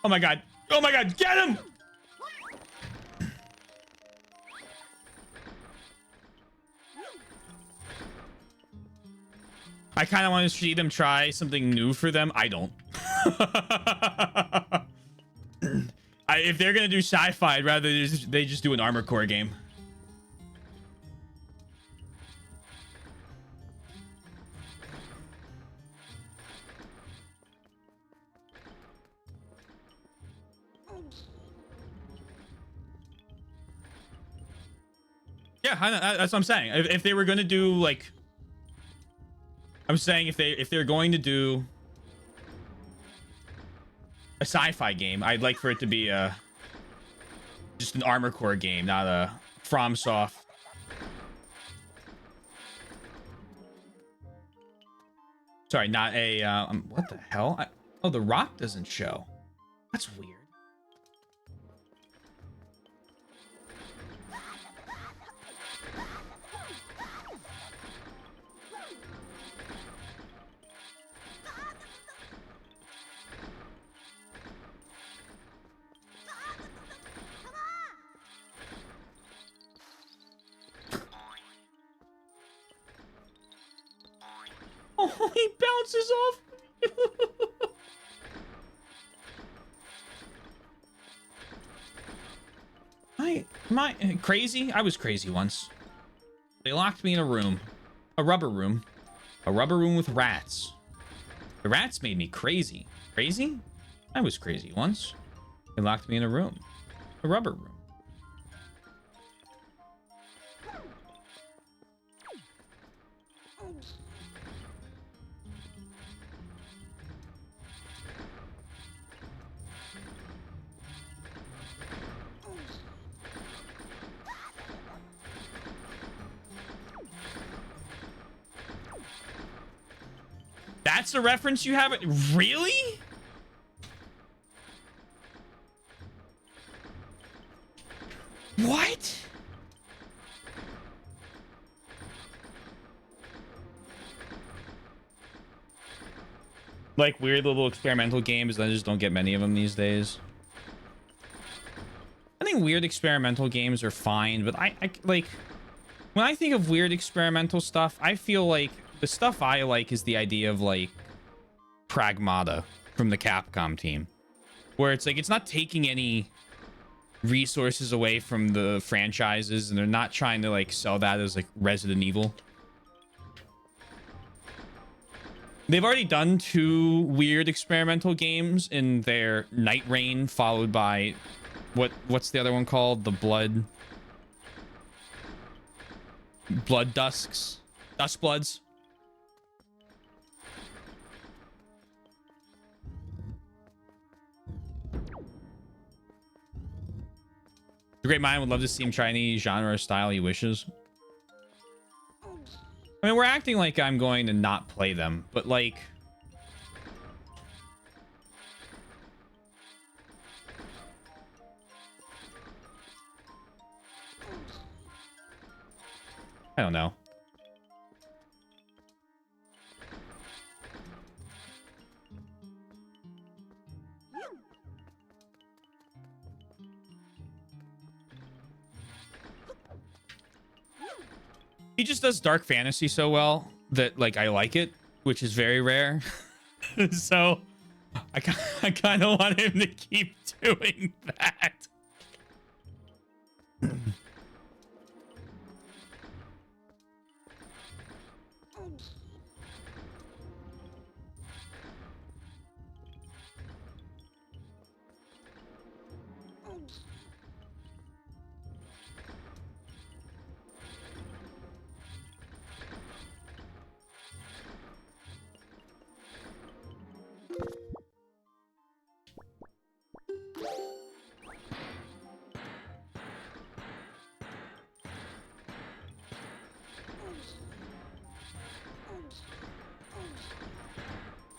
Oh my god. Oh my god, get him! I kind of want to see them try something new for them. I don't. If they're going to do sci-fi, I'd rather they just do an Armored Core game. Yeah, I know, that's what I'm saying. If they were going to do like... I'm saying if they're going to do a sci-fi game, I'd like for it to be just an Armored Core game, not a FromSoft. Sorry, not a what the hell? Oh, the rock doesn't show. That's weird. Oh, he bounces off. Am I crazy? I was crazy once. They locked me in a room, a rubber room with rats. The rats made me crazy. Crazy? I was crazy once. They locked me in a room, a rubber room. That's the reference you have? Really? Like weird little experimental games. I just don't get many of them these days. I think weird experimental games are fine, but I like when I think of weird experimental stuff, I feel like the stuff I like is the idea of like Pragmata from the Capcom team, where it's like it's not taking any resources away from the franchises, and they're not trying to like sell that as like Resident Evil. They've already done 2 weird experimental games in their Night Rain, followed by what's the other one called? The Blood Dusks? Dusk Bloods? The great mind would love to see him try any genre or style he wishes. I mean, we're acting like I'm going to not play them, but like... I don't know. He just does dark fantasy so well that like I like it, which is very rare. So I kind of want him to keep doing that.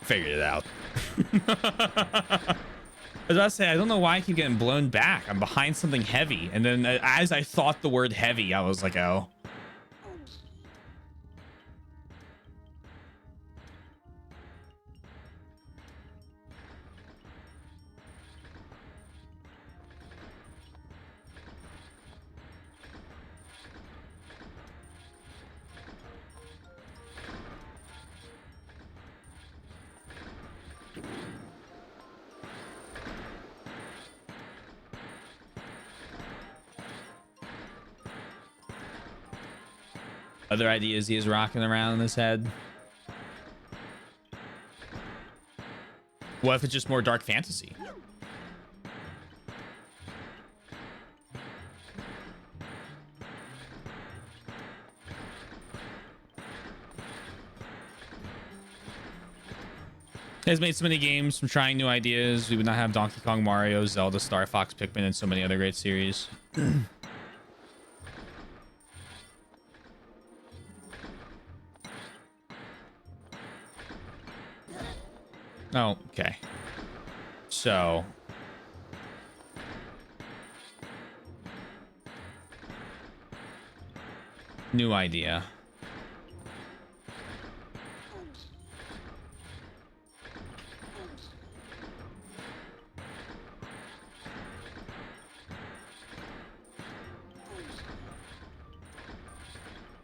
Figured it out. I was about to say, I don't know why I keep getting blown back. I'm behind something heavy. And then as I thought the word heavy, I was like, oh. Other ideas he is rocking around in his head. What if it's just more dark fantasy? Has made so many games from trying new ideas. We would not have Donkey Kong, Mario, Zelda, Star Fox, Pikmin, and so many other great series. Oh, okay. So new idea.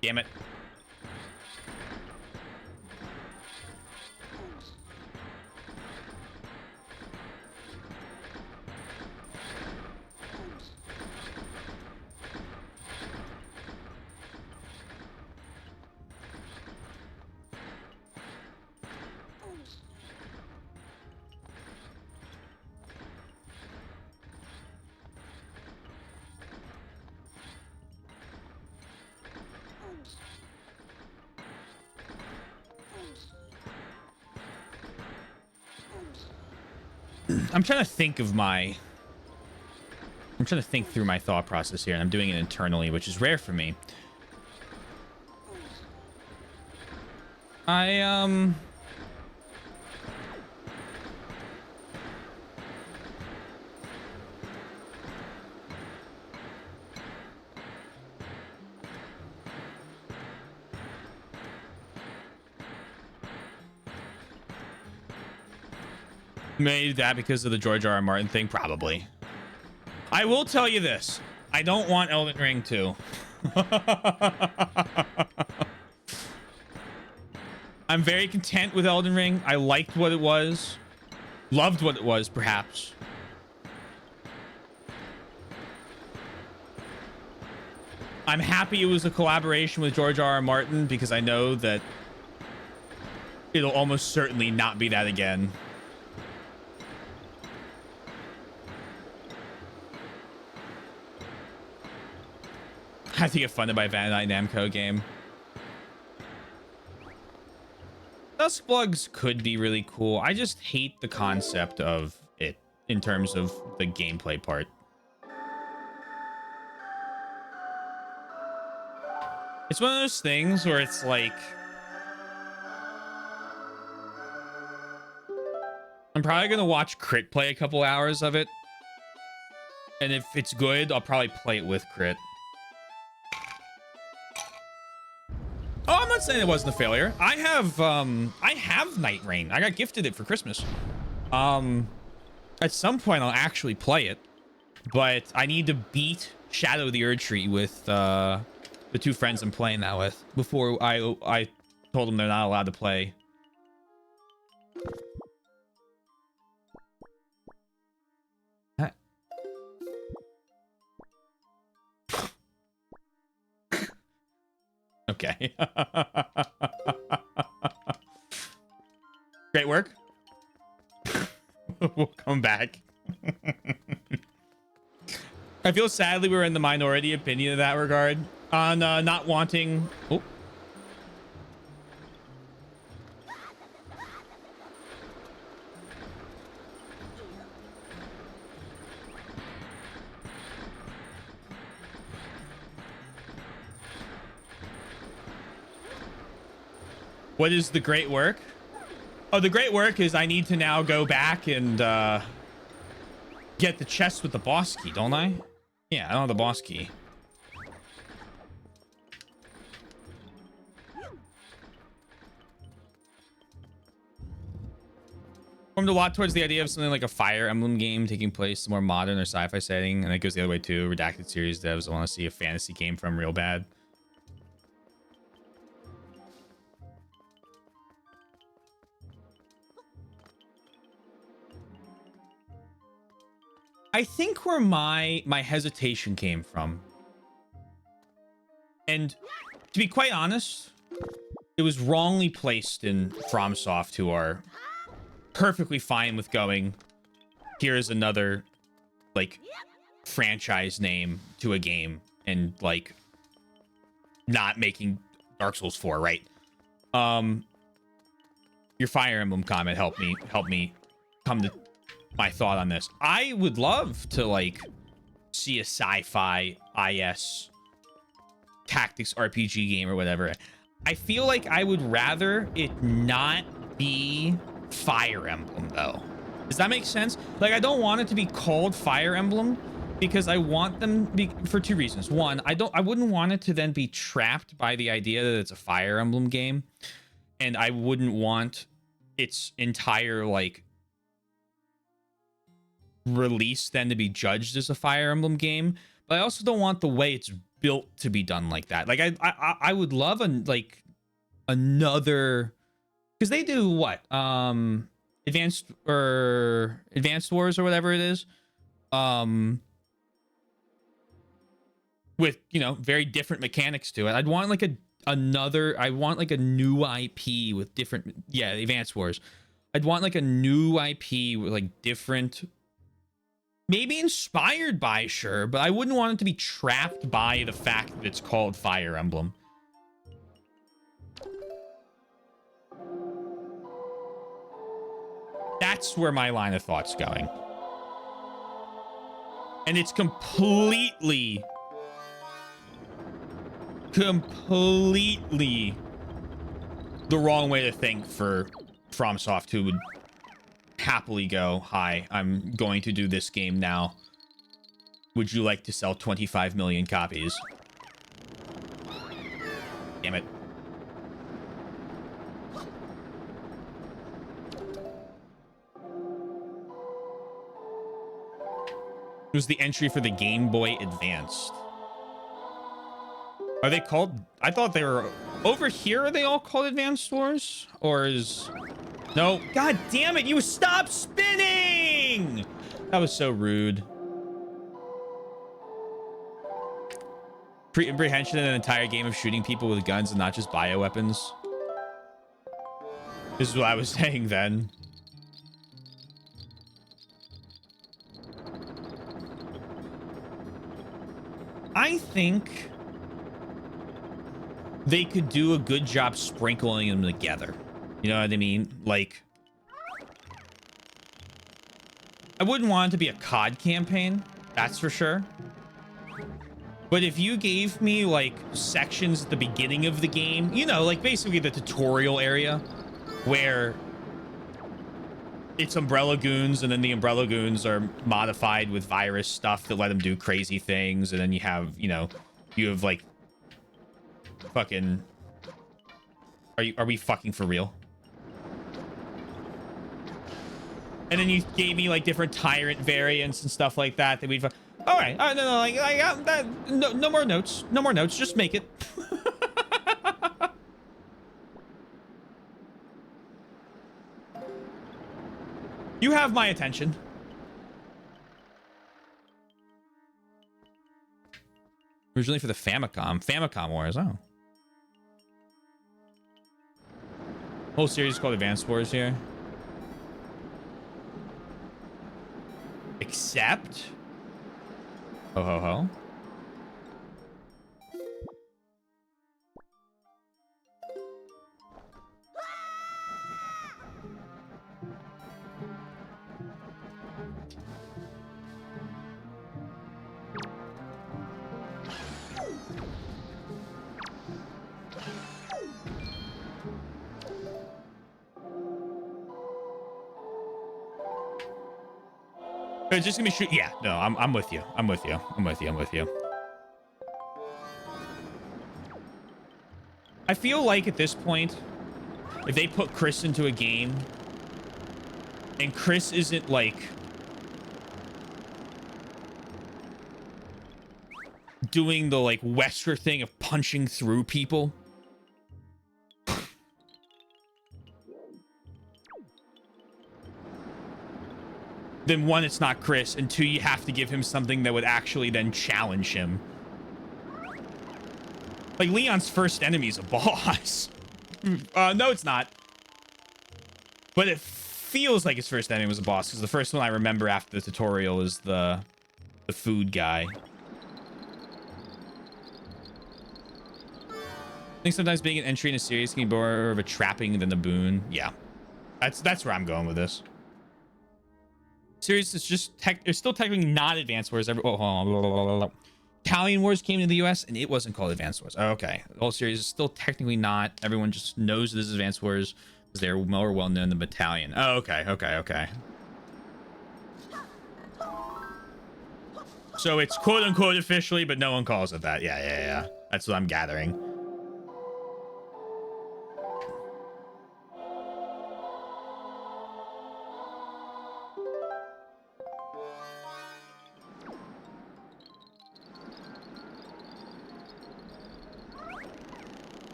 Damn it. I'm trying to think of my... I'm trying to think through my thought process here, and I'm doing it internally, which is rare for me. Maybe that because of the George R. R. Martin thing, probably. I will tell you this: I don't want Elden Ring 2. I'm very content with Elden Ring. I liked what it was, loved what it was, perhaps. I'm happy it was a collaboration with George R. R. Martin because I know that it'll almost certainly not be that again. I think a funded by Bandai Namco game. Duskblugs could be really cool. I just hate the concept of it in terms of the gameplay part. It's one of those things where it's like, I'm probably going to watch Crit play a couple hours of it. And if it's good, I'll probably play it with Crit. Oh, I'm not saying it wasn't a failure. I have Night Rain. I got gifted it for Christmas. At some point I'll actually play it, but I need to beat Shadow the Erdtree with the two friends I'm playing that with before I told them they're not allowed to play. Okay. Great work. We'll come back. I feel sadly we're in the minority opinion in that regard on not wanting. Oh. What is the great work? Oh, the great work is I need to now go back and get the chest with the boss key, don't I? Yeah, I don't have the boss key. Formed a lot towards the idea of something like a Fire Emblem game taking place in a more modern or sci-fi setting, and it goes the other way too. Redacted series devs want to see a fantasy game from real bad. I think where my hesitation came from, and to be quite honest, it was wrongly placed in FromSoft, who are perfectly fine with going, here's another like franchise name to a game, and like not making Dark Souls 4, right? Your Fire Emblem comment helped me come to my thought on this. I would love to like see a sci-fi IS tactics RPG game or whatever. I feel like I would rather it not be Fire Emblem though. Does that make sense? Like, I don't want it to be called Fire Emblem because I want them for two reasons. One, I wouldn't want it to then be trapped by the idea that it's a Fire Emblem game, and I wouldn't want its entire like release then to be judged as a Fire Emblem game. But I also don't want the way it's built to be done like that. Like I would love another, because they do what advanced wars or whatever it is, with, you know, very different mechanics to it. I'd want like I want like a new IP with different, yeah, Advanced Wars. I'd want like a new IP with like different, maybe inspired by, sure, but I wouldn't want it to be trapped by the fact that it's called Fire Emblem. That's where my line of thought's going. And it's completely the wrong way to think for FromSoft, who would happily go, hi, I'm going to do this game now. Would you like to sell 25 million copies? Damn it. was the entry for the Game Boy Advanced. Are they called? I thought they were over here. Are they all called Advanced Wars? Or is no? God damn it! You stop spinning. That was so rude. Pre-apprehension in an entire game of shooting people with guns and not just bioweapons. This is what I was saying then. I think they could do a good job sprinkling them together. You know what I mean? Like, I wouldn't want it to be a COD campaign, that's for sure. But if you gave me like sections at the beginning of the game, you know, like basically the tutorial area where it's Umbrella Goons, and then the Umbrella Goons are modified with virus stuff that let them do crazy things, and then you have, you know, you have like fucking, are we fucking for real? And then you gave me like different tyrant variants and stuff like that we'd all right, no, like that, no more notes, no more notes, just make it. You have my attention. Originally for the Famicom Wars. Oh, whole series called Advanced Wars here. Except, ho ho ho. It's just gonna be shoot. Yeah, no, I'm with you. I'm with you. I'm with you. I'm with you. I feel like at this point, if they put Chris into a game and Chris isn't like doing the like Wesker thing of punching through people, then one, it's not Chris, and two, you have to give him something that would actually then challenge him. Like, Leon's first enemy is a boss. No, it's not. But it feels like his first enemy was a boss, because the first one I remember after the tutorial is the food guy. I think sometimes being an entry in a series can be more of a trapping than a boon. Yeah. That's where I'm going with this. Series is just it's still technically not Advanced Wars. Oh, hold on. Italian Wars came to the US and it wasn't called Advanced Wars. Oh, okay. The whole series is still technically not. Everyone just knows this is Advanced Wars because they're more well known than Battalion. Oh, okay. So it's quote unquote officially, but no one calls it that. Yeah. That's what I'm gathering.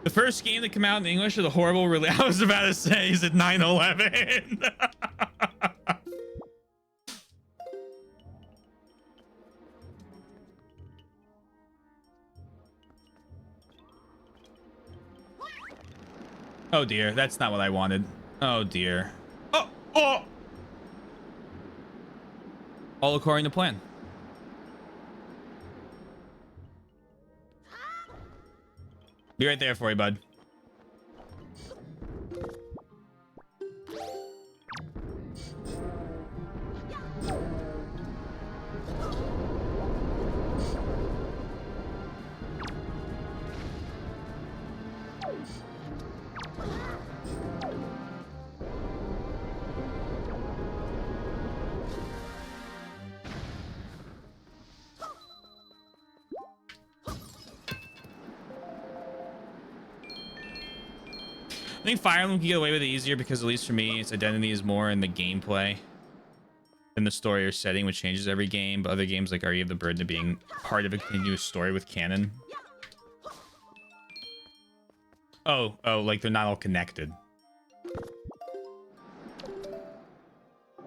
The first game that came out in English is a horrible release. I was about to say, is it 9/11? Oh dear, that's not what I wanted. Oh dear. Oh! All according to plan. Be right there for you, bud. think Fire Emblem can get away with it easier because, at least for me, its identity is more in the gameplay than the story or setting, which changes every game. But other games like RE have the burden of being part of a continuous story with canon. Oh, like they're not all connected.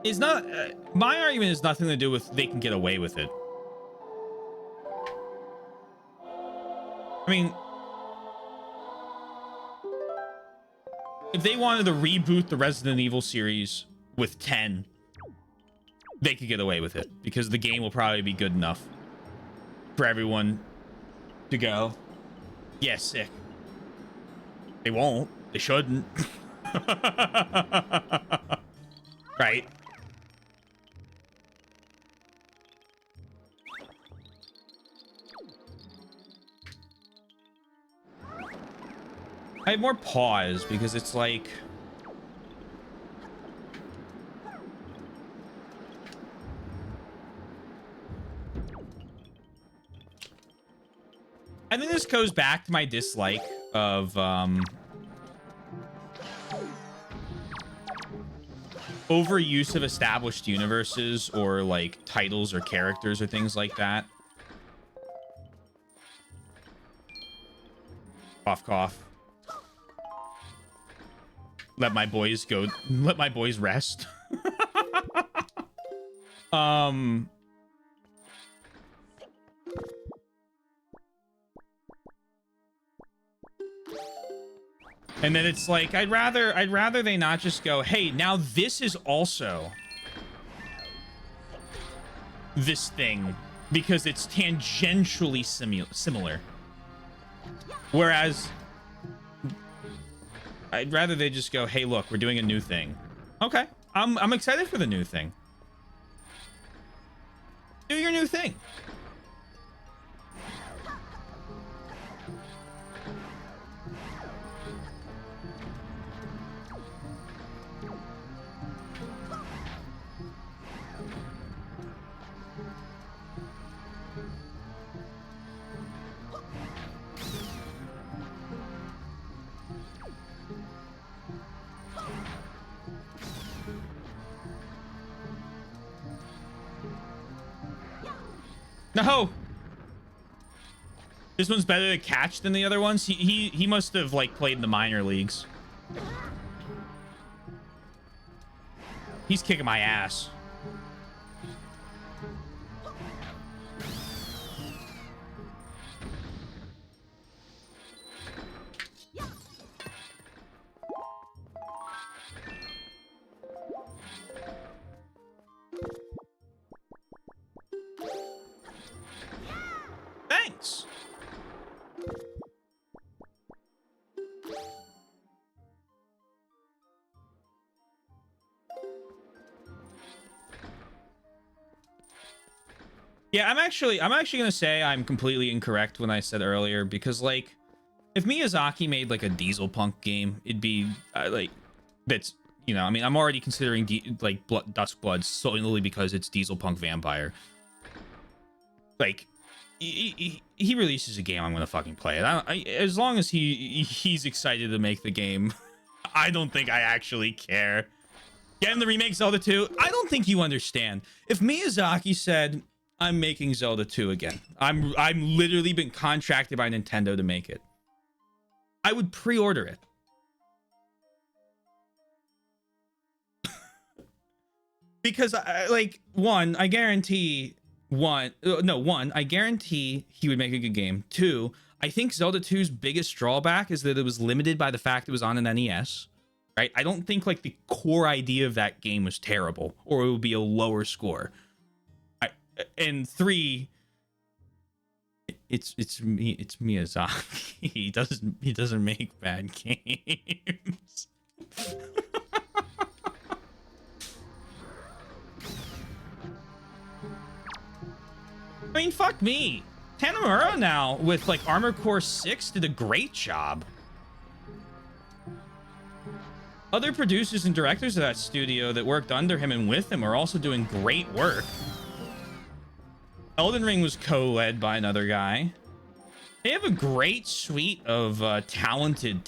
It's not. My argument has nothing to do with they can get away with it. I mean, if they wanted to reboot the Resident Evil series with 10, they could get away with it because the game will probably be good enough for everyone to go, yeah, sick. They won't. They shouldn't. Right? I have more pause because it's like... I think this goes back to my dislike of overuse of established universes or like titles or characters or things like that. Cough, cough. Let my boys go. Let my boys rest. And then it's like, I'd rather they not just go, hey, now this is also this thing because it's tangentially similar. Whereas I'd rather they just go, hey, look, we're doing a new thing. Okay, I'm excited for the new thing. Do your new thing. No. This one's better to catch than the other ones. He must have like played in the minor leagues. He's kicking my ass. Thanks. Yeah, I'm actually gonna say I'm completely incorrect when I said earlier, because like if Miyazaki made like a Diesel Punk game, it'd be like that's, you know, I mean, I'm already considering Duskblood solely because it's Diesel Punk Vampire. Like he releases a game, I'm gonna fucking play it. As long as he's excited to make the game, I don't think I actually care. Getting the remake Zelda 2, I don't think you understand. If Miyazaki said, I'm making Zelda 2 again, I'm literally been contracted by Nintendo to make it, I would pre-order it. Because I guarantee he would make a good game. 2, I think Zelda 2's biggest drawback is that it was limited by the fact it was on an NES, right? I don't think like the core idea of that game was terrible, or it would be a lower score. And 3, it's Miyazaki. He doesn't make bad games. I mean, fuck me. Tanamura now with like Armored Core 6 did a great job. Other producers and directors of that studio that worked under him and with him are also doing great work. Elden Ring was co-led by another guy. They have a great suite of talented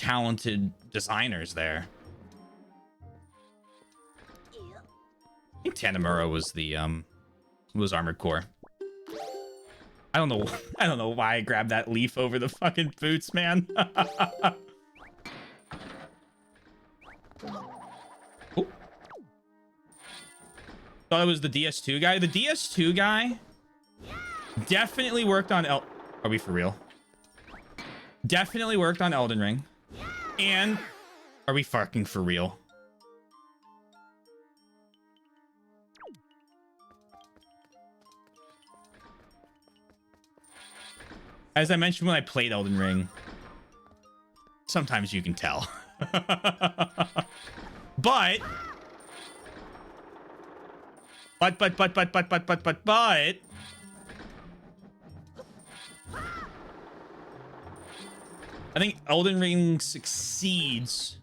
designers there. I think Tanamura was the was Armored Core. I don't know. I don't know why I grabbed that leaf over the fucking boots, man. Ooh. Thought it was the DS2 guy. The DS2 guy definitely worked on Are we for real? Definitely worked on Elden Ring. And are we fucking for real? As I mentioned when I played Elden Ring, sometimes you can tell. But I think Elden Ring succeeds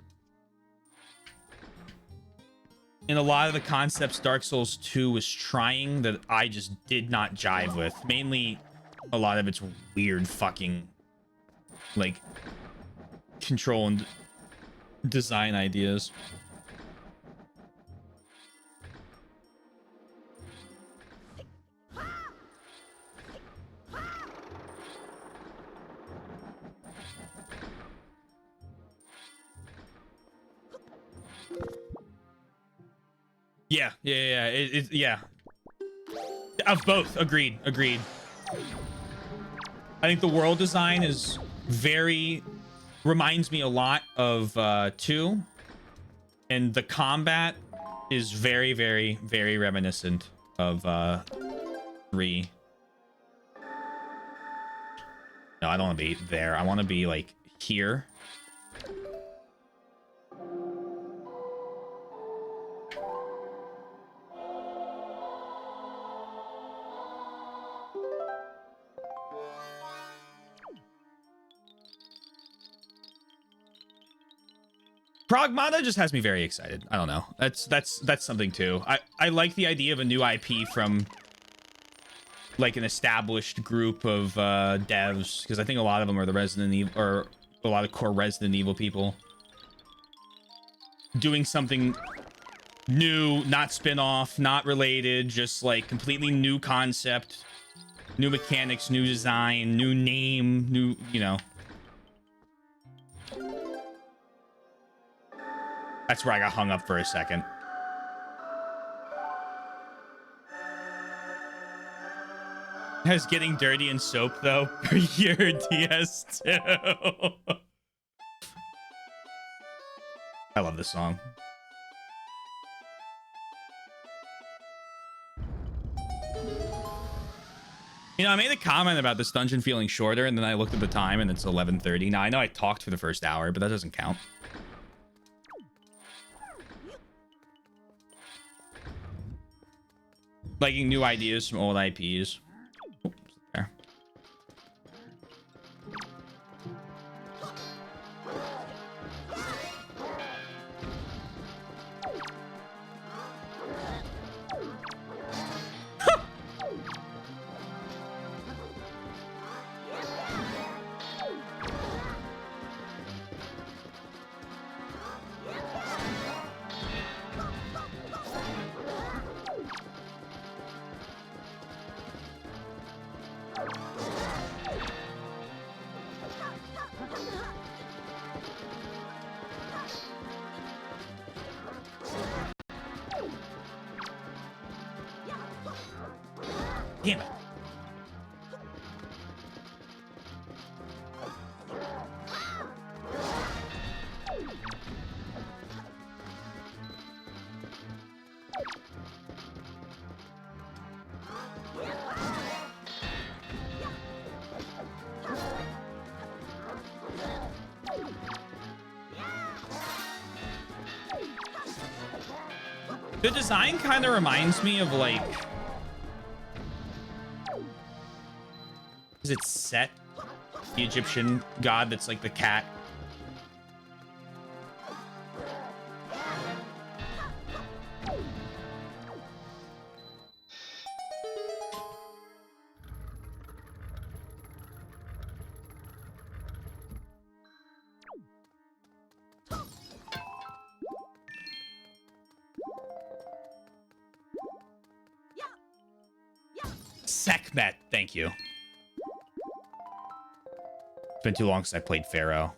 in a lot of the concepts Dark Souls 2 was trying that I just did not jive with. Mainly, a lot of its weird fucking, like, control and design ideas. Yeah. Of both. Agreed. I think the world design is reminds me a lot of 2. And the combat is very, very, very reminiscent of 3. No, I don't want to be there. I want to be, like, here. Pragmata just has me very excited. I don't know. That's something too. I like the idea of a new IP from like an established group of devs, because I think a lot of them are the Resident Evil, or a lot of core Resident Evil people doing something new, not spin-off, not related, just like completely new concept, new mechanics, new design, new name, new, you know. That's where I got hung up for a second. Has Getting Dirty in Soap, though, for your DS2. I love this song. You know, I made a comment about this dungeon feeling shorter, and then I looked at the time, and it's 11:30. Now, I know I talked for the first hour, but that doesn't count. Liking new ideas from old IPs. Oh, there. Damn it. The design kind of reminds me of like, is it Set, the Egyptian god that's like the cat? Sekhmet. Thank you. It's been too long since I played Pharaoh.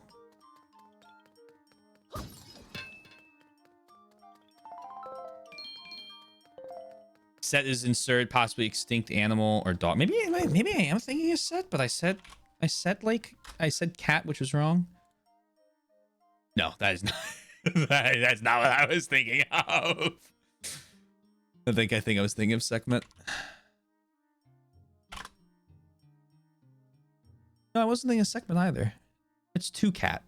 Set is insert, possibly extinct animal or dog. Maybe I am thinking of Set, but I said cat, which was wrong. No, that is not. That's not what I was thinking of. I think I was thinking of Sekhmet. No, I wasn't thinking of Sekhmet either. It's two cat.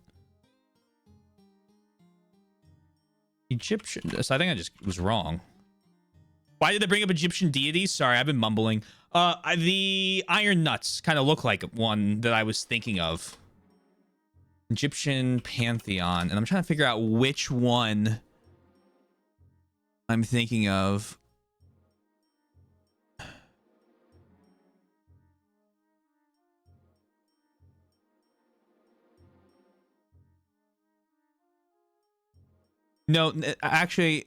Egyptian. So I think I just was wrong. Why did I bring up Egyptian deities? Sorry, I've been mumbling. The iron nuts kind of look like one that I was thinking of. Egyptian pantheon, and I'm trying to figure out which one I'm thinking of. No, actually,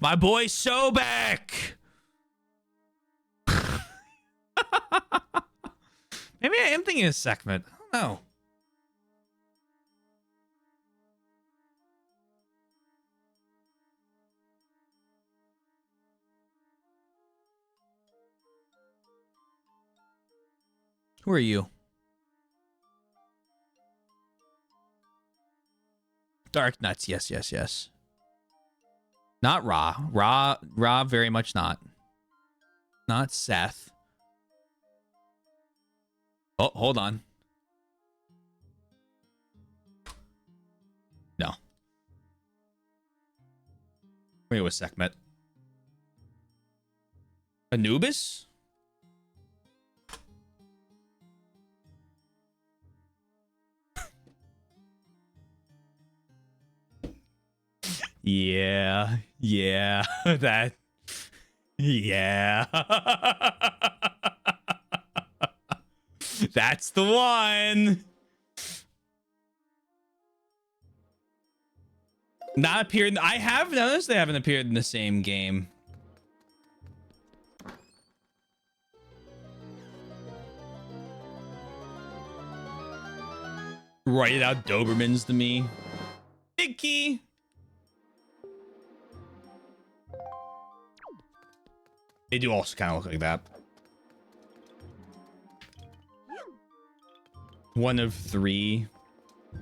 my boy Sobek. Maybe I am thinking of Sekhmet. I don't know. Who are you? Dark Nuts. Yes, yes, yes. Not Ra. Ra, very much not. Not Seth. Oh, hold on. No. Wait, it was Sekhmet. Anubis? Yeah, that. Yeah. That's the one. Not appeared. I have noticed they haven't appeared in the same game. Write it out Dobermans to me. Icky. They do also kind of look like that. One of three. I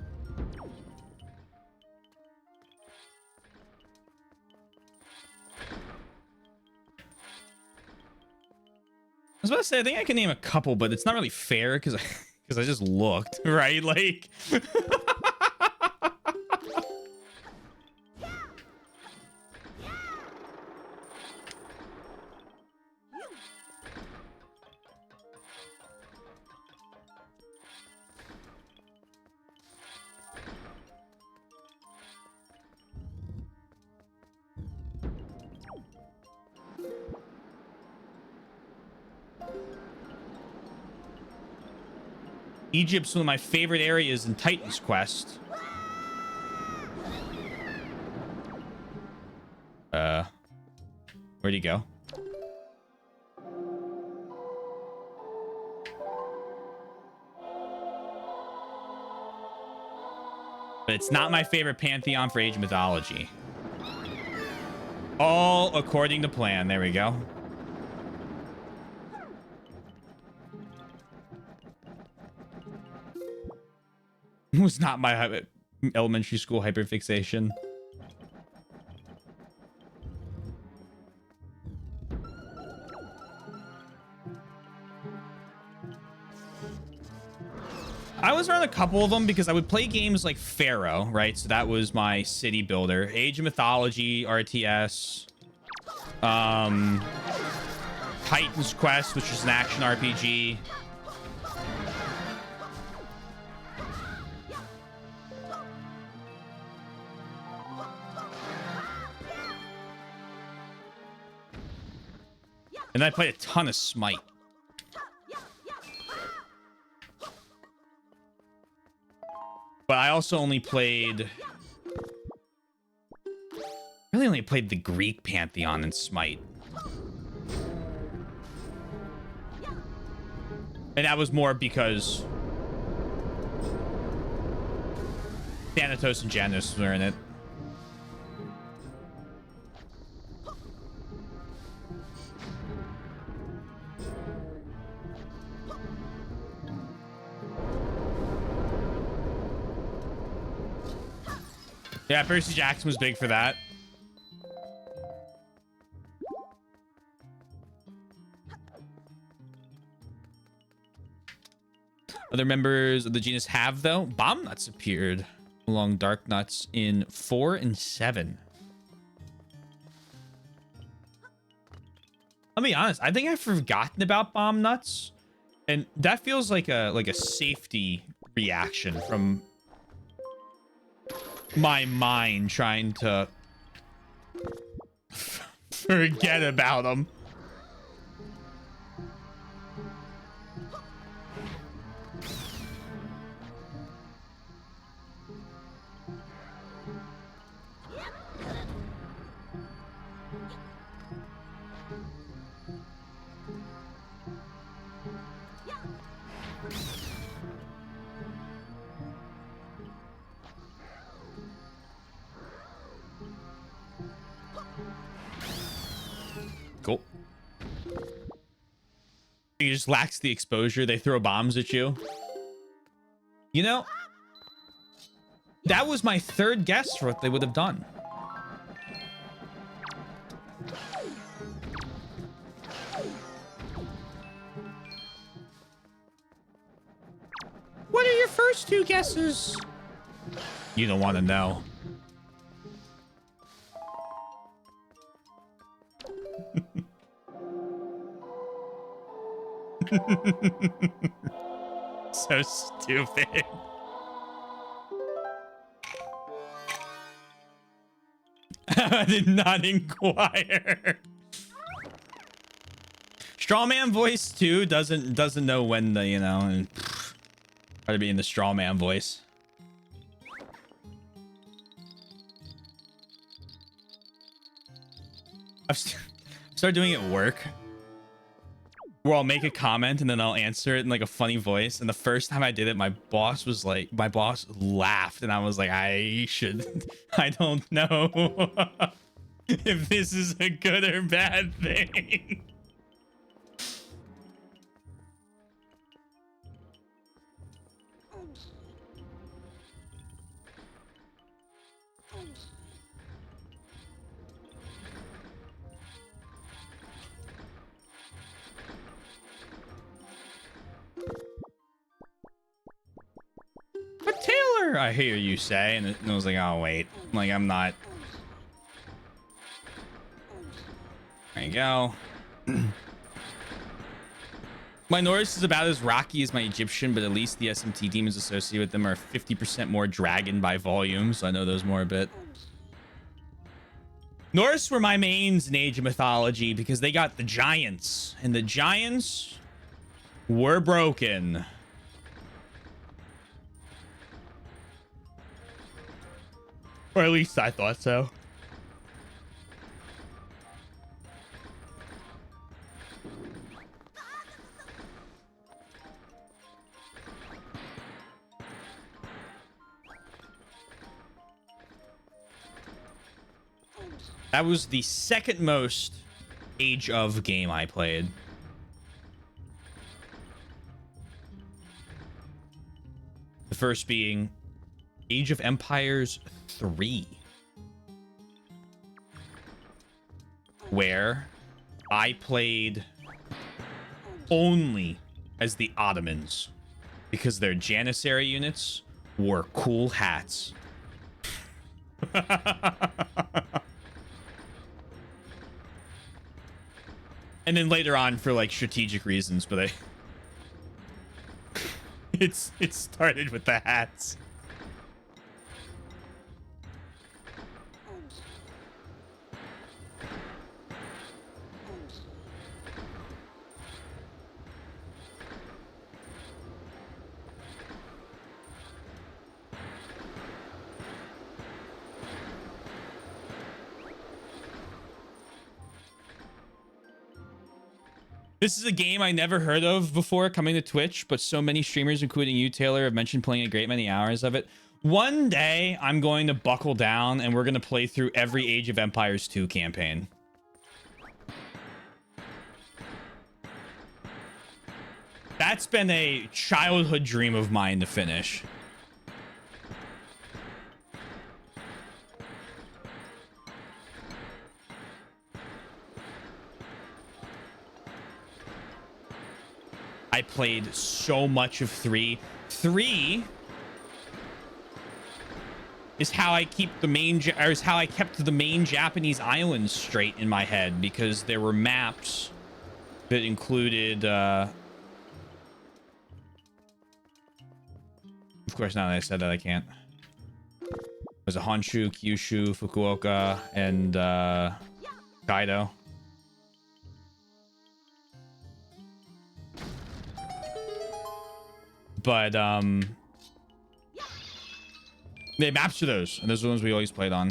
was about to say, I think I can name a couple, but it's not really fair because I just looked, right? Like... Egypt's one of my favorite areas in Titan's Quest. Where'd he go? But it's not my favorite pantheon for Age of Mythology. All according to plan. There we go. It was not my elementary school hyperfixation. I was around a couple of them because I would play games like Pharaoh, right? So that was my city builder. Age of Mythology, RTS. Titan's Quest, which was an action RPG. And I played a ton of Smite. But I also only played... really only played the Greek Pantheon in Smite. And that was more because Thanatos and Janus were in it. Yeah, Percy Jackson was big for that. Other members of the genus have, though. Bomb nuts appeared along dark nuts in 4 and 7. I'll be honest, I think I've forgotten about bomb nuts, and that feels like a safety reaction from my mind trying to forget about them. Cool. He just lacks the exposure. They throw bombs at you. You know, that was my third guess for what they would have done. What are your first two guesses? You don't want to know. So stupid. I did not inquire. Strawman voice too doesn't know when the, you know, and try to be in the strawman voice. I've started doing it at work, where I'll make a comment and then I'll answer it in like a funny voice. And the first time I did it, my boss laughed, and I was like, I don't know if this is a good or bad thing. But Taylor, I hear you say, and I was like, oh wait, like I'm not. There you go. My Norse is about as rocky as my Egyptian, but at least the SMT demons associated with them are 50% more dragon by volume, so I know those more a bit. Norse were my mains in Age of Mythology because they got the giants, and the giants were broken. Or at least I thought so. That was the second most Age of game I played. The first being Age of Empires 3, where I played only as the Ottomans because their Janissary units wore cool hats. And then later on for like strategic reasons, but it started with the hats. This is a game I never heard of before coming to Twitch, but so many streamers, including you, Taylor, have mentioned playing a great many hours of it. One day, I'm going to buckle down and we're going to play through every Age of Empires 2 campaign. That's been a childhood dream of mine to finish. I played so much of 3. 3 is how I keep the main, or is how I kept the main Japanese islands straight in my head, because there were maps that included, of course, now that I said that, I can't. There's a Honshu, Kyushu, Fukuoka, and Kaido. But they have maps to those, and those are the ones we always played on.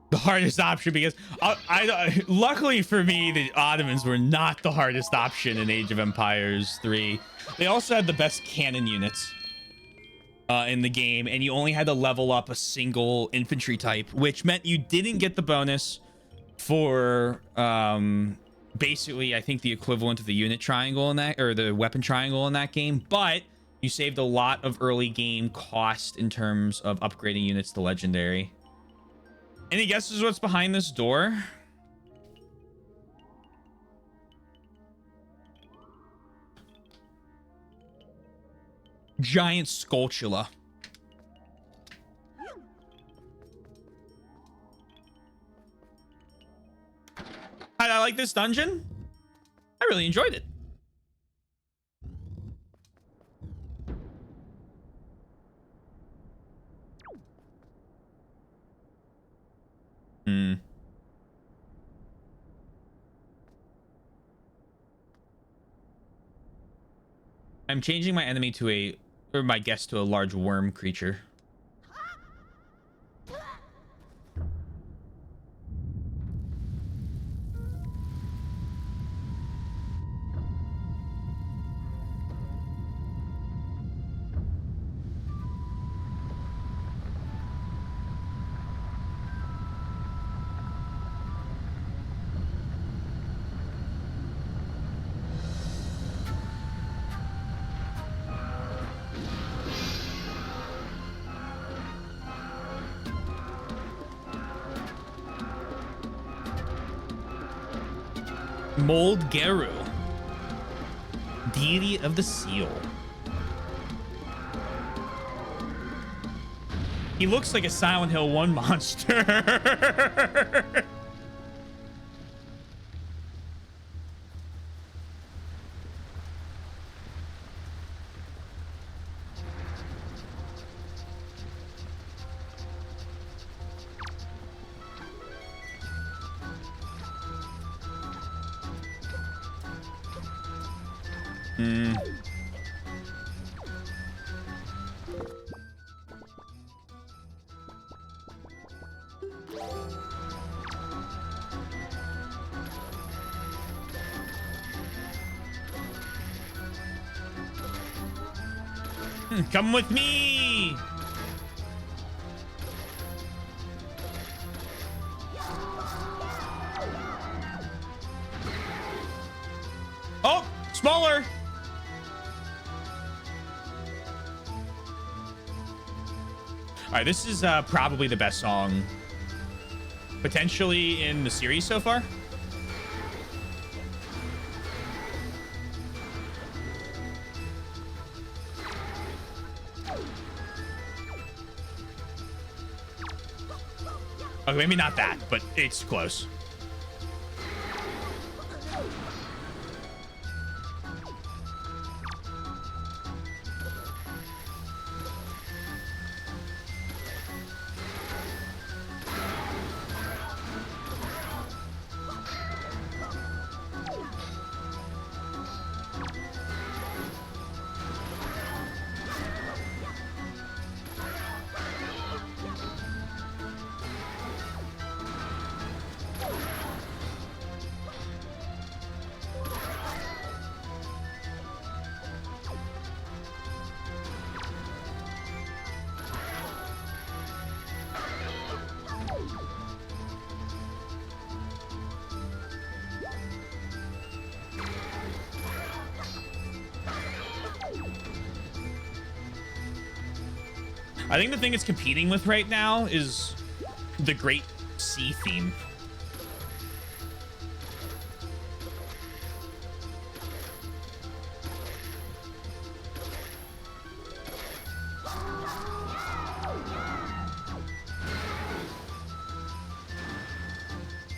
The hardest option, because I luckily for me, the Ottomans were not the hardest option in Age of Empires 3. They also had the best cannon units in the game, and you only had to level up a single infantry type, which meant you didn't get the bonus for basically, I think, the equivalent of the unit triangle in that, or the weapon triangle in that game, but you saved a lot of early game cost in terms of upgrading units to legendary. Any guesses what's behind this door? Giant Skulltula. I like this dungeon. I really enjoyed it. I'm changing my enemy to my guest to a large worm creature. Mold Geru, deity of the seal. He looks like a Silent Hill 1 monster. Come with me. Oh, smaller. All right, this is probably the best song potentially in the series so far. Okay, maybe not that, but it's close. I think the thing it's competing with right now is the Great Sea theme.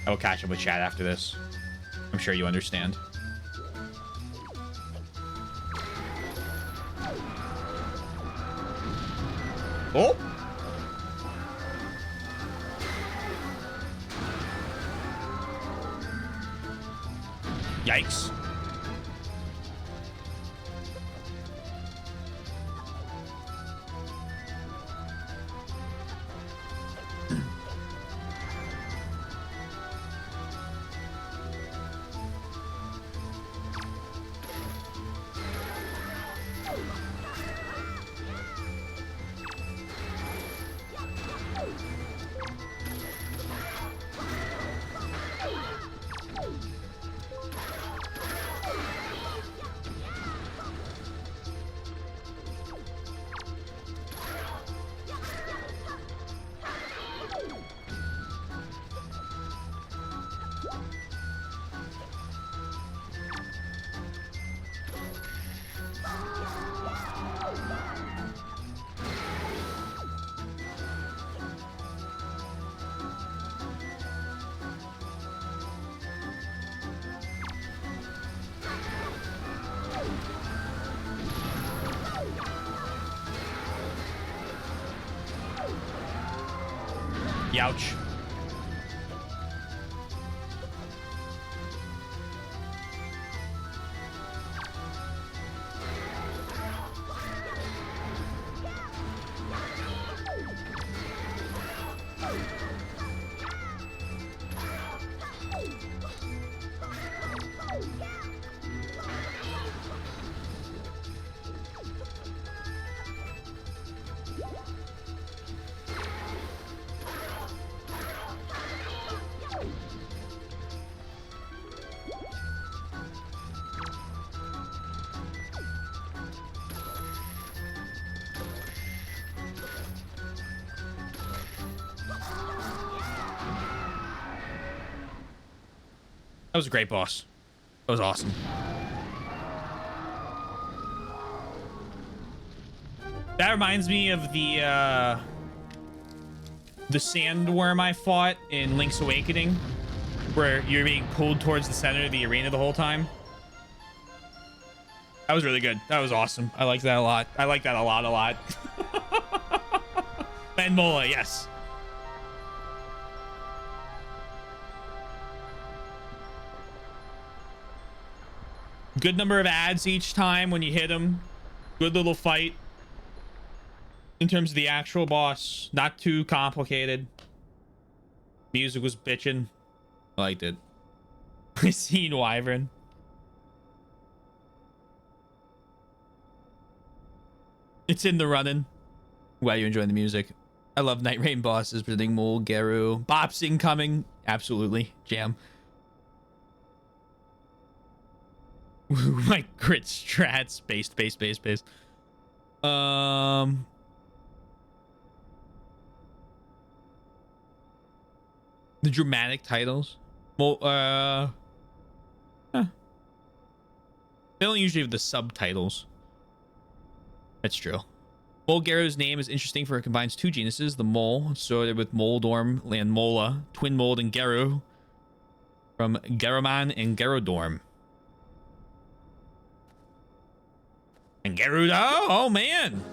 I will catch up with chat after this. I'm sure you understand. Oh! Yikes. Youch. That was a great boss. That was awesome. That reminds me of the sandworm I fought in Link's Awakening, where you're being pulled towards the center of the arena the whole time. That was really good. That was awesome. I liked that a lot. I like that a lot. And Mola, yes. Good number of ads each time when you hit him. Good little fight. In terms of the actual boss, not too complicated. Music was bitchin'. I liked it. I seen Wyvern. It's in the running. Glad you're enjoying the music. I love Night Rain bosses, presenting Mole, Geru. Bops incoming. Absolutely. Jam. My crit strats. Based. The dramatic titles. Well, they don't usually have the subtitles. That's true. Molgaro's name is interesting for it combines two genuses, the mole, sorted with Moldorm and Mola, twin mold and Geru, from Geruman and Gerodorm. And Gerudo, oh man!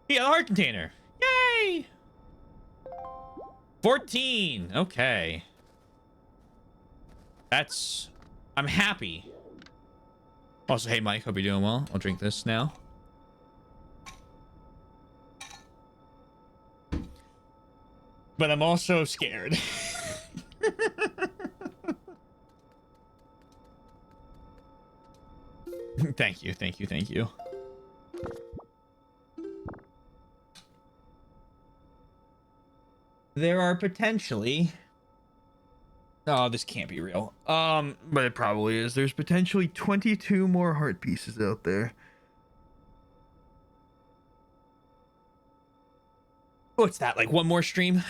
He got a heart container. Yay! 14. Okay. That's... I'm happy. Also, hey Mike, hope you're doing well. I'll drink this now. But I'm also scared. Thank you. There are potentially... Oh, this can't be real. But it probably is. There's potentially 22 more heart pieces out there. What's that? Like one more stream?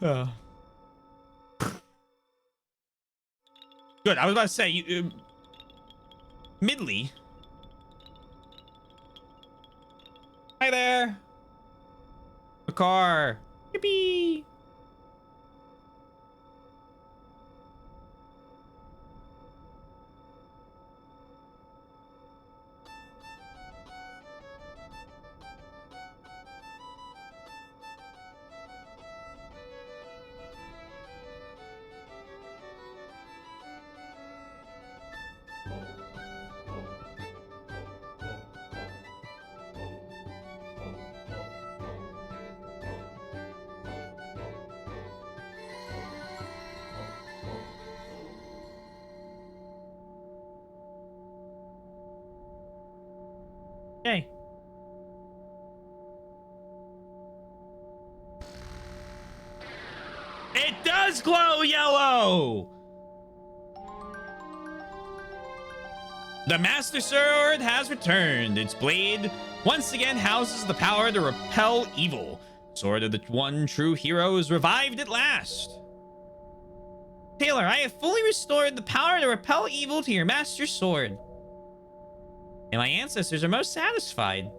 Uh. Good. I was about to say, Midley. Hi there. A car. Yippee. Hey. It does glow yellow. The Master Sword has returned. Its blade once again houses the power to repel evil. Sword of the one true hero is revived at last. Taylor, I have fully restored the power to repel evil to your Master Sword. And my ancestors are most satisfied.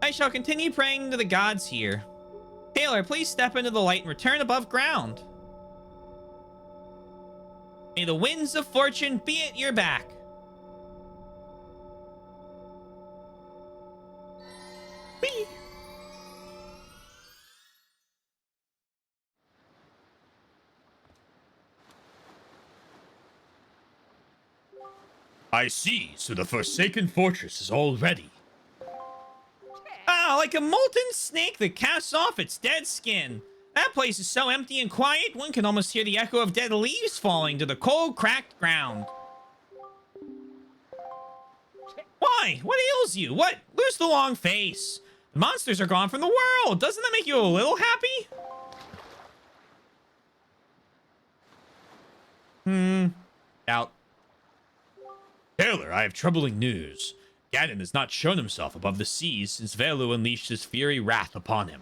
I shall continue praying to the gods here. Taylor, please step into the light and return above ground. May the winds of fortune be at your back. Whee! I see, so the Forsaken Fortress is all ready. Ah, like a molten snake that casts off its dead skin. That place is so empty and quiet, one can almost hear the echo of dead leaves falling to the cold, cracked ground. Why? What ails you? What? Lose the long face. The monsters are gone from the world. Doesn't that make you a little happy? Out. Taylor, I have troubling news. Ganon has not shown himself above the seas since Velu unleashed his fury wrath upon him.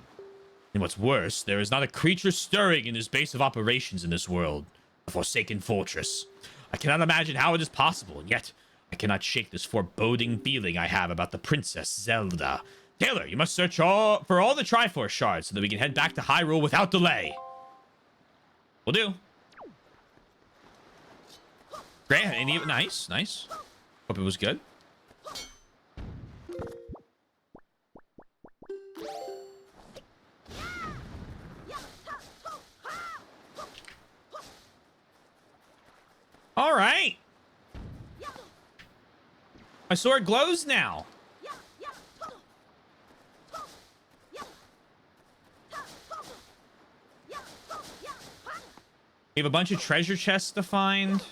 And what's worse, there is not a creature stirring in his base of operations in this world, the Forsaken Fortress. I cannot imagine how it is possible, and yet I cannot shake this foreboding feeling I have about the Princess Zelda. Taylor, you must search for all the Triforce shards so that we can head back to Hyrule without delay. Will do. Great, nice, nice. Hope it was good. All right. My sword glows now. We have a bunch of treasure chests to find.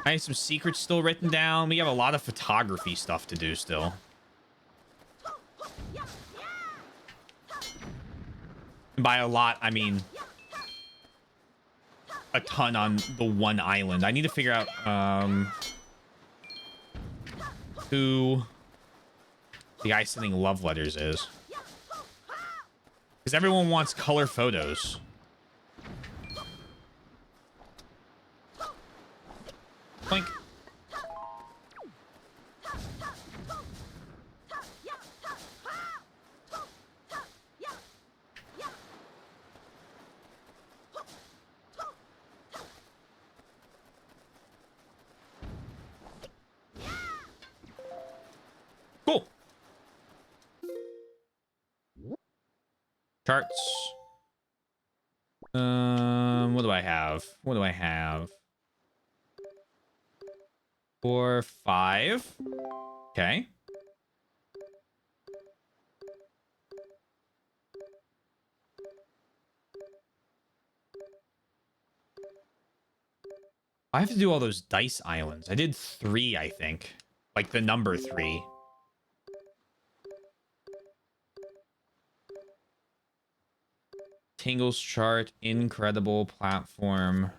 I have some secrets still written down. We have a lot of photography stuff to do still. And by a lot, I mean a ton on the one island. I need to figure out who the guy sending love letters is. Because everyone wants color photos. Blink. Cool. Charts. What do I have? What do I have? 4, 5. Okay. I have to do all those dice islands. I did 3, I think. Like the number 3. Tingle's chart, incredible platform.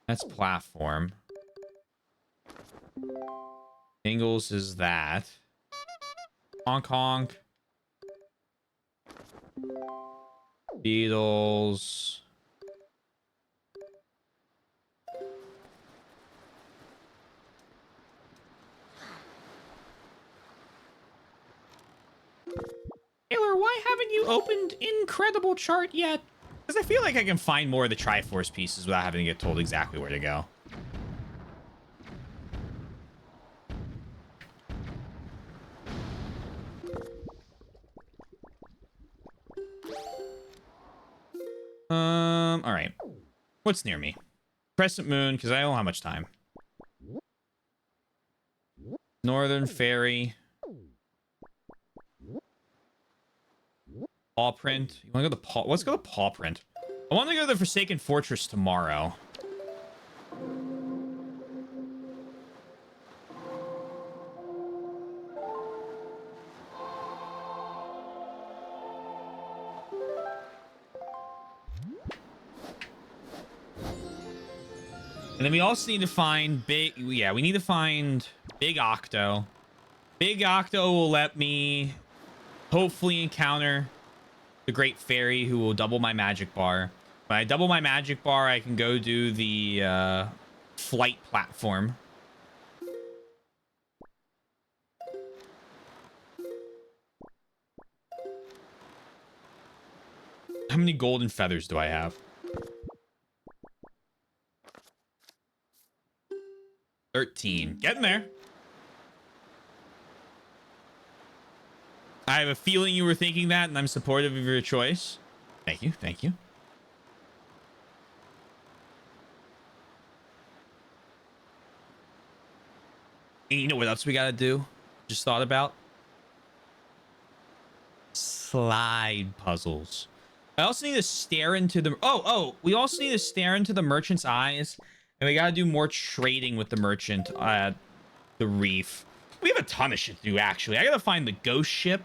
That's platform. Ingles is that. Honk honk. Beatles. Taylor, why haven't you opened Incredible Chart yet? Because I feel like I can find more of the Triforce pieces without having to get told exactly where to go. All right. What's near me? Crescent Moon, because I don't have much time. Northern Fairy. Paw Print. You want to go to Paw? Let's go to Paw Print. I want to go to the Forsaken Fortress tomorrow. And then we also need to find big... Yeah, we need to find Big Octo. Big Octo will let me hopefully encounter the Great Fairy, who will double my magic bar. When I double my magic bar, I can go do the flight platform. How many golden feathers do I have? 13. Getting there. I have a feeling you were thinking that, and I'm supportive of your choice. Thank you. Thank you. And you know what else we gotta do? Just thought about? Slide puzzles. I also need to stare into the... we also need to stare into the merchant's eyes. And we gotta do more trading with the merchant at the reef. We have a ton of shit to do, actually. I gotta find the ghost ship.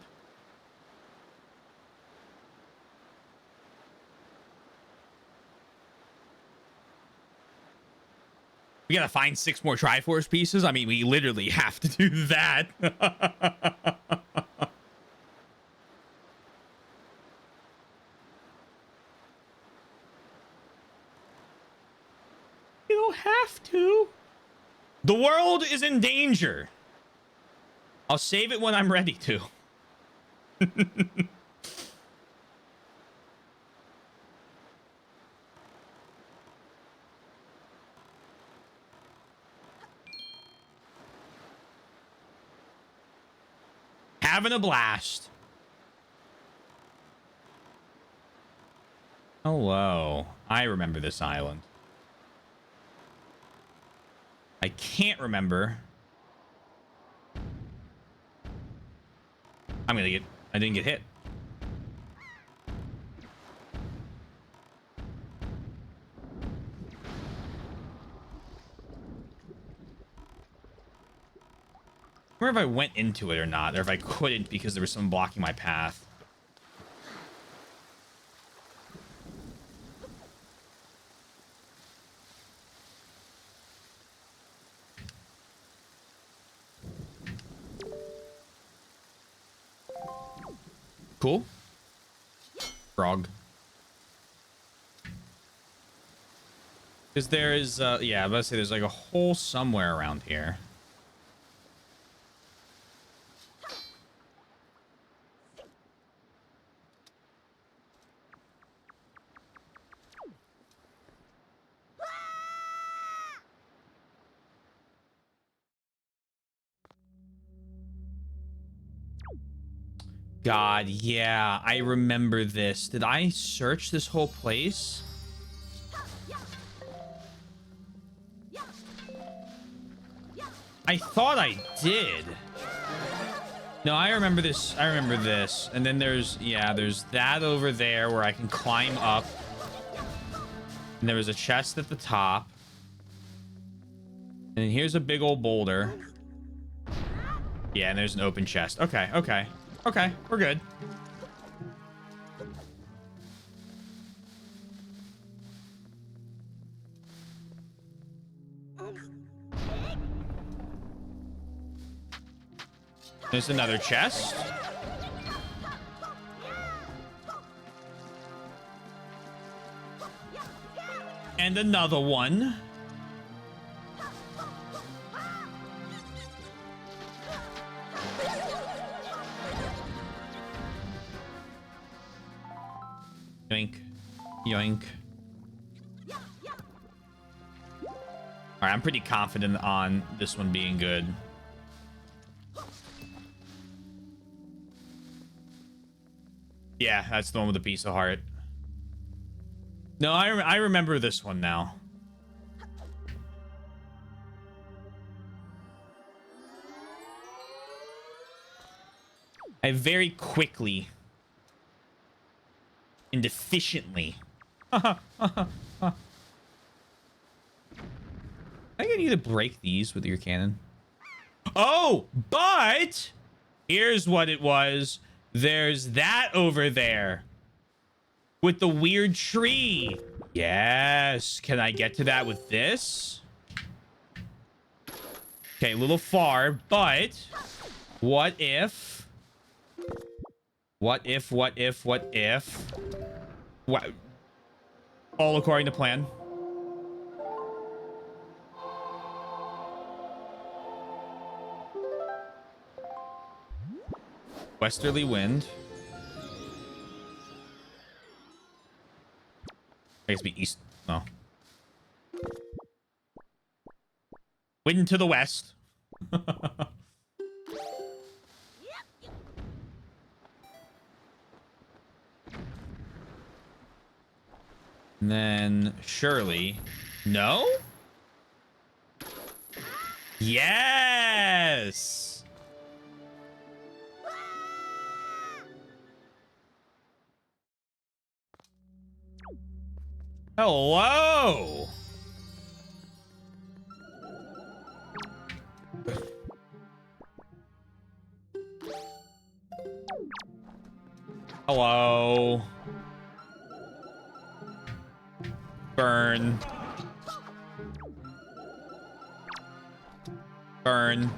We gotta find 6 more Triforce pieces. I mean, we literally have to do that. You don't have to. The world is in danger. I'll save it when I'm ready to. Having a blast. Hello. I remember this island. I can't remember. I didn't get hit. I wonder if I went into it or not, or if I couldn't because there was someone blocking my path. Cool. Frog. Because there is, yeah, I was about to say there's like a hole somewhere around here. God, yeah, I remember this. Did I search this whole place? I thought I did. No, I remember this. I remember this. And then there's, yeah, there's that over there where I can climb up. And there was a chest at the top. And here's a big old boulder. Yeah, and there's an open chest. Okay, okay. Okay, we're good. There's another chest. And another one. Yoink. Yoink. Alright, I'm pretty confident on this one being good. Yeah, that's the one with a piece of heart. No, I remember this one now. I very quickly and efficiently. I think I need to break these with your cannon. Oh, but here's what it was. There's that over there with the weird tree. Yes. Can I get to that with this? Okay, a little far, but what if? What if? What if? What if? What? All according to plan. Westerly wind. I guess be east. No. Wind to the west. And then surely. No? Yes! Hello! Hello. Burn. Burn.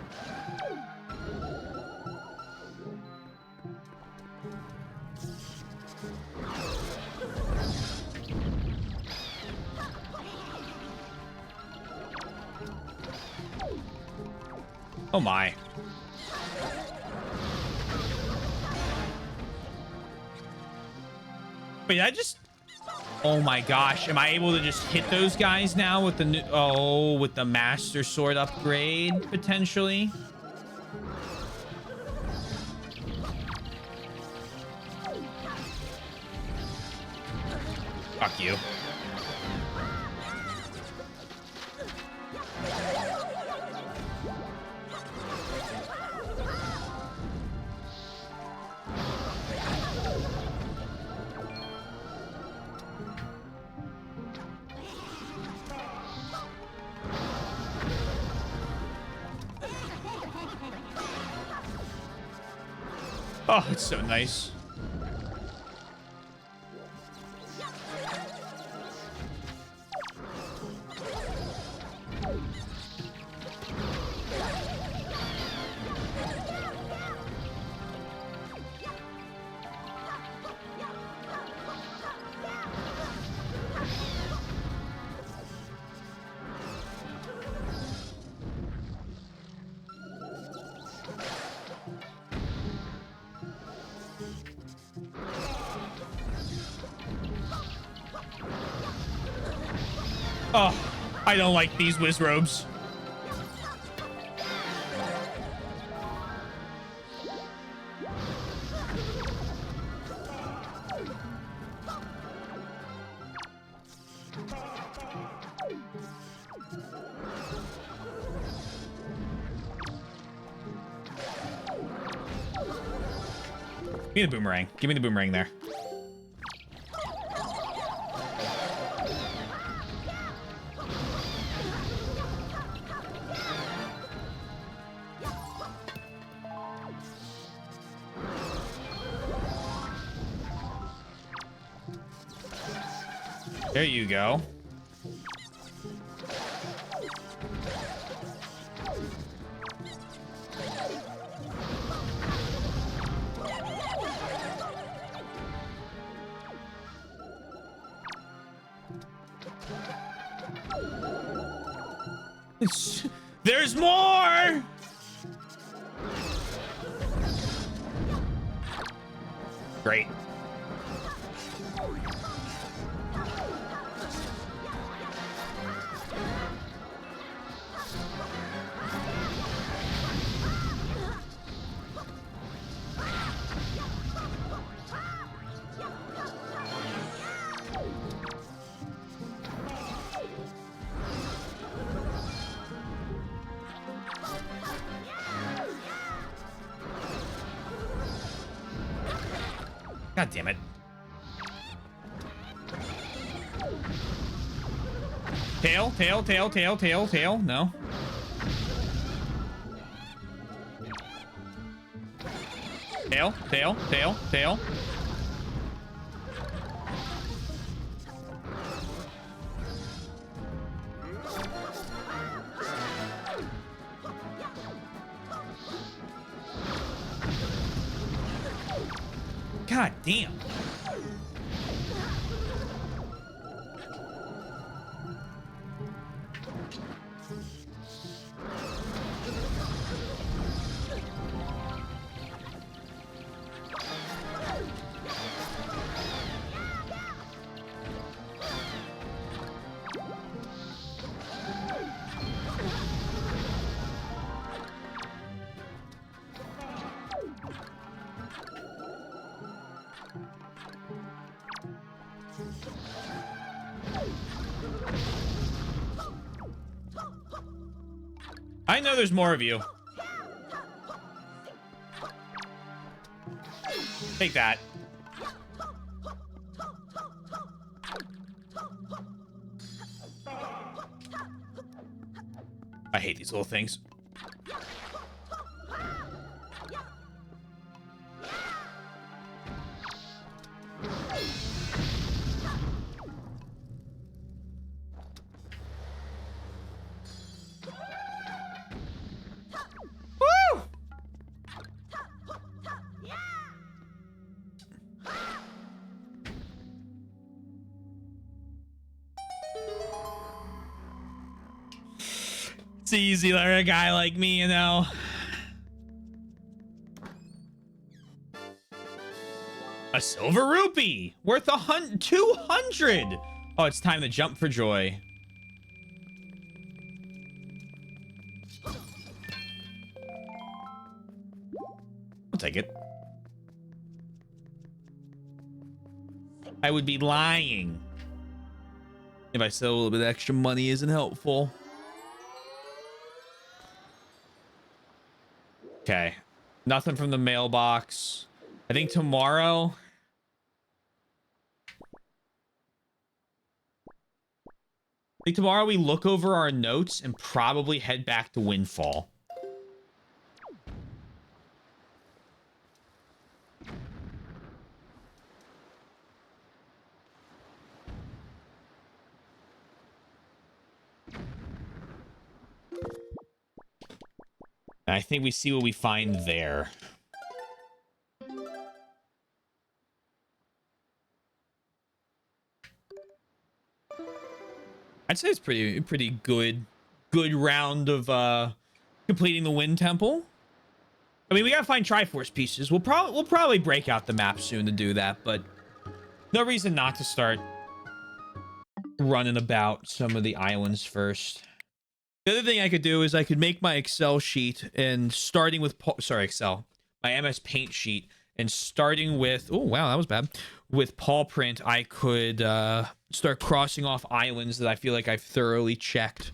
Oh my. Wait, I just... Oh my gosh. Am I able to just hit those guys now with the new... Oh, with the Master Sword upgrade, potentially? Fuck you. Oh, it's so nice. Oh, I don't like these whiz robes. Give me the boomerang. Give me the boomerang there. There you go. There's more. Great. God damn it. Tail, tail, tail, tail, tail, tail. No. Tail, tail, tail, tail. God damn. I know there's more of you. Take that. I hate these little things. Woo! It's easy for a guy like me, you know. A silver rupee worth 200. Oh, it's time to jump for joy. I'll take it. I would be lying if I said a little bit of extra money isn't helpful. Okay. Nothing from the mailbox. I think tomorrow... we look over our notes and probably head back to Windfall. I think we see what we find there. I'd say it's pretty good round of completing the Wind Temple. I mean, we gotta find Triforce pieces. We'll probably break out the map soon to do that, but no reason not to start running about some of the islands first. The other thing I could do is I could make my Excel sheet and starting with my MS Paint sheet, and starting with, oh wow, that was bad, with paw print, I could start crossing off islands that I feel like I've thoroughly checked.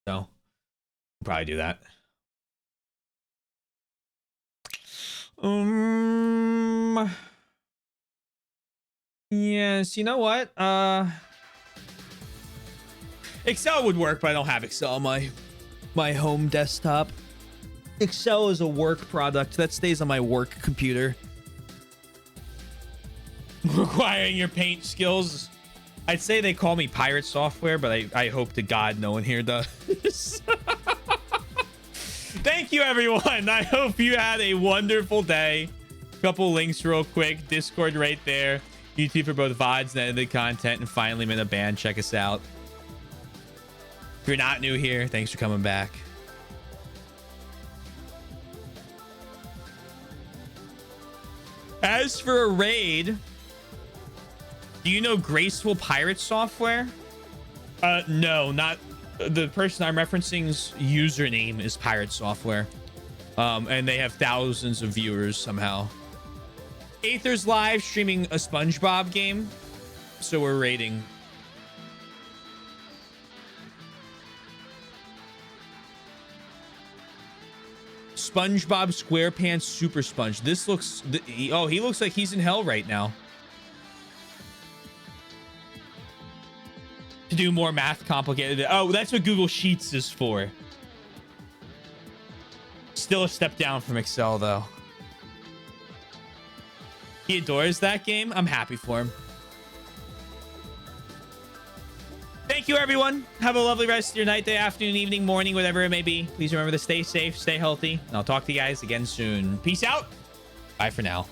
So I'll probably do that. Yes, you know what? Excel would work, but I don't have Excel on my home desktop. Excel is a work product that stays on my work computer. Requiring your paint skills. I'd say they call me pirate software, but I hope to God no one here does. Thank you, everyone. I hope you had a wonderful day. Couple links real quick. Discord right there. YouTube for both VODs and edited content, and finally I'm in a band. Check us out. If you're not new here, thanks for coming back. As for a raid, do you know Graceful Pirate Software? No, not the person I'm referencing's username is Pirate Software. And they have thousands of viewers somehow. Aether's live streaming a SpongeBob game, so we're raiding. SpongeBob SquarePants Super Sponge. This looks... Oh, he looks like he's in hell right now. To do more math complicated. Oh, that's what Google Sheets is for. Still a step down from Excel, though. He adores that game. I'm happy for him. Thank you, everyone. Have a lovely rest of your night, day, afternoon, evening, morning, whatever it may be. Please remember to stay safe, stay healthy, and I'll talk to you guys again soon. Peace out. Bye for now.